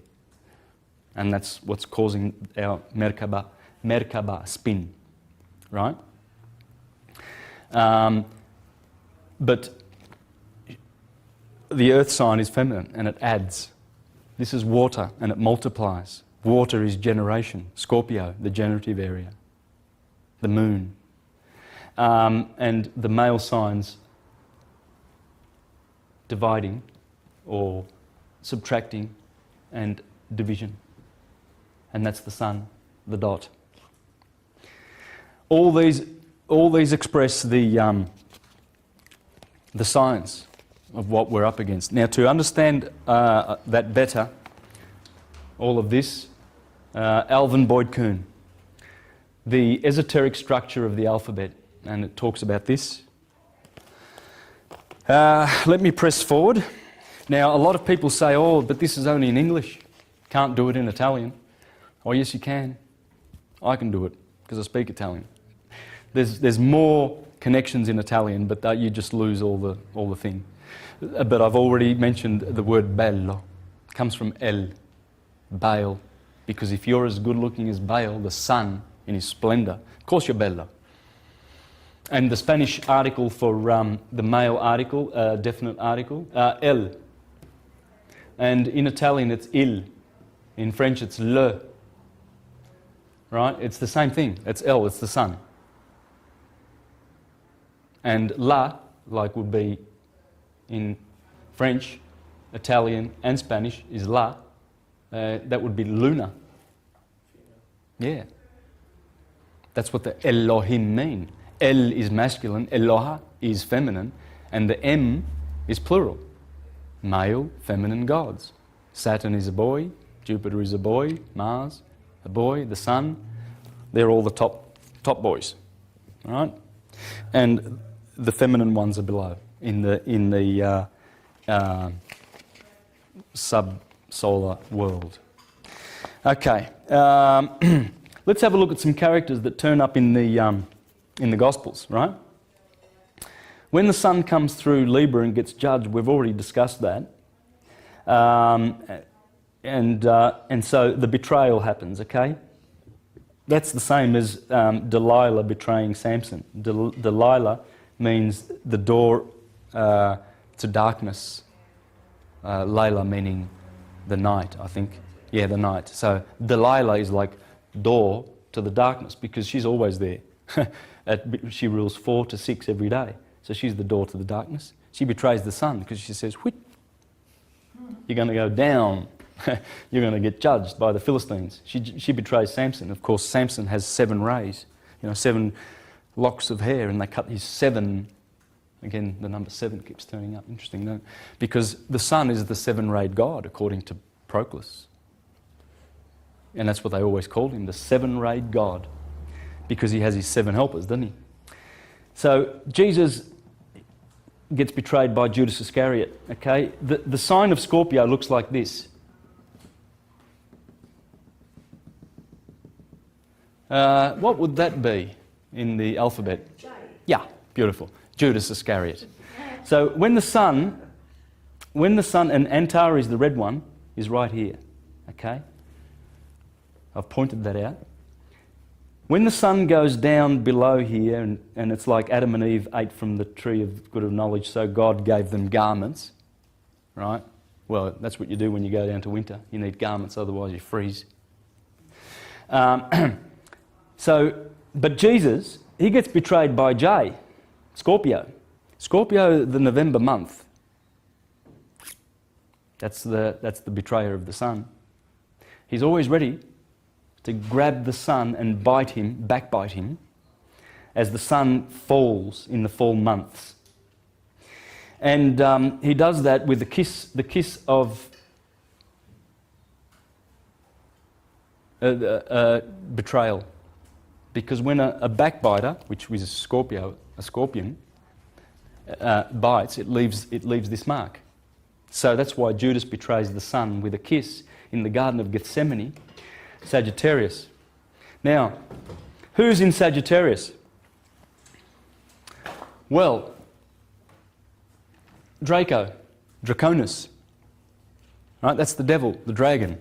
and that's what's causing our Merkaba spin, right? But the earth sign is feminine, and it adds. This is water, and it multiplies. Water is generation. Scorpio, the generative area. The moon. And the male signs dividing or subtracting and division. And that's the sun, the dot. All these express the science of what we're up against. Now, to understand that better, all of this, Alvin Boyd Kuhn, the esoteric structure of the alphabet, and it talks about this. Let me press forward. Now, a lot of people say, "Oh, but this is only in English. Can't do it in Italian." Oh, yes, you can. I can do it because I speak Italian. There's more connections in Italian, but you just lose all the thing. But I've already mentioned the word bello. It comes from El, Baal. Because if you're as good looking as Baal, the sun in his splendor, of course you're bello. And the Spanish article for the male article, definite article, el. And in Italian it's il. In French it's le. Right? It's the same thing. It's el, it's the sun. And la, like would be in French, Italian and Spanish, is la. That would be Luna. Yeah. That's what the Elohim mean. El is masculine, Eloha is feminine, and the M is plural. Male, feminine gods. Saturn is a boy, Jupiter is a boy, Mars, a boy, the sun. They're all the top boys. All right? And the feminine ones are below in the sub-solar world. Okay, let's have a look at some characters that turn up in the Gospels, right? When the sun comes through Libra and gets judged, we've already discussed that, and so the betrayal happens. Okay, that's the same as Delilah betraying Samson. Delilah means the door to darkness. Layla meaning the night, I think. Yeah, the night. So Delilah is like door to the darkness because she's always there. She rules 4 to 6 every day. So she's the door to the darkness. She betrays the sun because she says, "Whit, you're going to go down. You're going to get judged by the Philistines." She betrays Samson. Of course, Samson has 7 rays, 7 locks of hair, and they cut his 7. Again, the number 7 keeps turning up. Interesting, no? Because the sun is the 7-rayed God, according to Proclus. And that's what they always called him, the 7-rayed God, because he has his 7 helpers, doesn't he? So Jesus gets betrayed by Judas Iscariot, okay? The sign of Scorpio looks like this. What would that be in the alphabet? J. Yeah, beautiful. Judas Iscariot. So when the sun, and Antares, the red one, is right here, okay? I've pointed that out. When the sun goes down below here, and it's like Adam and Eve ate from the tree of good of knowledge, so God gave them garments, right? Well, that's what you do when you go down to winter. You need garments, otherwise you freeze. But Jesus, he gets betrayed by J, Scorpio. Scorpio, the November month. That's the betrayer of the sun. He's always ready to grab the sun and backbite him, as the sun falls in the fall months. And he does that with the kiss of betrayal. Because when a backbiter, which was a scorpion, bites, it leaves this mark. So that's why Judas betrays the sun with a kiss in the Garden of Gethsemane, Sagittarius. Now, who's in Sagittarius? Well, Draconus. Right, that's the devil, the dragon.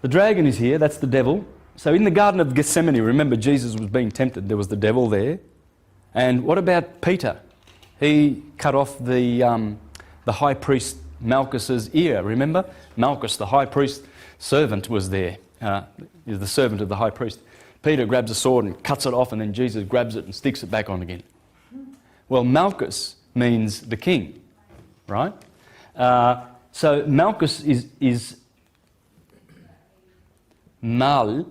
The dragon is here, that's the devil. So in the Garden of Gethsemane, remember Jesus was being tempted, there was the devil there. And what about Peter? He cut off the high priest Malchus's ear, remember? Malchus, the high priest servant, was there. Is the servant of the high priest. Peter grabs a sword and cuts it off, and then Jesus grabs it and sticks it back on again. Well, Malchus means the king, right? So Malchus is Mal.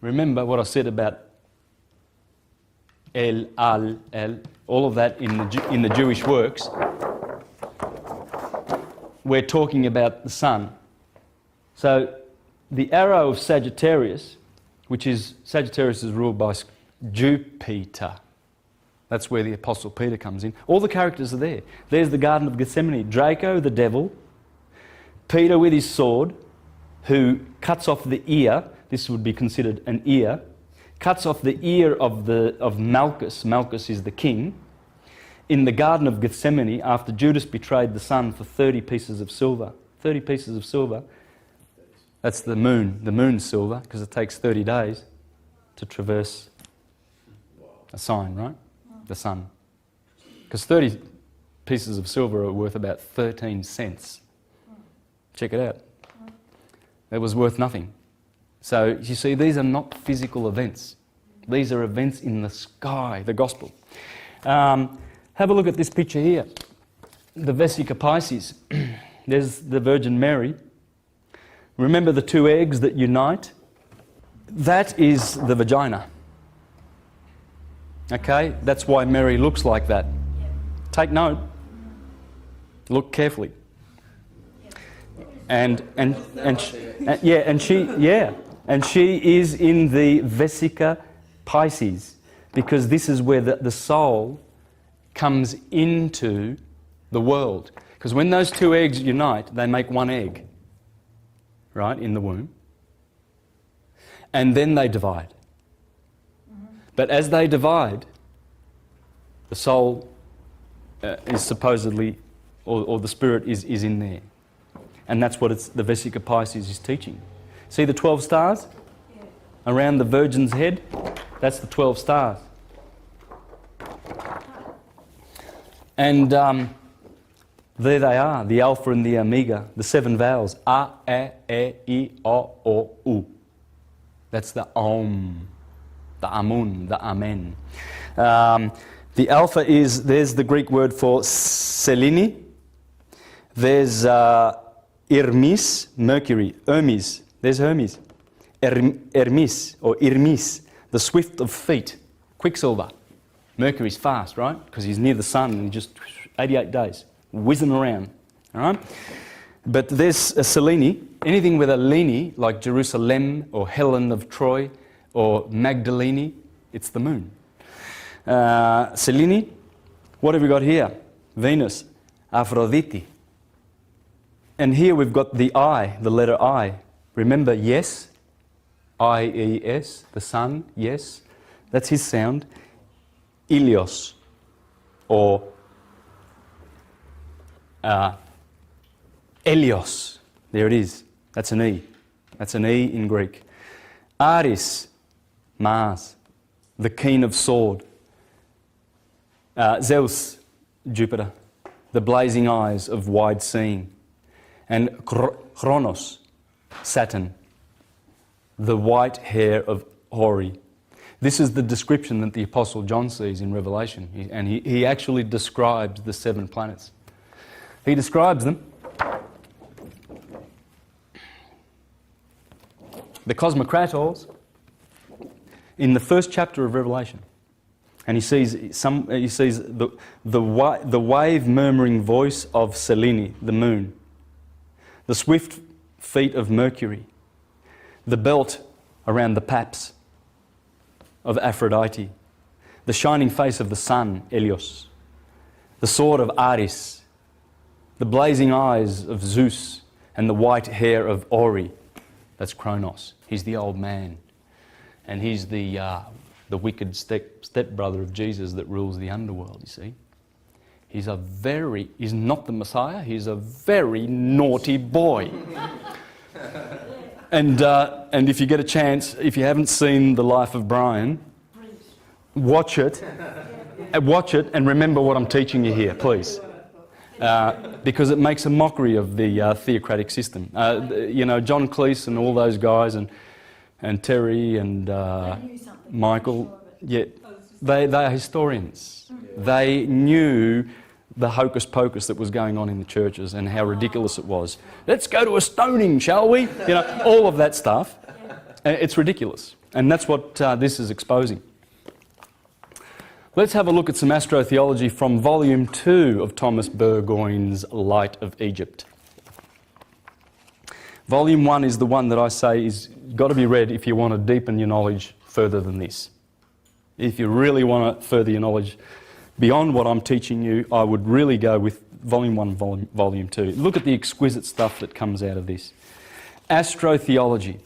Remember what I said about El, Al, El, all of that in the Jewish works. We're talking about the sun. So the arrow of Sagittarius, Sagittarius is ruled by Jupiter. That's where the Apostle Peter comes in. All the characters are there. There's the Garden of Gethsemane. Draco, the devil. Peter with his sword, who cuts off the ear. This would be considered an ear. Cuts off the ear of Malchus. Malchus is the king. in the Garden of Gethsemane after Judas betrayed the Son for 30 pieces of silver. 30 pieces of silver. That's the moon. The moon's silver because it takes 30 days to traverse a sign, right? The sun. Because 30 pieces of silver are worth about 13 cents. Check it out. It was worth nothing. So you see, these are not physical events. These are events in the sky, the gospel. Have a look at this picture here. The Vesica Pisces. There's the Virgin Mary. Remember the two eggs that unite? That is the vagina. Okay? That's why Mary looks like that. Take note. Look carefully. And she is in the Vesica Pisces, because this is where the soul comes into the world. Because when those two eggs unite, they make one egg, right, in the womb. And then they divide. But as they divide, the soul is supposedly, or the spirit is in there. And that's what the Vesica Pisces is teaching. See the 12 stars around the Virgin's head? That's the 12 stars. And there they are, the Alpha and the Omega, the 7 vowels. A, E, I, O, U. That's the Om, the Amun, the Amen. The Alpha is, there's the Greek word for Selene. There's Hermes, Mercury, Hermes. There's Hermes. Hermes, or Irmis, the swift of feet. Quicksilver. Mercury's fast, right? Because he's near the sun and he just 88 days, whizzing around. All right? But there's a Selene. Anything with a Leni, like Jerusalem or Helen of Troy or Magdalene, it's the moon. Selene. What have we got here? Venus, Aphrodite. And here we've got the I, the letter I. Remember, yes, I-E-S, the sun, yes. That's his sound. Ilios, or Elios. There it is. That's an E. That's an E in Greek. Aris, Mars, the keen of sword. Zeus, Jupiter, the blazing eyes of wide seeing. And Chronos, Saturn, the white hair of Hori. This is the description that the Apostle John sees in Revelation. And he actually describes the 7 planets. He describes them. The Cosmocrators in the first chapter of Revelation. And he sees the wave murmuring voice of Selene, the moon. The swift feet of Mercury. The belt around the paps of Aphrodite. The shining face of the sun, Helios. The sword of Aris. The blazing eyes of Zeus. And the white hair of Ori. That's Kronos. He's the old man. And he's the wicked stepbrother of Jesus that rules the underworld, you see. He's not the Messiah, he's a very naughty boy. And if you get a chance, if you haven't seen The Life of Brian, watch it. Watch it and remember what I'm teaching you here, please. Because it makes a mockery of the theocratic system. John Cleese and all those guys and Terry and Michael, yeah, they are historians. They knew the hocus pocus that was going on in the churches and how ridiculous it was. Let's go to a stoning, shall we? All of that stuff. It's ridiculous. And that's what this is exposing. Let's have a look at some astrotheology from Volume 2 of Thomas Burgoyne's Light of Egypt. Volume 1 is the one that I say is got to be read if you want to deepen your knowledge further than this. If you really want to further your knowledge beyond what I'm teaching you, I would really go with Volume 1, Volume 2. Look at the exquisite stuff that comes out of this. Astrotheology.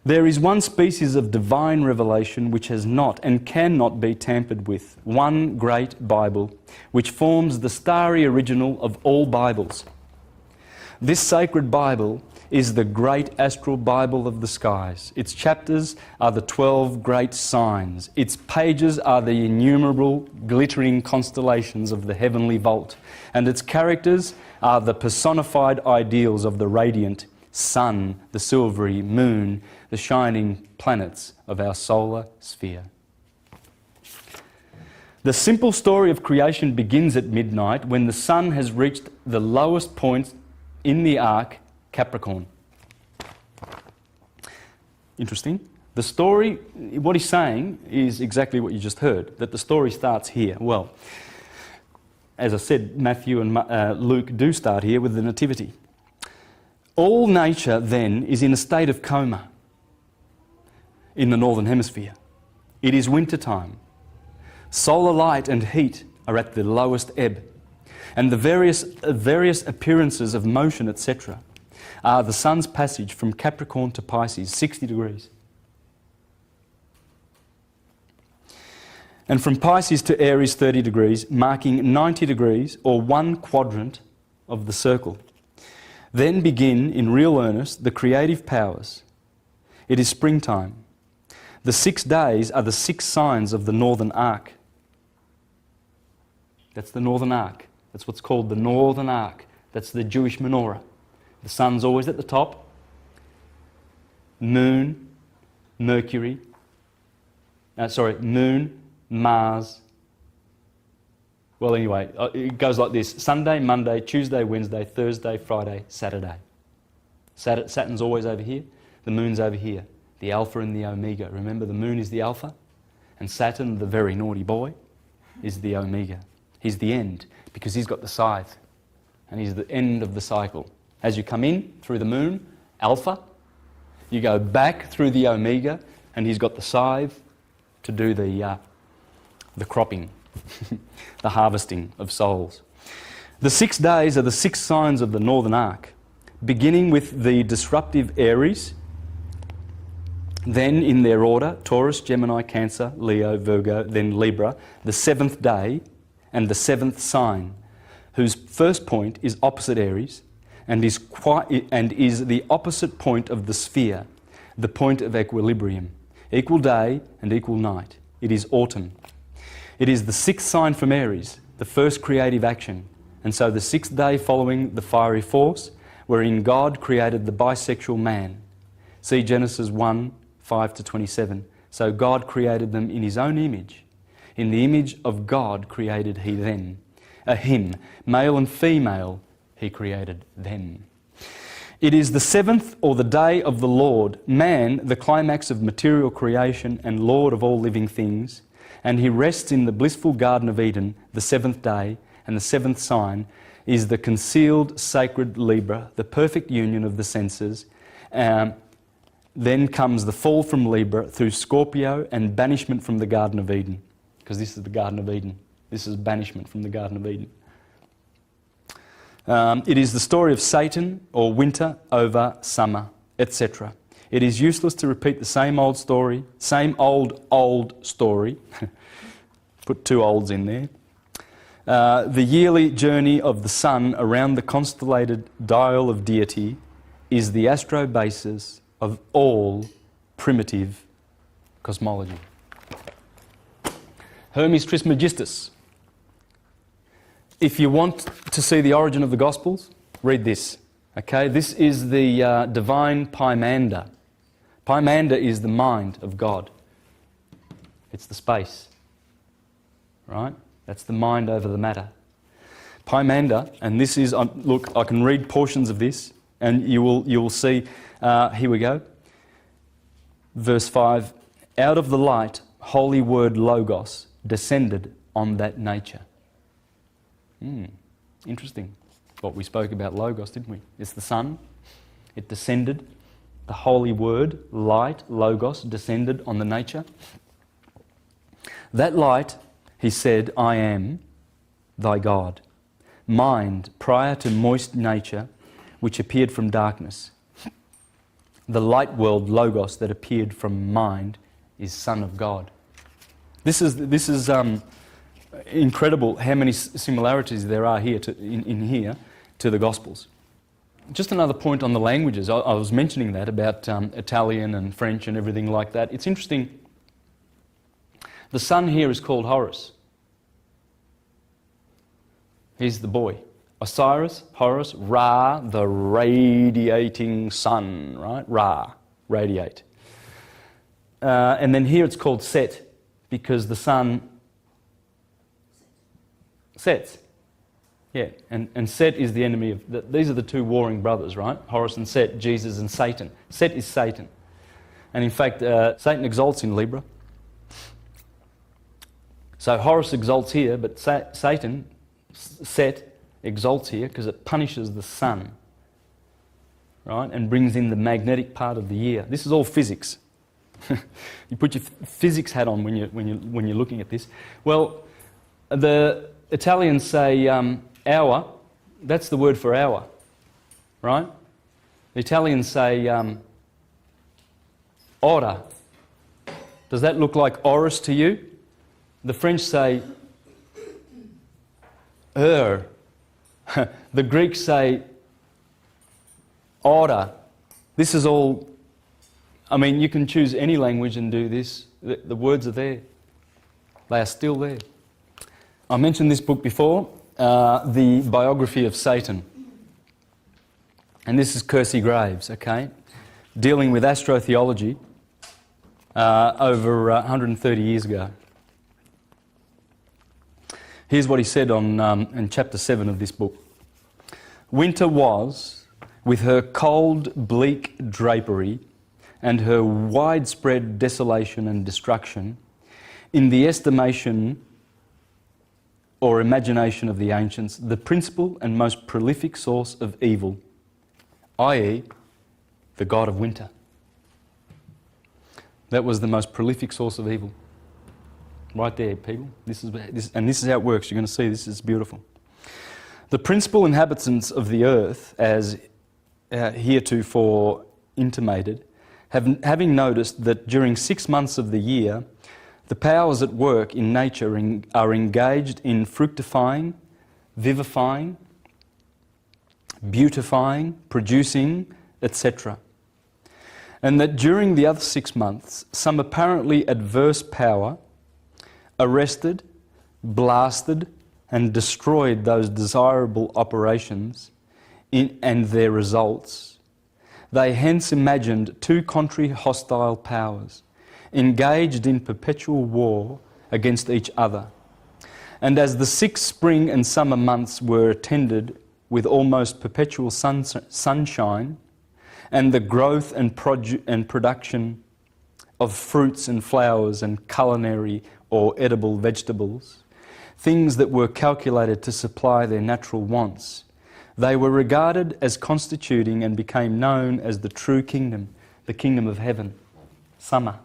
There is one species of divine revelation which has not and cannot be tampered with, one great Bible, which forms the starry original of all Bibles. This sacred Bible is the great astral Bible of the skies. Its chapters are the 12 great signs. Its pages are the innumerable glittering constellations of the heavenly vault. And its characters are the personified ideals of the radiant sun, the silvery moon, the shining planets of our solar sphere. The simple story of creation begins at midnight when the sun has reached the lowest point in the arc, Capricorn. Interesting. The story, what he's saying is exactly what you just heard, that the story starts here. Well, as I said, Matthew and Luke do start here with the Nativity. All nature then is in a state of coma in the Northern Hemisphere. It is winter time. Solar light and heat are at the lowest ebb, and the various appearances of motion, etc., are the sun's passage from Capricorn to Pisces, 60 degrees. And from Pisces to Aries, 30 degrees, marking 90 degrees or one quadrant of the circle. Then begin, in real earnest, the creative powers. It is springtime. The 6 days are the 6 signs of the Northern Arc. That's the Northern Arc. That's what's called the Northern Arc. That's the Jewish menorah. The sun's always at the top. Moon, Mercury. Moon, Mars. Well, anyway, it goes like this. Sunday, Monday, Tuesday, Wednesday, Thursday, Friday, Saturday. Saturn's always over here. The moon's over here. The Alpha and the Omega. Remember, the moon is the Alpha, and Saturn, the very naughty boy, is the Omega. He's the end, because he's got the scythe, and he's the end of the cycle. As you come in through the moon, Alpha, you go back through the Omega, and he's got the scythe to do the cropping, the harvesting of souls. The 6 days are the 6 signs of the Northern Arc, beginning with the disruptive Aries, then in their order, Taurus, Gemini, Cancer, Leo, Virgo, then Libra, the 7th day and the 7th sign, whose first point is opposite Aries and is the opposite point of the sphere, the point of equilibrium, equal day and equal night. It is autumn. It is the 6th sign from Aries, the first creative action, and so the 6th day following the fiery force, wherein God created the bisexual man. See Genesis 1, 5-27. So God created them in his own image. In the image of God created he them. Him, male and female, he created them. It is the 7th or the day of the Lord, man, the climax of material creation and Lord of all living things, and he rests in the blissful Garden of Eden, the 7th day, and the 7th sign is the concealed sacred Libra, the perfect union of the senses. Then comes the fall from Libra through Scorpio and banishment from the Garden of Eden, because this is the Garden of Eden. This is banishment from the Garden of Eden. It is the story of Satan or winter over summer, etc. It is useless to repeat the same old story, same old story. Put 2 olds in there. The yearly journey of the sun around the constellated dial of deity is the astrobasis of all primitive cosmology. Hermes Trismegistus. If you want to see the origin of the Gospels, read this. Okay, this is the divine Pymander. Pymander is the mind of God. It's the space, right? That's the mind over the matter. Pymander, and this is, look, I can read portions of this, and you will see. Here we go. Verse 5. Out of the light, holy word Logos descended on that nature. Interesting. What we spoke about Logos, didn't we? It's the sun. It descended. The holy word, light, Logos, descended on the nature. That light, he said, I am thy God. Mind prior to moist nature, which appeared from darkness. the light world logos that appeared from mind, is Son of God. This is incredible how many similarities there are here in here to the Gospels. Just another point on the languages. I was mentioning that about Italian and French and everything like that. It's interesting. The sun here is called Horus. He's the boy. Osiris, Horus, Ra, the radiating sun, right? Ra, radiate. And then here it's called Set, because the sun sets. Yeah, and Set is the enemy of... These are the two warring brothers, right? Horus and Set, Jesus and Satan. Set is Satan. And in fact, Satan exalts in Libra. So Horus exalts here, but Satan, Set, exalts here because it punishes the sun, right? And brings in the magnetic part of the year. This is all physics. You put your physics hat on when you're looking at this. Well, the Italians say hour. That's the word for hour, right? The Italians say ora. Does that look like Horus to you? The French say heure. The Greeks say ora. This is all... I mean, you can choose any language and do this. The words are there. They are still there. I mentioned this book before, the biography of Satan. And this is Kersey Graves, okay? Dealing with astrotheology over 130 years ago. Here's what he said in chapter 7 of this book. Winter was, with her cold, bleak drapery and her widespread desolation and destruction, in the estimation or imagination of the ancients, the principal and most prolific source of evil, i.e., the god of winter. That was the most prolific source of evil. Right there, people. This is how it works. You're going to see this is beautiful. The principal inhabitants of the earth, as heretofore intimated, having noticed that during 6 months of the year, the powers at work in nature are engaged in fructifying, vivifying, beautifying, producing, etc. And that during the other 6 months, some apparently adverse power arrested, blasted, and destroyed those desirable operations and their results. They hence imagined two contrary hostile powers, engaged in perpetual war against each other. And as the 6 spring and summer months were attended with almost perpetual sunshine, and the growth and production of fruits and flowers and culinary or edible vegetables, things that were calculated to supply their natural wants, they were regarded as constituting and became known as the true kingdom, the kingdom of heaven, summer.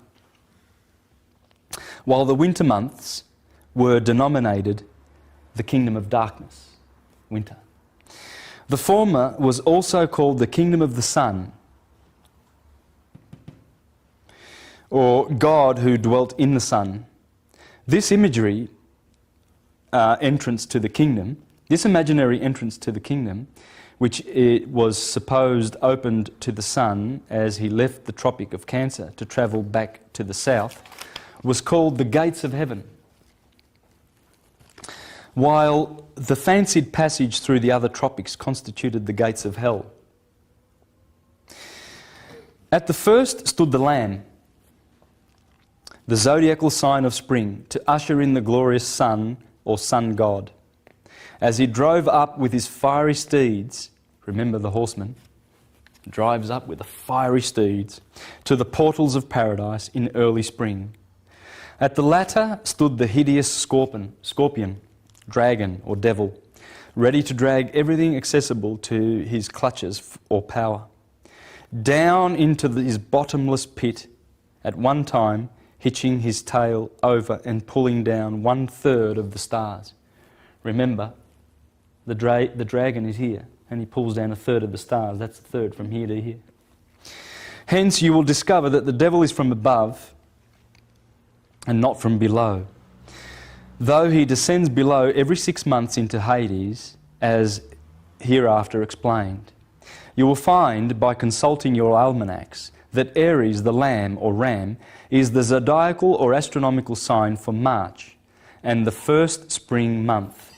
While the winter months were denominated the kingdom of darkness, winter. The former was also called the kingdom of the sun, or God who dwelt in the sun. This imagery entrance to the kingdom, this imaginary entrance to the kingdom, which it was supposed opened to the sun as he left the Tropic of Cancer to travel back to the south, was called the gates of heaven, while the fancied passage through the other tropics constituted the gates of hell. At the first stood the Lamb, the zodiacal sign of spring, to usher in the glorious sun or sun god. As he drove up with his fiery steeds, remember the horseman, drives up with the fiery steeds, to the portals of paradise in early spring. At the latter stood the hideous scorpion, dragon or devil, ready to drag everything accessible to his clutches or power, down into his bottomless pit, at one time hitching his tail over and pulling down 1/3 of the stars. Remember, the dragon is here, and he pulls down 1/3 of the stars. That's 1/3 from here to here. Hence you will discover that the devil is from above and not from below, though he descends below every 6 months into Hades, as hereafter explained. You will find, by consulting your almanacs, that Aries, the lamb or ram, is the zodiacal or astronomical sign for March and the first spring month.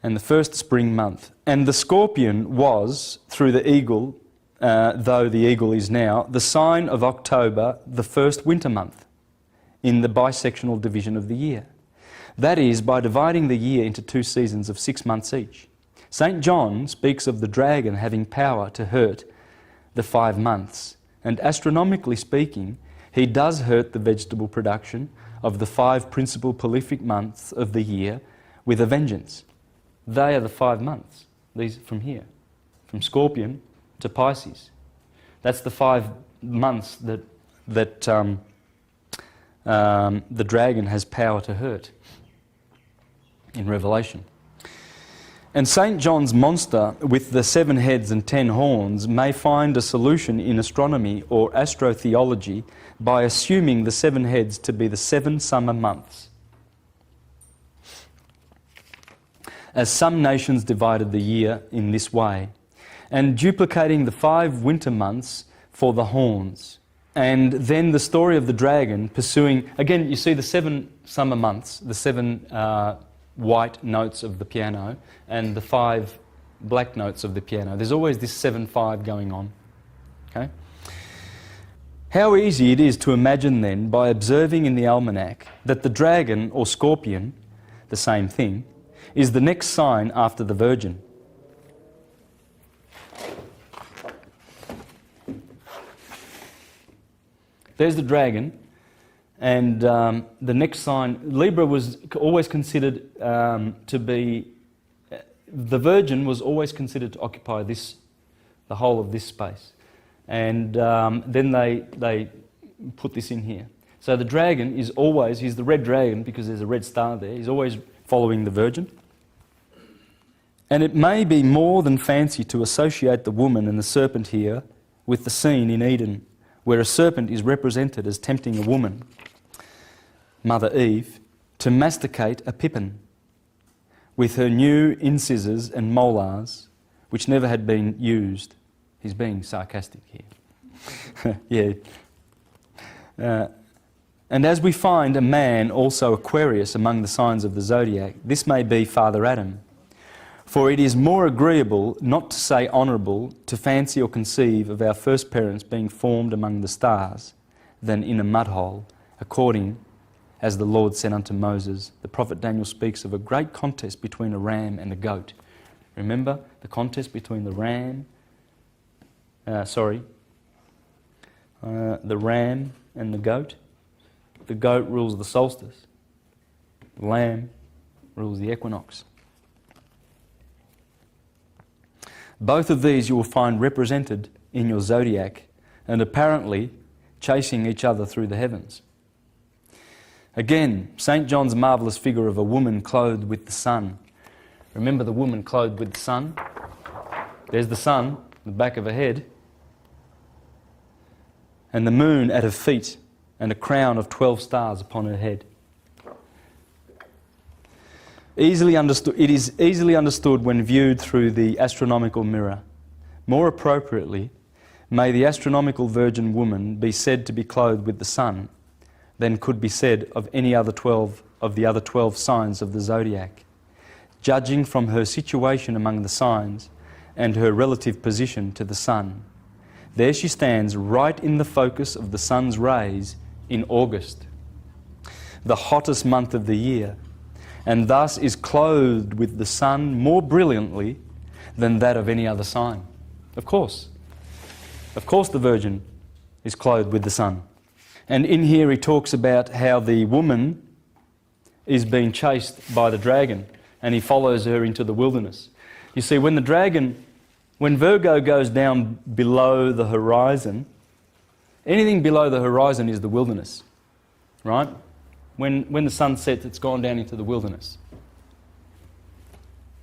And the scorpion was, through the eagle, though the eagle is now, the sign of October, the first winter month, in the bisectional division of the year. That is, by dividing the year into 2 seasons of 6 months each. St. John speaks of the dragon having power to hurt the 5 months, and astronomically speaking, he does hurt the vegetable production of the 5 principal prolific months of the year with a vengeance. They are the 5 months, these from here, from Scorpion to Pisces. That's the 5 months that the dragon has power to hurt in Revelation. And St. John's monster with the 7 heads and 10 horns may find a solution in astronomy or astrotheology by assuming the 7 heads to be the 7 summer months, as some nations divided the year in this way, and duplicating the 5 winter months for the horns. And then the story of the dragon pursuing, again, you see the 7 summer months, the 7 white notes of the piano, and the 5 black notes of the piano. There's always this 7-5 going on. Okay? How easy it is to imagine then, by observing in the almanac, that the dragon or scorpion, the same thing, is the next sign after the Virgin. There's the dragon, and the next sign, Libra was always considered to be, the Virgin was always considered to occupy this, the whole of this space. And then they put this in here. So the dragon is always, he's the red dragon because there's a red star there, he's always following the Virgin. And it may be more than fancy to associate the woman and the serpent here with the scene in Eden, where a serpent is represented as tempting a woman, Mother Eve, to masticate a pippin with her new incisors and molars, which never had been used. He's being sarcastic here. Yeah. And as we find a man, also Aquarius, among the signs of the zodiac, this may be Father Adam. For it is more agreeable, not to say honourable, to fancy or conceive of our first parents being formed among the stars than in a mud hole, according as the Lord said unto Moses. The prophet Daniel speaks of a great contest between a ram and a goat. Remember the contest between the ram, the ram and the goat? The goat rules the solstice. The lamb rules the equinox. Both of these you will find represented in your zodiac and apparently chasing each other through the heavens. Again, St. John's marvellous figure of a woman clothed with the sun. Remember the woman clothed with the sun? There's the sun, the back of her head, and the moon at her feet, and a crown of 12 stars upon her head. It is easily understood when viewed through the astronomical mirror. More appropriately, may the astronomical virgin woman be said to be clothed with the sun than could be said of any other 12 of the other 12 signs of the zodiac, judging from her situation among the signs and her relative position to the sun. There she stands right in the focus of the sun's rays in August, the hottest month of the year, and thus is clothed with the sun more brilliantly than that of any other sign. Of course the Virgin is clothed with the sun. And in here he talks about how the woman is being chased by the dragon and he follows her into the wilderness. You see, when Virgo goes down below the horizon, anything below the horizon is the wilderness, right? When the sun sets, it's gone down into the wilderness.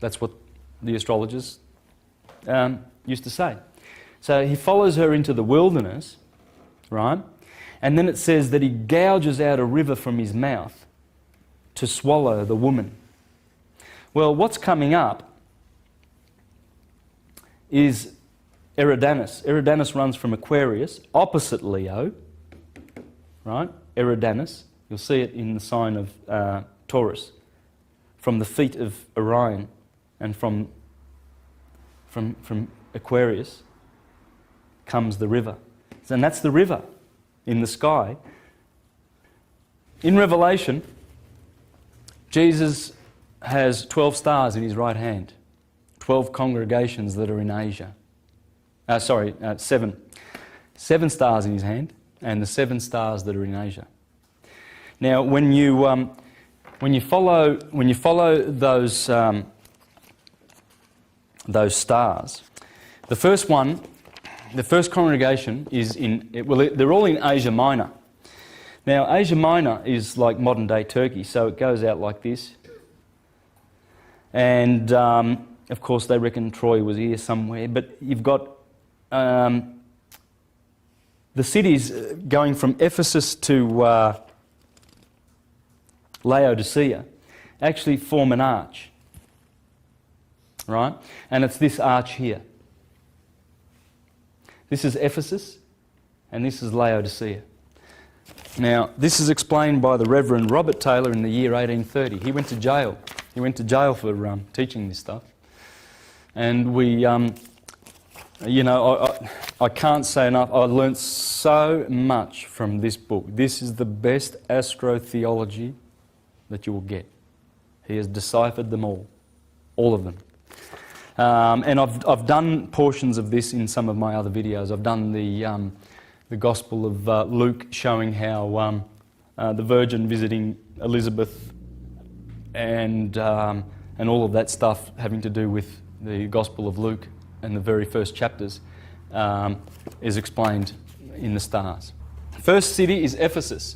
That's what the astrologers used to say. So he follows her into the wilderness, right? And then it says that he gouges out a river from his mouth to swallow the woman. Well, what's coming up is Eridanus. Eridanus runs from Aquarius, opposite Leo, right? Eridanus. You'll see it in the sign of Taurus. From the feet of Orion and from Aquarius comes the river. And that's the river in the sky. In Revelation, Jesus has 12 stars in his right hand, 12 congregations that are in Asia. Seven. 7 stars in his hand, and the 7 stars that are in Asia. Now, when you follow those stars, the first congregation is they're all in Asia Minor. Now, Asia Minor is like modern-day Turkey, so it goes out like this. And, of course, they reckon Troy was here somewhere. But you've got the cities going from Ephesus to Laodicea actually form an arch, right? And it's this arch here. This is Ephesus, and this is Laodicea. Now, this is explained by the Reverend Robert Taylor in the year 1830. He went to jail. He went to jail for teaching this stuff. And I can't say enough. I learnt so much from this book. This is the best astrotheology that you will get. He has deciphered them all of them. And I've done portions of this in some of my other videos. I've done the Gospel of Luke, showing how the Virgin visiting Elizabeth and all of that stuff having to do with the Gospel of Luke and the very first chapters is explained in the stars. First city is Ephesus.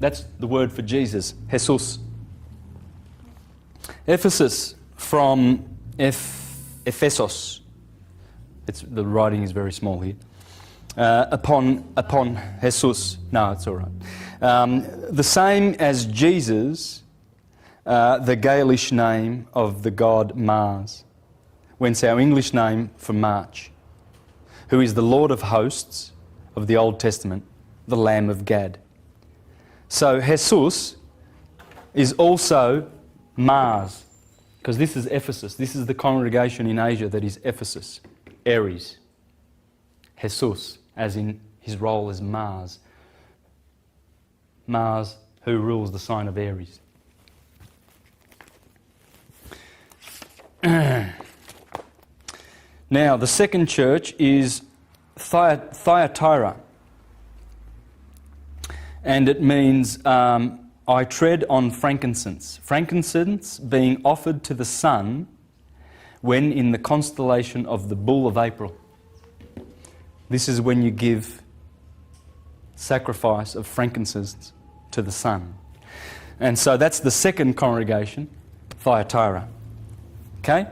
That's the word for Jesus, Jesus. Ephesus from Ephesos. The writing is very small here. Upon Jesus. No, it's all right. The same as Jesus, the Gaelic name of the god Mars, whence our English name for March, who is the Lord of hosts of the Old Testament, the Lamb of Gad. So Jesus is also Mars, because this is Ephesus. This is the congregation in Asia that is Ephesus, Aries. Jesus, as in his role as Mars. Mars, who rules the sign of Aries. Now, the second church is Thyatira. And it means, I tread on frankincense. Frankincense being offered to the sun when in the constellation of the Bull of April. This is when you give sacrifice of frankincense to the sun. And so that's the second congregation, Thyatira. Okay?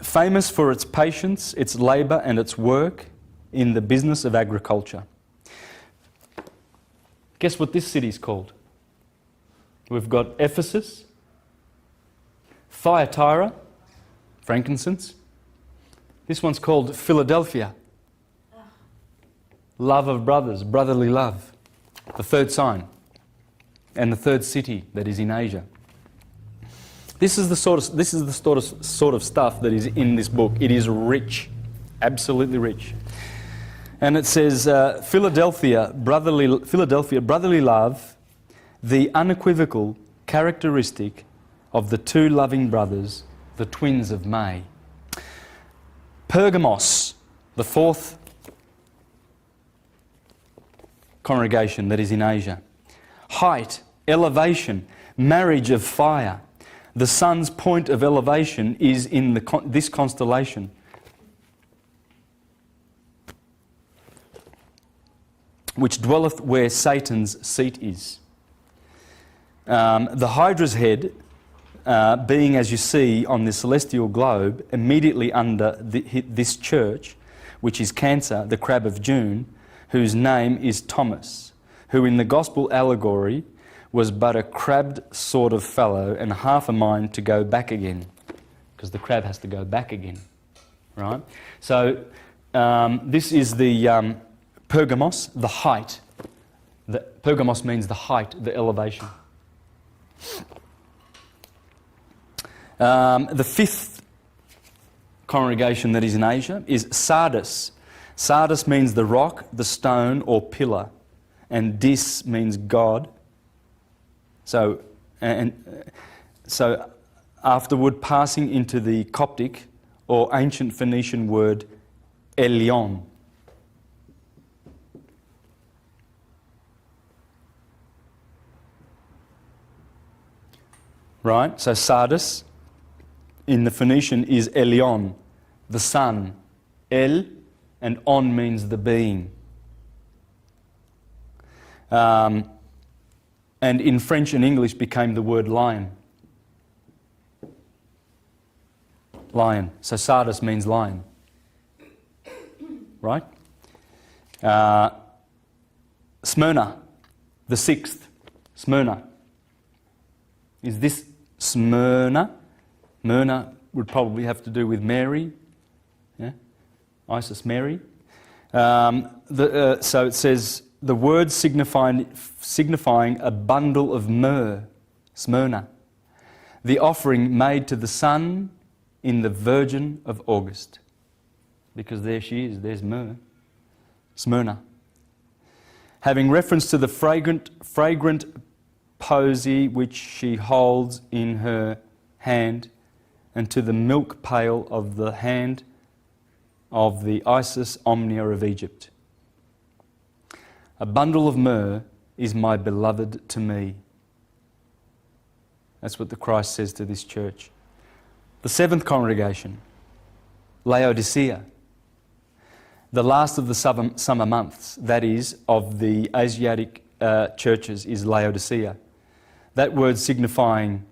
Famous for its patience, its labour and its work in the business of agriculture. Guess what this city is called? We've got Ephesus, Thyatira, frankincense. This one's called Philadelphia. Love of brothers, brotherly love. The third sign. And the third city that is in Asia. This is the sort of stuff that is in this book. It is rich, absolutely rich. And it says, Philadelphia, brotherly love, the unequivocal characteristic of the two loving brothers, the twins of May. Pergamos, the fourth congregation that is in Asia. Height, elevation, marriage of fire. The sun's point of elevation is in this constellation. Which dwelleth where Satan's seat is. The Hydra's head, being, as you see on the celestial globe, immediately under this church, which is Cancer, the crab of June, whose name is Thomas, who in the gospel allegory was but a crabbed sort of fellow and half a mind to go back again, because the crab has to go back again, right? So this is the Pergamos, the height. Pergamos means the height, the elevation. The fifth congregation that is in Asia is Sardis. Sardis means the rock, the stone or pillar, and dis means God. So afterward passing into the Coptic or ancient Phoenician word Elion. Right? So Sardis in the Phoenician is Elion, the sun. El and on means the being. And in French and English became the word lion. Lion. So Sardis means lion. Right? Smyrna, the sixth. Smyrna. Is this Smyrna? Myrna would probably have to do with Mary. Yeah? Isis Mary. So it says the word signifying a bundle of myrrh, Smyrna. The offering made to the sun in the Virgin of August. Because there she is, there's myrrh. Smyrna. Having reference to the fragrant posy which she holds in her hand, and to the milk pail of the hand of the Isis Omnia of Egypt. A bundle of myrrh is my beloved to me. That's what the Christ says to this church. The seventh congregation, Laodicea. The last of the summer months, that is, of the Asiatic churches, is Laodicea. That word signifying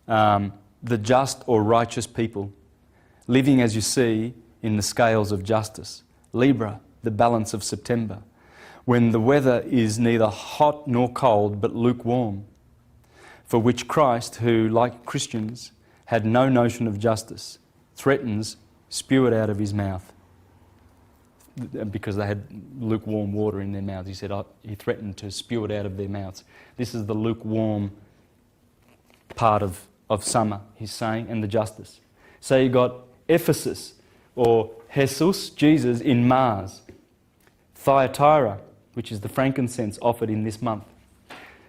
the just or righteous people, living, as you see, in the scales of justice. Libra, the balance of September, when the weather is neither hot nor cold, but lukewarm, for which Christ, who, like Christians, had no notion of justice, threatens, spew it out of his mouth. Because they had lukewarm water in their mouths. He said, he threatened to spew it out of their mouths. This is the lukewarm part of summer, he's saying, and the justice. So you got Ephesus, or Jesus, Jesus in Mars. Thyatira, which is the frankincense offered in this month.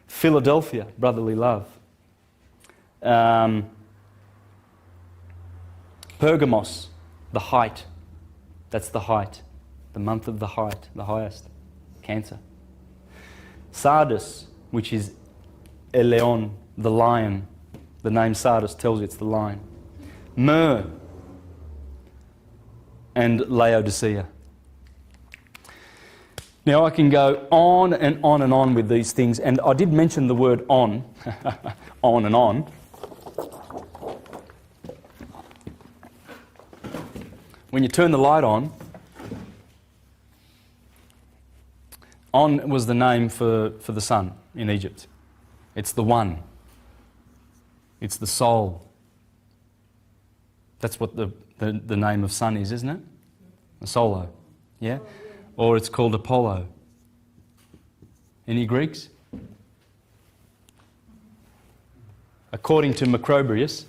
Philadelphia, brotherly love. Pergamos, the height. That's the height. The month of the height, the highest. Cancer. Sardis, which is Eleon, the lion. The name Sardis tells you it's the lion. Myrrh and Laodicea. Now I can go on and on and on with these things, and I did mention the word on, on and on. When you turn the light on was the name for the sun in Egypt. It's the one. It's the soul. That's what the name of sun is, isn't it? The solo. Yeah? Or it's called Apollo. Any Greeks? According to Macrobius,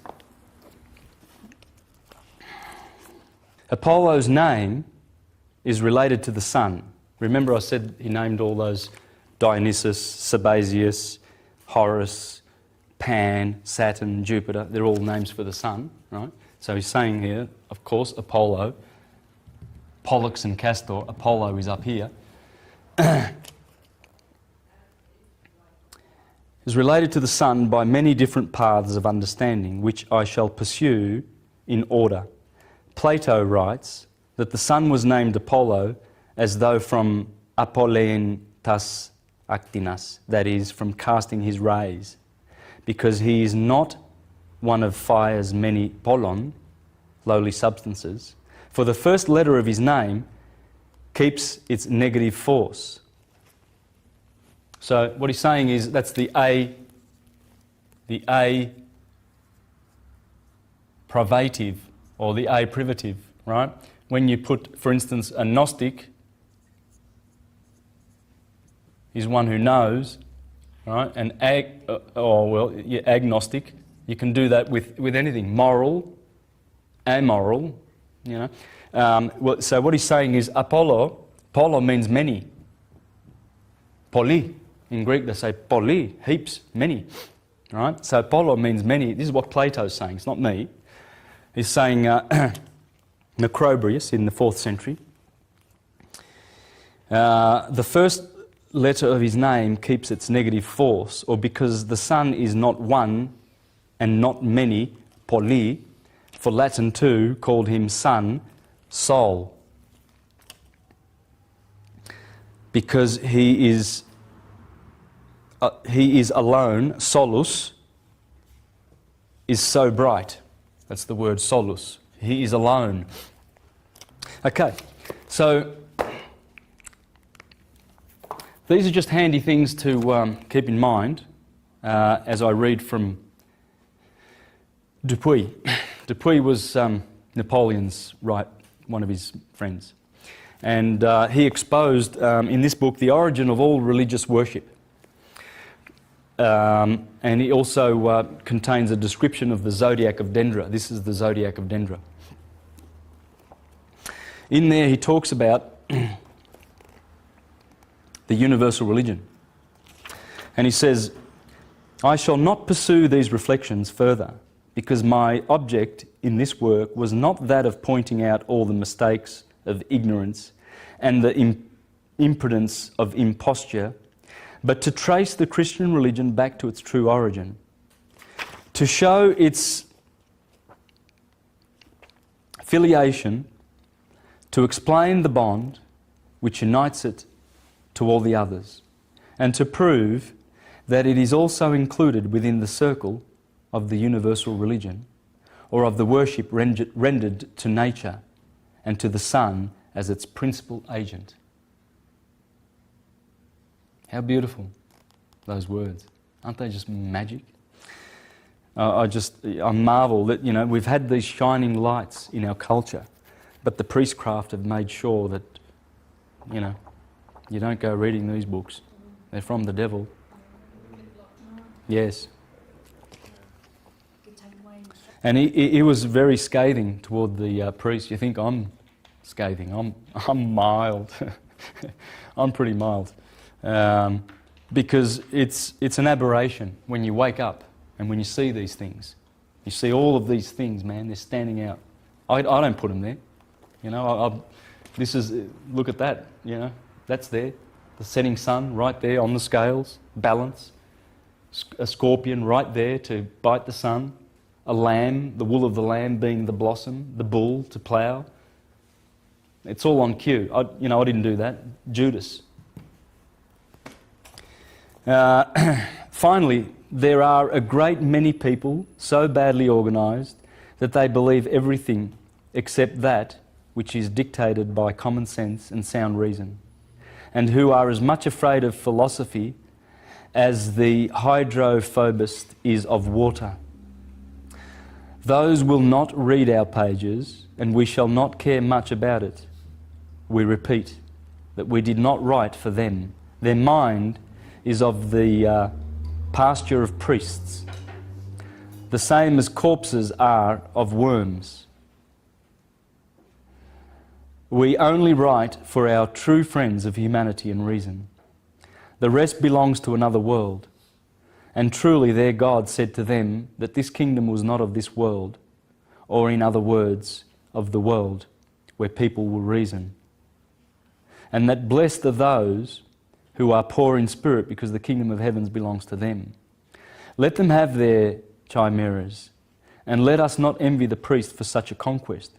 Apollo's name is related to the sun. Remember I said he named all those Dionysus, Sabazius, Horus, Pan, Saturn, Jupiter. They're all names for the sun, right? So he's saying here, of course, Apollo, Pollux and Castor. Apollo is up here. Is related to the sun by many different paths of understanding, which I shall pursue in order. Plato writes that the sun was named Apollo as though from apollein tas actinas, that is, from casting his rays, because he is not one of fire's many polon, lowly substances, for the first letter of his name keeps its negative force. So what he's saying is that's the A privative or the A privative, right? When you put, for instance, a Gnostic is one who knows, right? And agnostic, you can do that with anything. Moral, amoral, you know. So what he's saying is Apollo means many. Poly, in Greek they say poly, heaps, many. Right? So Apollo means many. This is what Plato's saying, it's not me. He's saying Macrobrius in the 4th century. The first letter of his name keeps its negative force, or because the sun is not one and not many, poly, for Latin too, called him sun, sol. Because he is alone, solus, is so bright. That's the word solus. He is alone. Okay, so these are just handy things to keep in mind as I read from Dupuy. Dupuy was Napoleon's one of his friends. And he exposed in this book the origin of all religious worship. And he also contains a description of the zodiac of Dendra. This is the zodiac of Dendra. In there he talks about the universal religion. And he says, I shall not pursue these reflections further, because my object in this work was not that of pointing out all the mistakes of ignorance and the impudence of imposture, but to trace the Christian religion back to its true origin, to show its filiation, to explain the bond which unites it to all the others, and to prove that it is also included within the circle of the universal religion, or of the worship rendered to nature and to the sun as its principal agent. How beautiful, those words. Aren't they just magic? I marvel that, we've had these shining lights in our culture, but the priestcraft have made sure that, you don't go reading these books. They're from the devil. Yes. And he was very scathing toward the priest. You think I'm scathing? I'm mild. I'm pretty mild. Because it's an aberration when you wake up and when you see these things. You see all of these things, man, they're standing out. I don't put them there. Look at that, that's there. The setting sun right there on the scales, balance. A scorpion right there to bite the sun. A lamb, the wool of the lamb being the blossom, the bull to plough. It's all on cue. I didn't do that. Judas. Finally, there are a great many people so badly organised that they believe everything except that which is dictated by common sense and sound reason, and who are as much afraid of philosophy as the hydrophobist is of water. Those will not read our pages, and we shall not care much about it. We repeat that we did not write for them. Their mind is of the pasture of priests, the same as corpses are of worms. We only write for our true friends of humanity and reason. The rest belongs to another world. And truly their God said to them that this kingdom was not of this world, or in other words, of the world, where people will reason. And that blessed are those who are poor in spirit, because the kingdom of heavens belongs to them. Let them have their chimeras, and let us not envy the priest for such a conquest.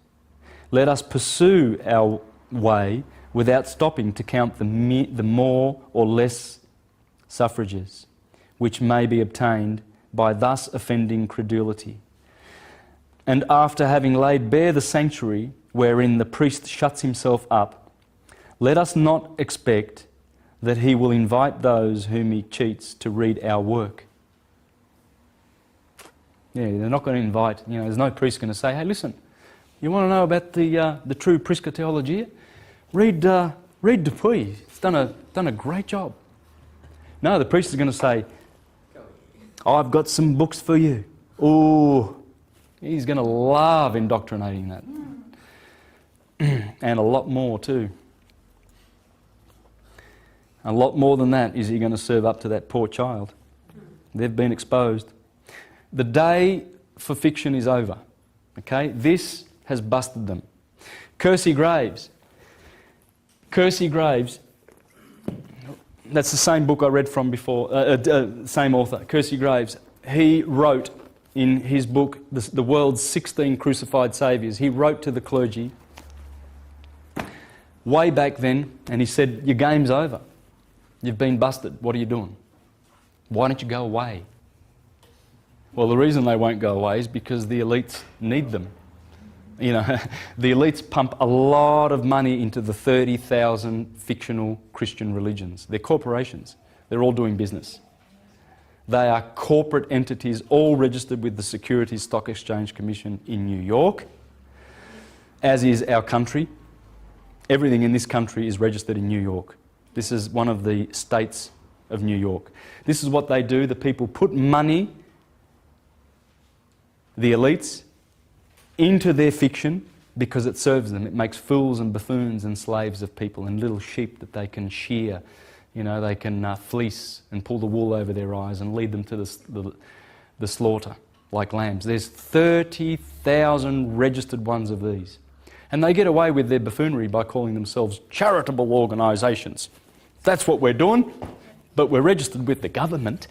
Let us pursue our way without stopping to count the more or less suffrages which may be obtained by thus offending credulity. And after having laid bare the sanctuary wherein the priest shuts himself up, let us not expect that he will invite those whom he cheats to read our work. Yeah, they're not going to invite, there's no priest going to say, hey, listen, you want to know about the true Prisca-theology? Read Dupuy. He's done a great job. No, the priest is going to say, I've got some books for you. Oh, he's going to love indoctrinating that. And a lot more too. A lot more than that is he going to serve up to that poor child. They've been exposed. The day for fiction is over. Okay? This has busted them. Kersey Graves. Kersey Graves, that's the same book I read from before, same author, Kersey Graves. He wrote in his book, The World's 16 Crucified Saviours, he wrote to the clergy way back then, and he said, your game's over. You've been busted. What are you doing? Why don't you go away? Well, the reason they won't go away is because the elites need them. The elites pump a lot of money into the 30,000 fictional Christian religions. They're corporations. They're all doing business. They are corporate entities, all registered with the Securities Stock Exchange Commission in New York, as is our country. Everything in this country is registered in New York. This is one of the states of New York. This is what they do. The people put money, the elites, into their fiction because it serves them. It makes fools and buffoons and slaves of people and little sheep that they can shear. They can fleece and pull the wool over their eyes and lead them to the slaughter like lambs. There's 30,000 registered ones of these. And they get away with their buffoonery by calling themselves charitable organisations. That's what we're doing, but we're registered with the government.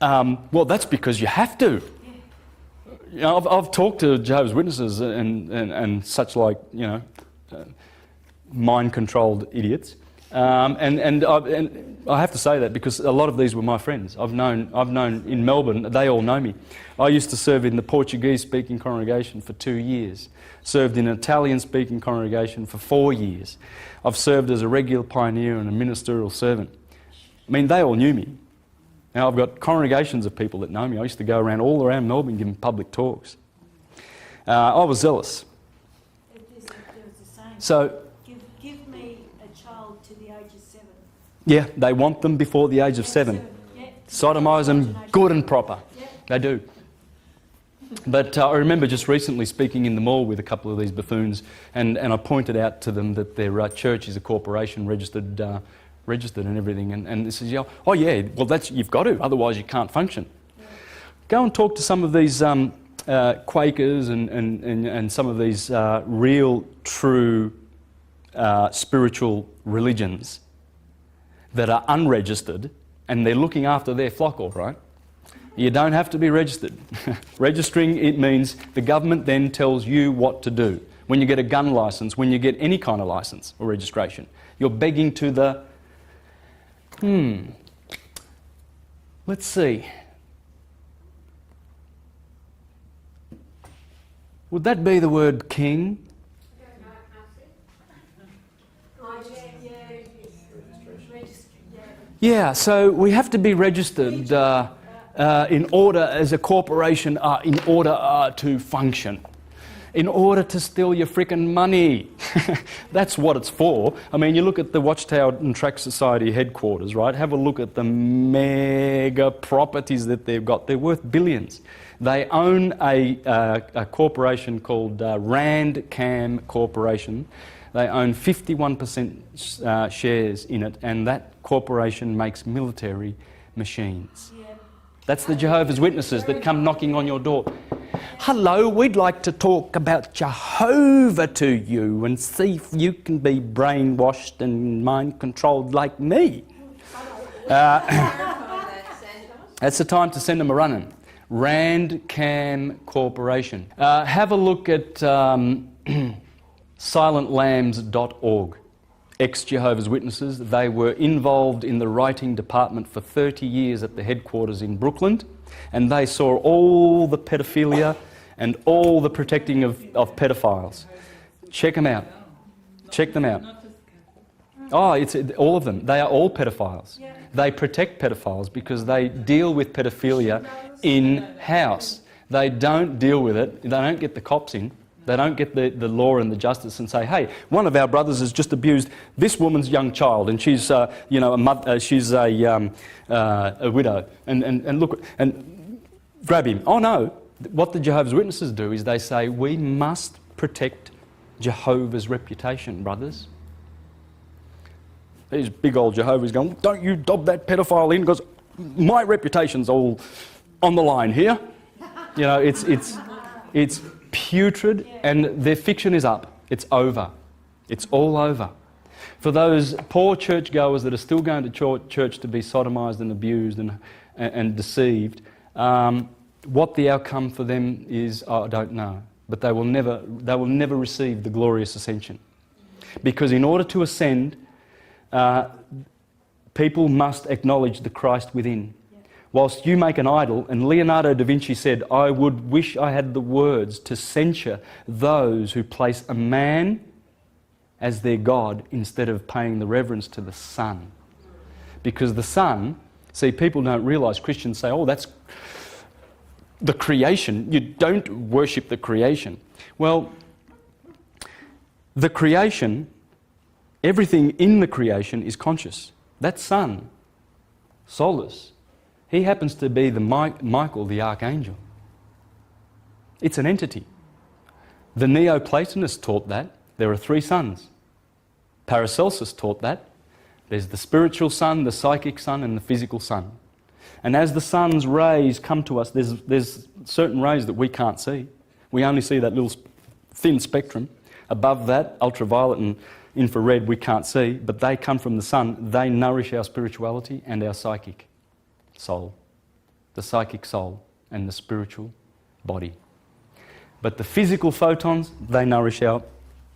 Well, that's because you have to. I've talked to Jehovah's Witnesses and such like, mind-controlled idiots. And I have to say that because a lot of these were my friends. I've known in Melbourne, they all know me. I used to serve in the Portuguese-speaking congregation for 2 years. Served in an Italian-speaking congregation for 4 years. I've served as a regular pioneer and a ministerial servant. I mean, they all knew me. Now, I've got congregations of people that know me. I used to go all around Melbourne giving public talks. I was zealous. So, give me a child to the age of 7. Yeah, they want them before the age of 7. Yeah. Sodomise them good and proper. Yeah. They do. But I remember just recently speaking in the mall with a couple of these buffoons, and I pointed out to them that their church is a corporation registered and everything, and they says, oh yeah, well you've got to, otherwise you can't function. Yeah. Go and talk to some of these Quakers and some of these real, true spiritual religions that are unregistered, and they're looking after their flock all right. You don't have to be registered. Registering, it means the government then tells you what to do. When you get a gun licence, when you get any kind of licence or registration, you're begging to the... Let's see. Would that be the word king? Yeah, so we have to be registered in order, as a corporation, in order to function. In order to steal your frickin' money. That's what it's for. I mean, you look at the Watchtower and Tract Society headquarters, right? Have a look at the mega properties that they've got. They're worth billions. They own a corporation called Rand Cam Corporation. They own 51% shares in it, and that corporation makes military machines. Yeah. That's the Jehovah's Witnesses that come knocking on your door. Hello, we'd like to talk about Jehovah to you and see if you can be brainwashed and mind-controlled like me. That's the time to send them a running. Rand Cam Corporation. Have a look at silentlambs.org. Ex-Jehovah's Witnesses. They were involved in the writing department for 30 years at the headquarters in Brooklyn, and they saw all the pedophilia and all the protecting of pedophiles. Check them out. Check them out. Oh, it's all of them. They are all pedophiles. They protect pedophiles because they deal with pedophilia in-house. They don't deal with it. They don't get the cops in. They don't get the law and the justice and say, hey, one of our brothers has just abused this woman's young child, and she's, you know, a mother, she's a widow, and look, and grab him. Oh no, what the Jehovah's Witnesses do is they say, we must protect Jehovah's reputation, brothers. These big old Jehovah's going, don't you dob that pedophile in, because my reputation's all on the line here. You know, it's putrid, and their fiction is up. It's over. It's all over. For those poor churchgoers that are still going to church to be sodomised and abused and deceived, what the outcome for them is, I don't know. But they will never receive the glorious ascension. Because in order to ascend, people must acknowledge the Christ within. Whilst you make an idol, and Leonardo da Vinci said, I would wish I had the words to censure those who place a man as their God instead of paying the reverence to the sun. Because the sun, see, people don't realise, Christians say, oh, that's the creation. You don't worship the creation. Well, the creation, everything in the creation is conscious. That sun, Solus, he happens to be the Michael, the archangel. It's an entity. The Neoplatonists taught that. There are three suns. Paracelsus taught that. There's the spiritual sun, the psychic sun, and the physical sun. And as the sun's rays come to us, there's certain rays that we can't see. We only see that little thin spectrum. Above that, ultraviolet and infrared, we can't see, but they come from the sun. They nourish our spirituality and our psychic soul, the psychic soul and the spiritual body. But the physical photons, they nourish our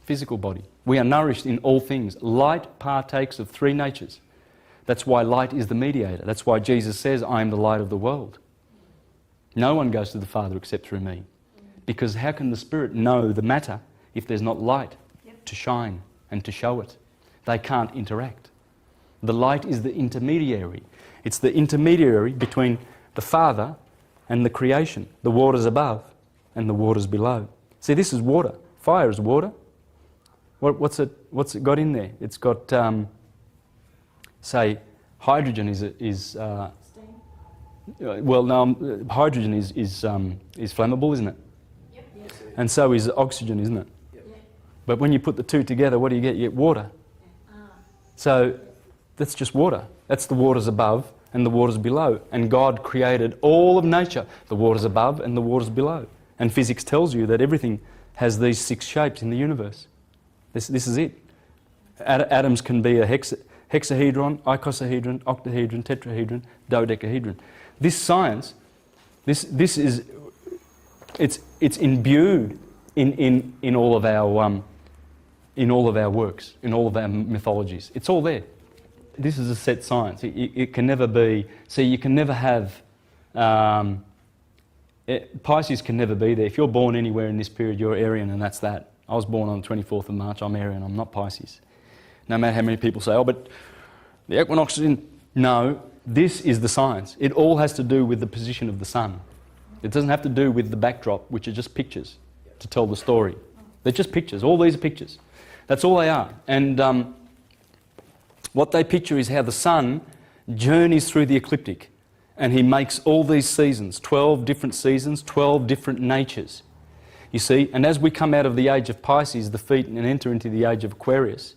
physical body. We are nourished in all things. Light partakes of three natures. That's why light is the mediator. That's why Jesus says, I am the light of the world. No one goes to the Father except through me. Because how can the Spirit know the matter if there's not light to shine and to show it? They can't interact. The light is the intermediary. It's the intermediary between the Father and the creation, the waters above and the waters below. See, this is water. Fire is water. What's it got in there? It's got, say, hydrogen is well, no, hydrogen is flammable, isn't it? Yep. Yes. And so is oxygen, isn't it? Yep. But when you put the two together, what do you get? You get water. So that's just water. That's the waters above and the waters below. And God created all of nature, the waters above and the waters below. And physics tells you that everything has these 6 shapes in the universe. This is it. Atoms can be a hexahedron, icosahedron, octahedron, tetrahedron, dodecahedron. This science, this is, it's imbued in all of our works, in all of our mythologies. It's all there. This is a set science. It can never be. See, you can never have. Pisces can never be there. If you're born anywhere in this period, you're Arian, and that's that. I was born on the 24th of March. I'm Arian. I'm not Pisces. No matter how many people say, "Oh, but the equinox is in." No, this is the science. It all has to do with the position of the sun. It doesn't have to do with the backdrop, which are just pictures to tell the story. They're just pictures. All these are pictures. That's all they are. And what they picture is how the sun journeys through the ecliptic, and he makes all these seasons, 12 different seasons, 12 different natures. You see, and as we come out of the age of Pisces, the feet, and enter into the age of Aquarius,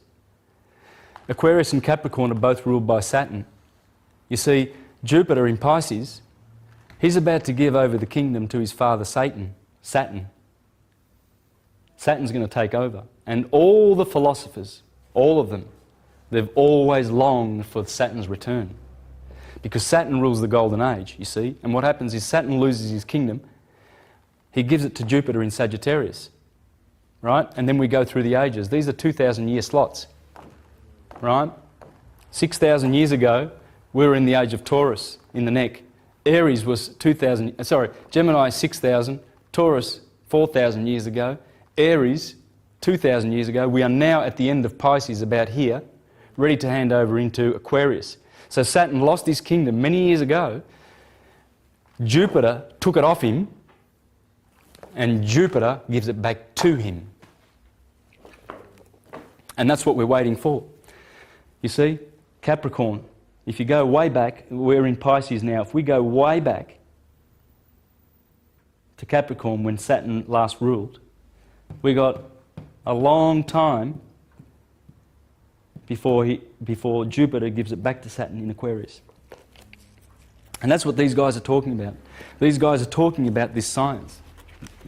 Aquarius and Capricorn are both ruled by Saturn. You see, Jupiter in Pisces, he's about to give over the kingdom to his father Saturn. Saturn's going to take over. And all the philosophers, all of them, they've always longed for Saturn's return. Because Saturn rules the golden age, you see. And what happens is Saturn loses his kingdom. He gives it to Jupiter in Sagittarius. Right? And then we go through the ages. These are 2,000-year slots. Right? 6,000 years ago, we were in the age of Taurus, in the neck. Aries was Gemini 6,000, Taurus 4,000 years ago. Aries, 2,000 years ago. We are now at the end of Pisces, about here, ready to hand over into Aquarius. So Saturn lost his kingdom many years ago. Jupiter took it off him, and Jupiter gives it back to him. And that's what we're waiting for. You see, Capricorn, if you go way back, we're in Pisces now, if we go way back to Capricorn when Saturn last ruled, we got a long time before Jupiter gives it back to Saturn in Aquarius. And that's what these guys are talking about. These guys are talking about this science.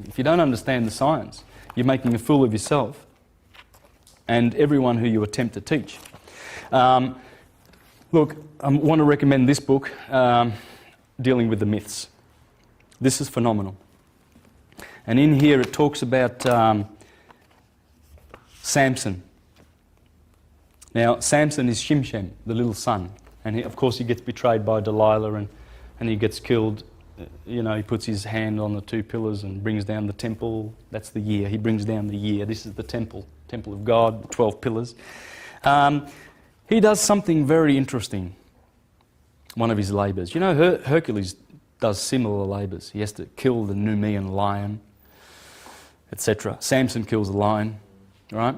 If you don't understand the science, you're making a fool of yourself and everyone who you attempt to teach. Look, I want to recommend this book, dealing with the myths. This is phenomenal. And in here it talks about Samson. Now, Samson is Shimshem, the little son. And of course he gets betrayed by Delilah and he gets killed. You know, he puts his hand on the two pillars and brings down the temple. That's the year. He brings down the year. This is the temple of God, the 12 pillars. He does something very interesting, one of his labours. You know, Hercules does similar labours. He has to kill the Numidian lion, etc. Samson kills a lion, right?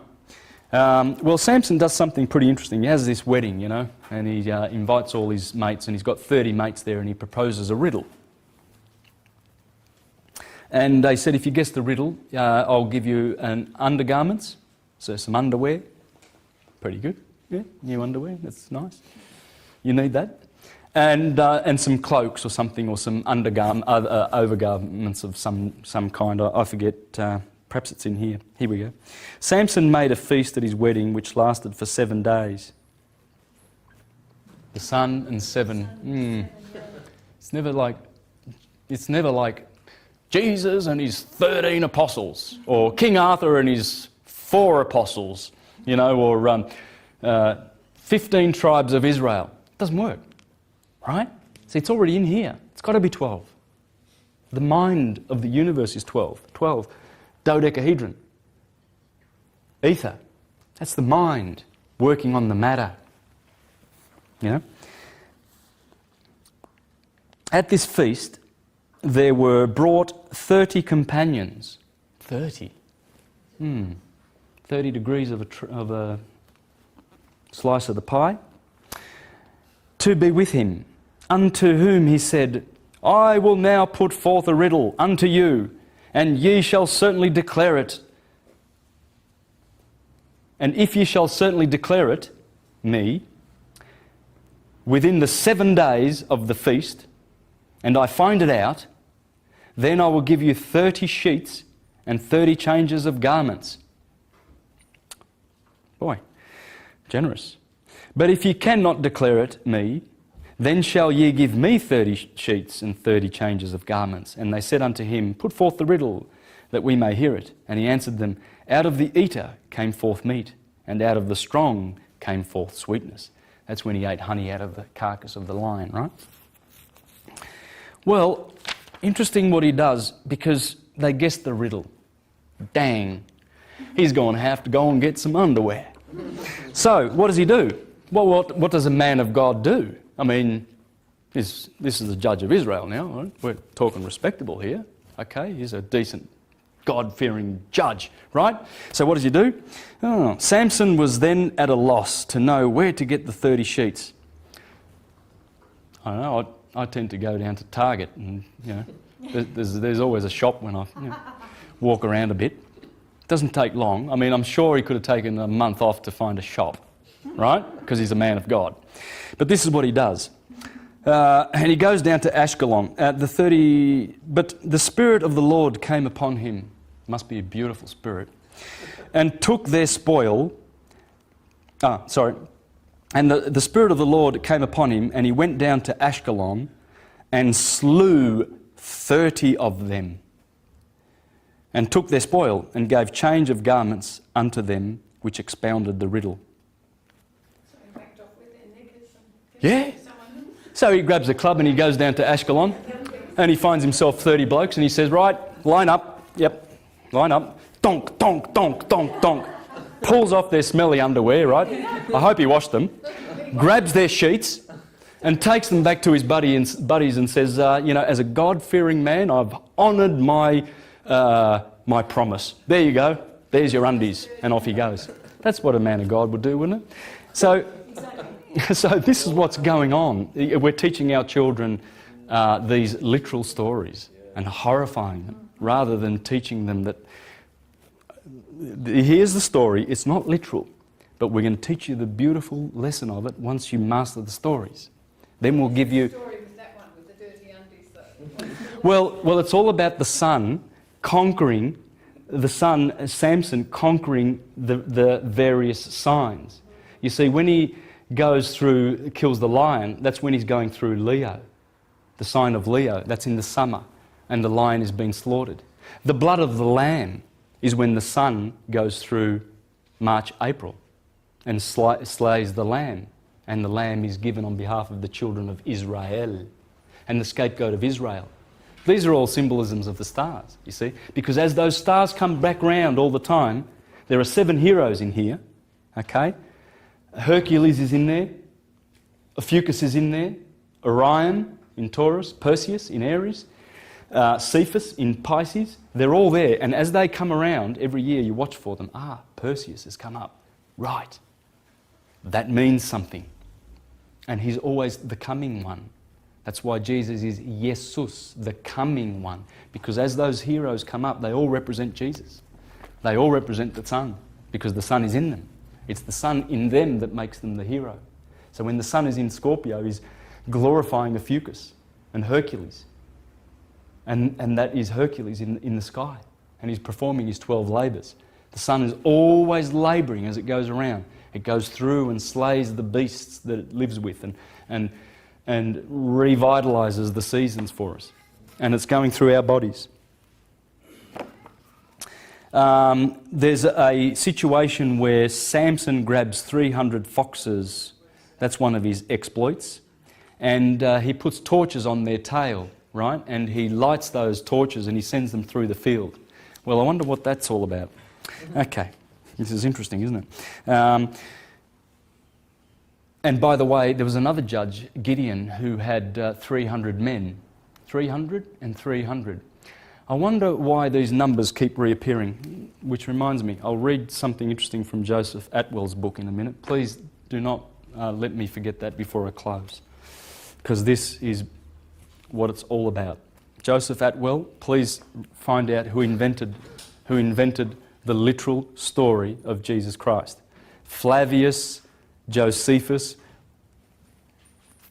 Well, Samson does something pretty interesting. He has this wedding, you know, and he invites all his mates, and he's got 30 mates there, and he proposes a riddle. And they said, if you guess the riddle, I'll give you an undergarments, so some underwear. Pretty good, yeah, new underwear, that's nice. You need that. And some cloaks or something, or some overgarments of some kind. I forget, perhaps it's in here. Here we go. Samson made a feast at his wedding which lasted for 7 days. The sun and seven. It's never like Jesus and his 13 apostles, or King Arthur and his 4 apostles, you know, or 15 tribes of Israel. It doesn't work, right? See, it's already in here. It's got to be 12. The mind of the universe is 12. 12. Dodecahedron. Ether. That's the mind working on the matter. You know? At this feast, there were brought 30 companions. 30. 30 degrees of a slice of the pie. To be with him, unto whom he said, I will now put forth a riddle unto you, and ye shall certainly declare it. And if ye shall certainly declare it, me, within the 7 days of the feast, and I find it out, then I will give you 30 sheets and 30 changes of garments. Boy, generous. But if ye cannot declare it, me, then shall ye give me 30 sheets and 30 changes of garments. And they said unto him, Put forth the riddle, that we may hear it. And he answered them, Out of the eater came forth meat, and out of the strong came forth sweetness. That's when he ate honey out of the carcass of the lion, right? Well, interesting what he does, because they guessed the riddle. Dang, he's going to have to go and get some underwear. So, what does he do? Well, what does a man of God do? I mean, this is the judge of Israel now, right? We're talking respectable here. Okay, he's a decent, God-fearing judge, right? So what does he do? Oh, Samson was then at a loss to know where to get the 30 sheets. I don't know, I tend to go down to Target, and you know, there's always a shop when I walk around a bit. It doesn't take long. I mean, I'm sure he could have taken a month off to find a shop, right? Because he's a man of God. But this is what he does. And he goes down to Ashkelon. But the Spirit of the Lord came upon him. Must be a beautiful spirit. And took their spoil. And the Spirit of the Lord came upon him, and he went down to Ashkelon and slew 30 of them. And took their spoil, and gave change of garments unto them, which expounded the riddle. So he whacked off with their knickers and Yeah. So he grabs a club and he goes down to Ashkelon, and he finds himself 30 blokes, and he says, right, line up, yep, line up, donk, donk, donk, donk, donk, pulls off their smelly underwear, right? I hope he washed them, grabs their sheets and takes them back to his buddies and says, as a God-fearing man, I've honoured my promise. There you go. There's your undies. And off he goes. That's what a man of God would do, wouldn't it? So this is what's going on. We're teaching our children these literal stories and horrifying them, rather than teaching them that here's the story, it's not literal, but we're going to teach you the beautiful lesson of it once you master the stories. Then we'll give you... What story was that one with the dirty undies though? Well, it's all about the son conquering, Samson conquering the various signs. You see, when he kills the lion, that's when he's going through Leo, the sign of Leo. That's in the summer, and the lion is being slaughtered. The blood of the lamb is when the sun goes through March, April, and slays the lamb. And the lamb is given on behalf of the children of Israel and the scapegoat of Israel. These are all symbolisms of the stars, you see, because as those stars come back round all the time, there are 7 heroes in here, okay? Hercules is in there, Ophiuchus is in there, Orion in Taurus, Perseus in Aries, Cephas in Pisces. They're all there, and as they come around every year, you watch for them. Perseus has come up. Right. That means something. And he's always the coming one. That's why Jesus is Jesus, the coming one. Because as those heroes come up, they all represent Jesus. They all represent the sun, because the sun is in them. It's the sun in them that makes them the hero. So when the sun is in Scorpio, he's glorifying Ophiuchus and Hercules. And that is Hercules in the sky. And he's performing his 12 labours. The sun is always labouring as it goes around. It goes through and slays the beasts that it lives with and revitalises the seasons for us. And it's going through our bodies. There's a situation where Samson grabs 300 foxes. That's one of his exploits. And he puts torches on their tail, right? And he lights those torches and he sends them through the field. Well, I wonder what that's all about. Okay. This is interesting, isn't it? And by the way, there was another judge, Gideon, who had 300 men. 300 and 300. I wonder why these numbers keep reappearing, which reminds me, I'll read something interesting from Joseph Atwell's book in a minute. Please do not let me forget that before I close, because this is what it's all about. Joseph Atwell, please find out who invented the literal story of Jesus Christ. Flavius Josephus.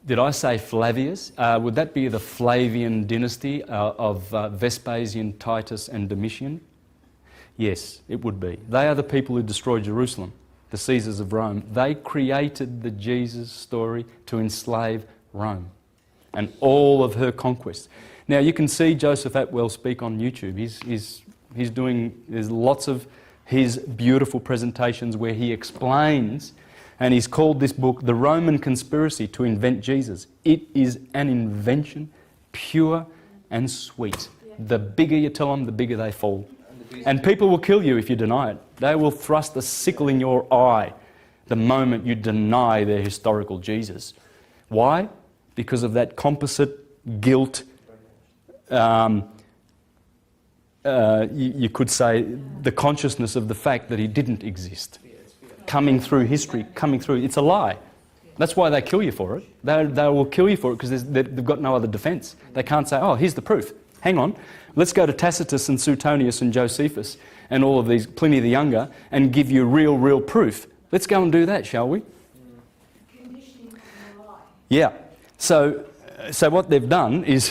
Did I say Flavius? Would that be the Flavian dynasty of Vespasian, Titus and Domitian? Yes, it would be. They are the people who destroyed Jerusalem, the Caesars of Rome. They created the Jesus story to enslave Rome and all of her conquests. Now you can see Joseph Atwell speak on YouTube. There's lots of his beautiful presentations where he explains, and he's called this book The Roman Conspiracy to Invent Jesus. It is an invention, pure and sweet. The bigger you tell them, the bigger they fall. And people will kill you if you deny it. They will thrust a sickle in your eye the moment you deny their historical Jesus. Why? Because of that composite guilt. You could say the consciousness of the fact that he didn't exist. Coming through history, it's a lie. That's why they kill you for it. They will kill you for it because they've got no other defence. They can't say, oh, here's the proof. Hang on, let's go to Tacitus and Suetonius and Josephus and all of these, Pliny the Younger, and give you real proof. Let's go and do that, shall we? Conditioning on the lie. Yeah. So what they've done is,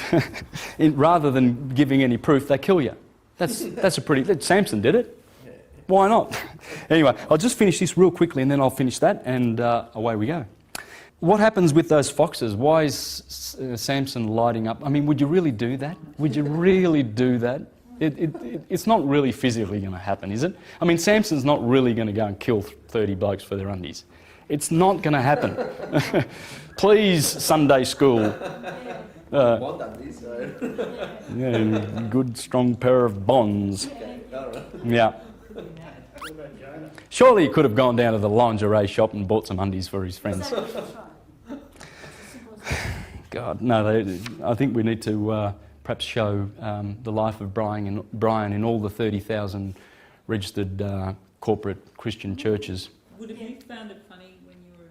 rather than giving any proof, they kill you. That's a pretty... Samson did it. Why not? Anyway, I'll just finish this real quickly and then I'll finish that and away we go. What happens with those foxes? Why is Samson lighting up? I mean, would you really do that? Would you really do that? It's not really physically going to happen, is it? I mean, Samson's not really going to go and kill 30 blokes for their undies. It's not going to happen. Please, Sunday school. Yeah, good strong pair of bonds. Yeah. Surely he could have gone down to the lingerie shop and bought some undies for his friends. Exactly, that's right. It's simple as that. God, no, I think we need to perhaps show the life of Brian in all the 30,000 registered corporate Christian churches. Would have you found it funny when you were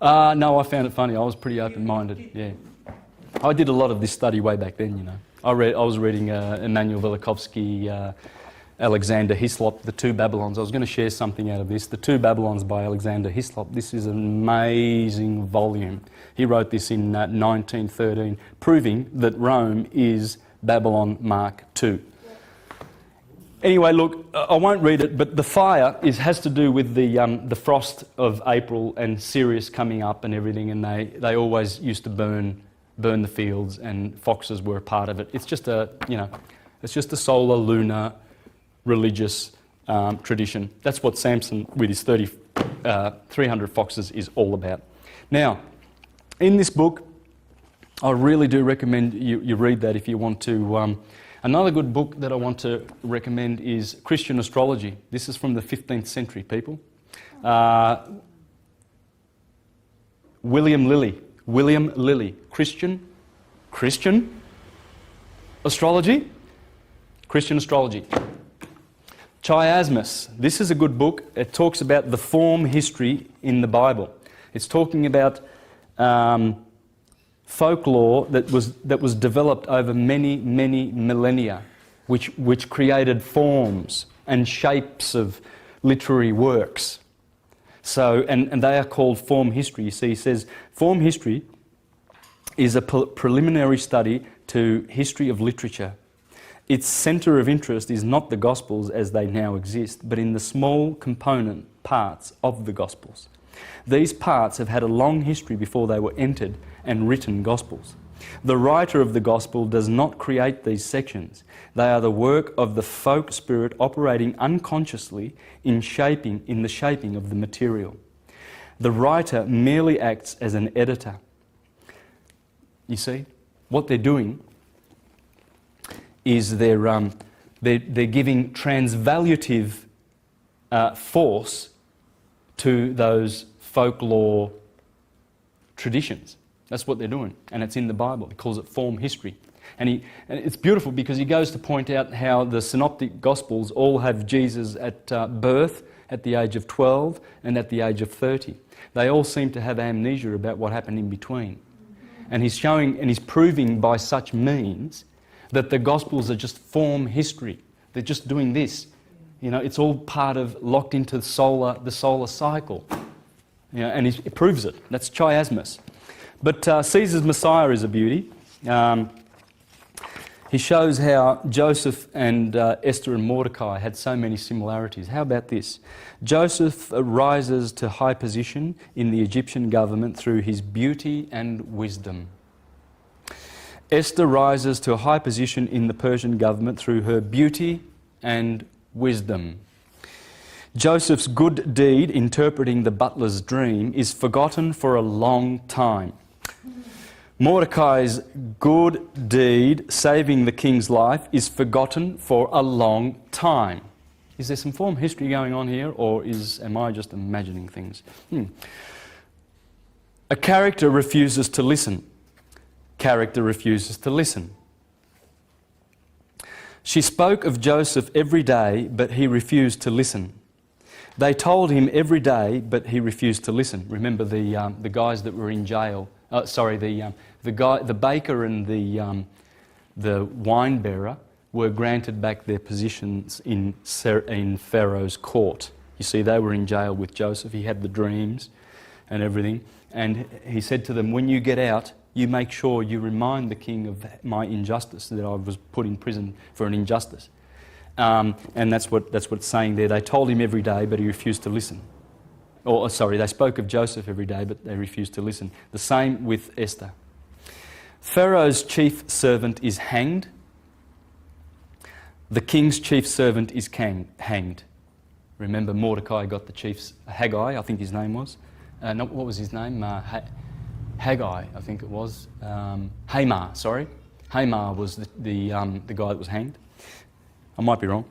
Jehovah? No, I found it funny. I was pretty open-minded, yeah. I did a lot of this study way back then, you know. I was reading Immanuel Velikovsky, Alexander Hislop, The Two Babylons. I was going to share something out of this. The Two Babylons by Alexander Hislop. This is an amazing volume. He wrote this in 1913, proving that Rome is Babylon Mark II. Anyway, look, I won't read it, but the fire has to do with the frost of April and Sirius coming up and everything, and they always used to burn the fields, and foxes were a part of it. It's just it's just a solar, lunar, religious tradition. That's what Samson, with his 300 foxes, is all about. Now, in this book, I really do recommend you read that if you want to. Another good book that I want to recommend is Christian Astrology. This is from the 15th century, people. William Lilly. Christian Astrology? Christian Astrology. Chiasmus. This is a good book. It talks about the form history in the Bible. It's talking about folklore that was developed over many millennia, which created forms and shapes of literary works. So, and they are called form history. You see, he says form history is a preliminary study to history of literature. Its centre of interest is not the Gospels as they now exist, but in the small component parts of the Gospels. These parts have had a long history before they were entered and written Gospels. The writer of the Gospel does not create these sections. They are the work of the folk spirit operating unconsciously in the shaping of the material. The writer merely acts as an editor. You see, what they're doing is they're giving transvaluative force to those folklore traditions. That's what they're doing, and it's in the Bible. He calls it form history. And it's beautiful because he goes to point out how the synoptic Gospels all have Jesus at birth, at the age of 12, and at the age of 30. They all seem to have amnesia about what happened in between. And he's showing and he's proving by such means that the Gospels are just form history. They're just doing this. You know, it's all part of, locked into the solar cycle. You know, and he proves it. That's chiasmus. But Caesar's Messiah is a beauty. He shows how Joseph and Esther and Mordecai had so many similarities. How about this? Joseph rises to high position in the Egyptian government through his beauty and wisdom. Esther rises to a high position in the Persian government through her beauty and wisdom. Joseph's good deed, interpreting the butler's dream, is forgotten for a long time. Mordecai's good deed, saving the king's life, is forgotten for a long time. Is there some form history going on here, or am I just imagining things? A character refuses to listen. Character refuses to listen. She spoke of Joseph every day, but he refused to listen. They told him every day, but he refused to listen. Remember the guys that were in jail. The baker and the wine bearer were granted back their positions in Pharaoh's court. You see, they were in jail with Joseph. He had the dreams and everything. And he said to them, when you get out, you make sure you remind the king of my injustice, that I was put in prison for an injustice. And that's what it's saying there. They told him every day, but he refused to listen. They spoke of Joseph every day, but they refused to listen. The same with Esther. Pharaoh's chief servant is hanged. The king's chief servant is hanged. Remember, Mordecai got the chief's Haggai, I think his name was. What was his name? Haggai, I think it was. Hamar, sorry. Hamar was the guy that was hanged. I might be wrong.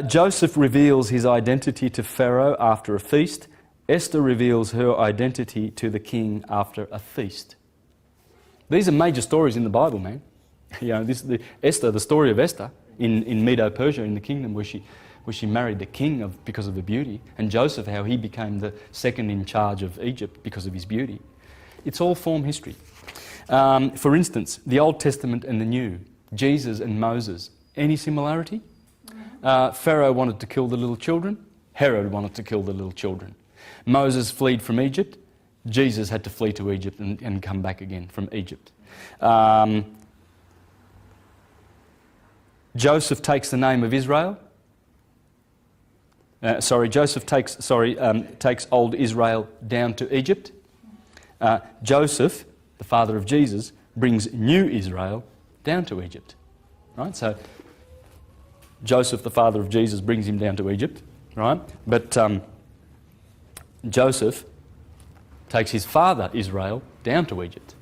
Joseph reveals his identity to Pharaoh after a feast. Esther reveals her identity to the king after a feast. These are major stories in the Bible, man. You know, the story of Esther in Medo-Persia, in the kingdom where she married the king because of her beauty, and Joseph, how he became the second in charge of Egypt because of his beauty. It's all form history. For instance, the Old Testament and the New, Jesus and Moses. Any similarity? Pharaoh wanted to kill the little children. Herod wanted to kill the little children. Moses fled from Egypt. Jesus had to flee to Egypt and come back again from Egypt. Joseph takes the name of Israel. Joseph takes old Israel down to Egypt. Joseph, the father of Jesus, brings new Israel down to Egypt. Right? So Joseph, the father of Jesus, brings him down to Egypt. Right? But Joseph takes his father Israel down to Egypt.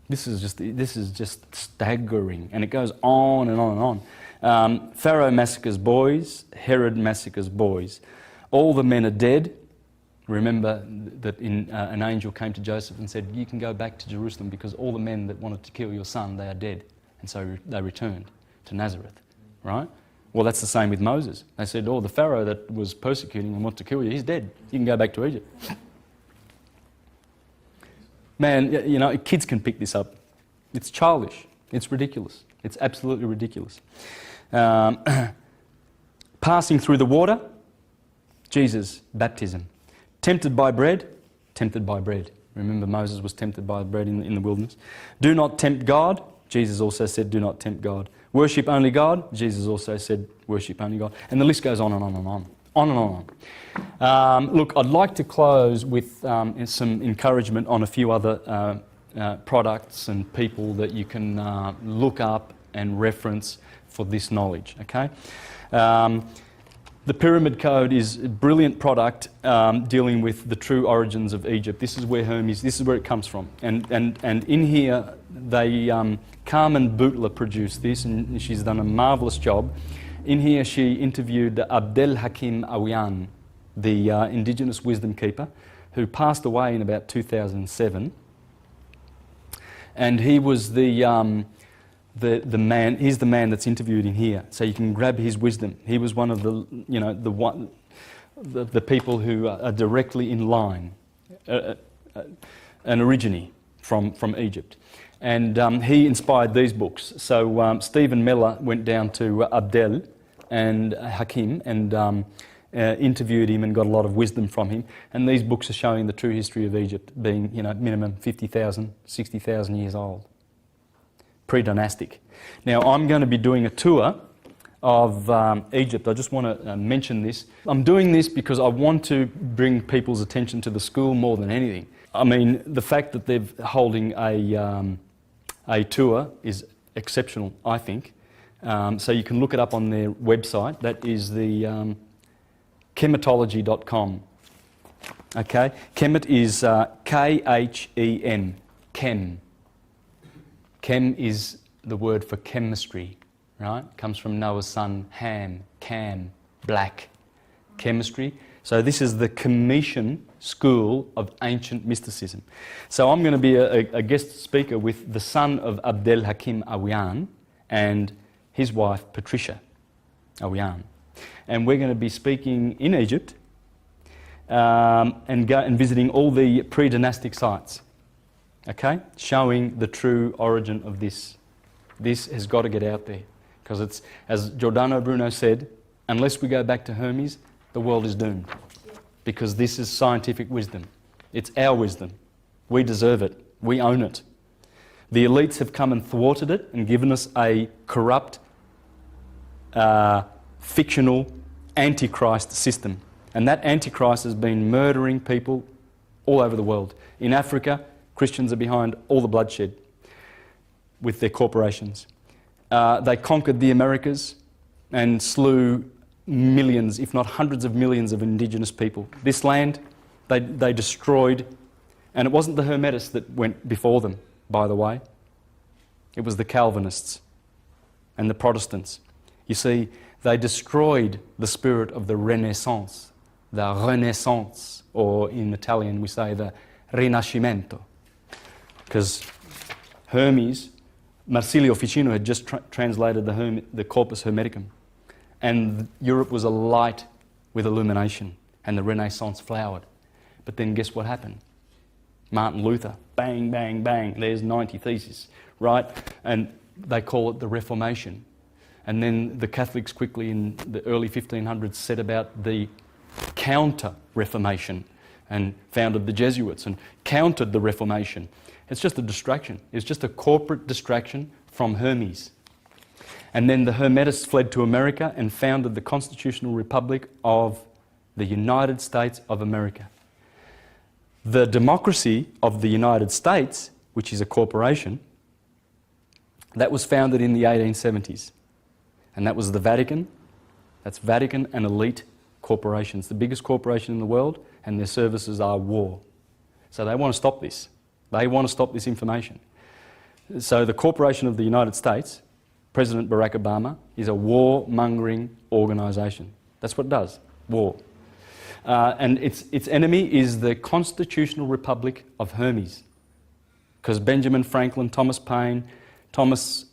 This is just staggering, and it goes on and on and on. Pharaoh massacres boys. Herod massacres boys. All the men are dead. Remember that an angel came to Joseph and said, "You can go back to Jerusalem because all the men that wanted to kill your son, they are dead." And so they returned to Nazareth. Right? Well, that's the same with Moses. They said, "Oh, the Pharaoh that was persecuting and wanted to kill you, he's dead. You can go back to Egypt." Man, you know, kids can pick this up. It's childish. It's ridiculous. It's absolutely ridiculous. Passing through the water, Jesus' baptism. Tempted by bread, tempted by bread. Remember, Moses was tempted by bread in the wilderness. Do not tempt God. Jesus also said, do not tempt God. Worship only God. Jesus also said, worship only God. And the list goes on and on and on. On and on. Look, I'd like to close with some encouragement on a few other products and people that you can look up and reference for this knowledge, okay? The Pyramid Code is a brilliant product dealing with the true origins of Egypt. This is where Hermes, this is where it comes from. And in here, Carmen Bootler produced this, and she's done a marvellous job. In here, she interviewed Abdel Hakim Awian, the indigenous wisdom keeper, who passed away in about 2007. And he was the man. He's the man that's interviewed in here, so you can grab his wisdom. He was one of the people who are directly in line, an origine from Egypt. And he inspired these books. So Stephen Miller went down to Abdel and Hakim and interviewed him and got a lot of wisdom from him. And these books are showing the true history of Egypt being, minimum 50,000, 60,000 years old. Pre-dynastic. Now, I'm going to be doing a tour of Egypt. I just want to mention this. I'm doing this because I want to bring people's attention to the school more than anything. I mean, the fact that they're holding a tour is exceptional, I think. So you can look it up on their website. That is the chematology.com. Okay? Chemet is K-H-E-M. Chem. Chem is the word for chemistry, right? It comes from Noah's son Ham, Cam, black. Chemistry. So this is the Commission School of Ancient Mysticism. So I'm going to be a guest speaker with the son of Abdel Hakim Awian and his wife Patricia Awian. And we're going to be speaking in Egypt and visiting all the pre-dynastic sites. Okay? Showing the true origin of this. This has got to get out there. Because it's, as Giordano Bruno said, unless we go back to Hermes, the world is doomed. Because this is scientific wisdom. It's our wisdom. We deserve it. We own it. The elites have come and thwarted it and given us a corrupt, fictional, antichrist system. And that antichrist has been murdering people all over the world. In Africa, Christians are behind all the bloodshed with their corporations. They conquered the Americas and slew millions, if not hundreds of millions of indigenous people. This land, they destroyed, and it wasn't the Hermetists that went before them, by the way. It was the Calvinists. and the Protestants. You see, they destroyed the spirit of the Renaissance, or in Italian we say the Rinascimento, because Hermes, Marsilio Ficino had just translated the Corpus Hermeticum, and Europe was alight with illumination, and the Renaissance flowered. But then guess what happened? Martin Luther, bang, bang, bang, there's 90 theses, right? And they call it the Reformation. And then the Catholics quickly in the early 1500s set about the counter-Reformation and founded the Jesuits and countered the Reformation. It's just a distraction. It's just a corporate distraction from Hermes. And then the Hermetists fled to America and founded the Constitutional Republic of the United States of America. The democracy of the United States, which is a corporation, that was founded in the 1870s. And that was the Vatican. That's Vatican and elite corporations, the biggest corporation in the world, and their services are war. So they want to stop this. They want to stop this information. So the Corporation of the United States, President Barack Obama, is a warmongering organisation. That's what it does, war. And its enemy is the Constitutional Republic of Hermes, because Benjamin Franklin, Thomas Paine, Thomas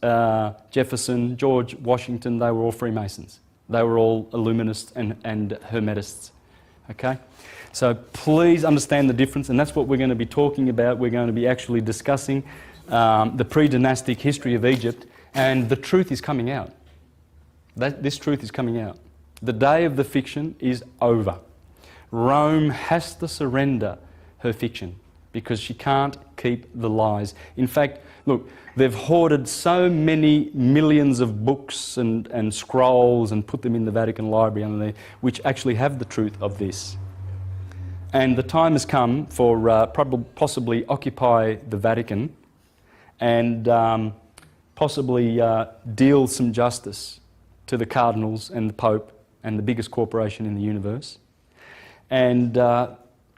Jefferson, George Washington, they were all Freemasons. They were all Illuminists and Hermetists. Okay? So please understand the difference, and that's what we're going to be talking about. We're going to be actually discussing the pre-dynastic history of Egypt, and the truth is coming out. This truth is coming out. The day of the fiction is over. Rome has to surrender her fiction because she can't keep the lies. In fact, look, they've hoarded so many millions of books and scrolls and put them in the Vatican Library under there, which actually have the truth of this. And the time has come for possibly occupy the Vatican and possibly deal some justice to the cardinals and the Pope and the biggest corporation in the universe, and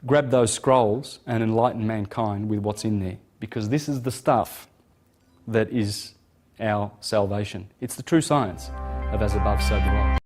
grab those scrolls and enlighten mankind with what's in there, because this is the stuff that is our salvation. It's the true science of as above, so below.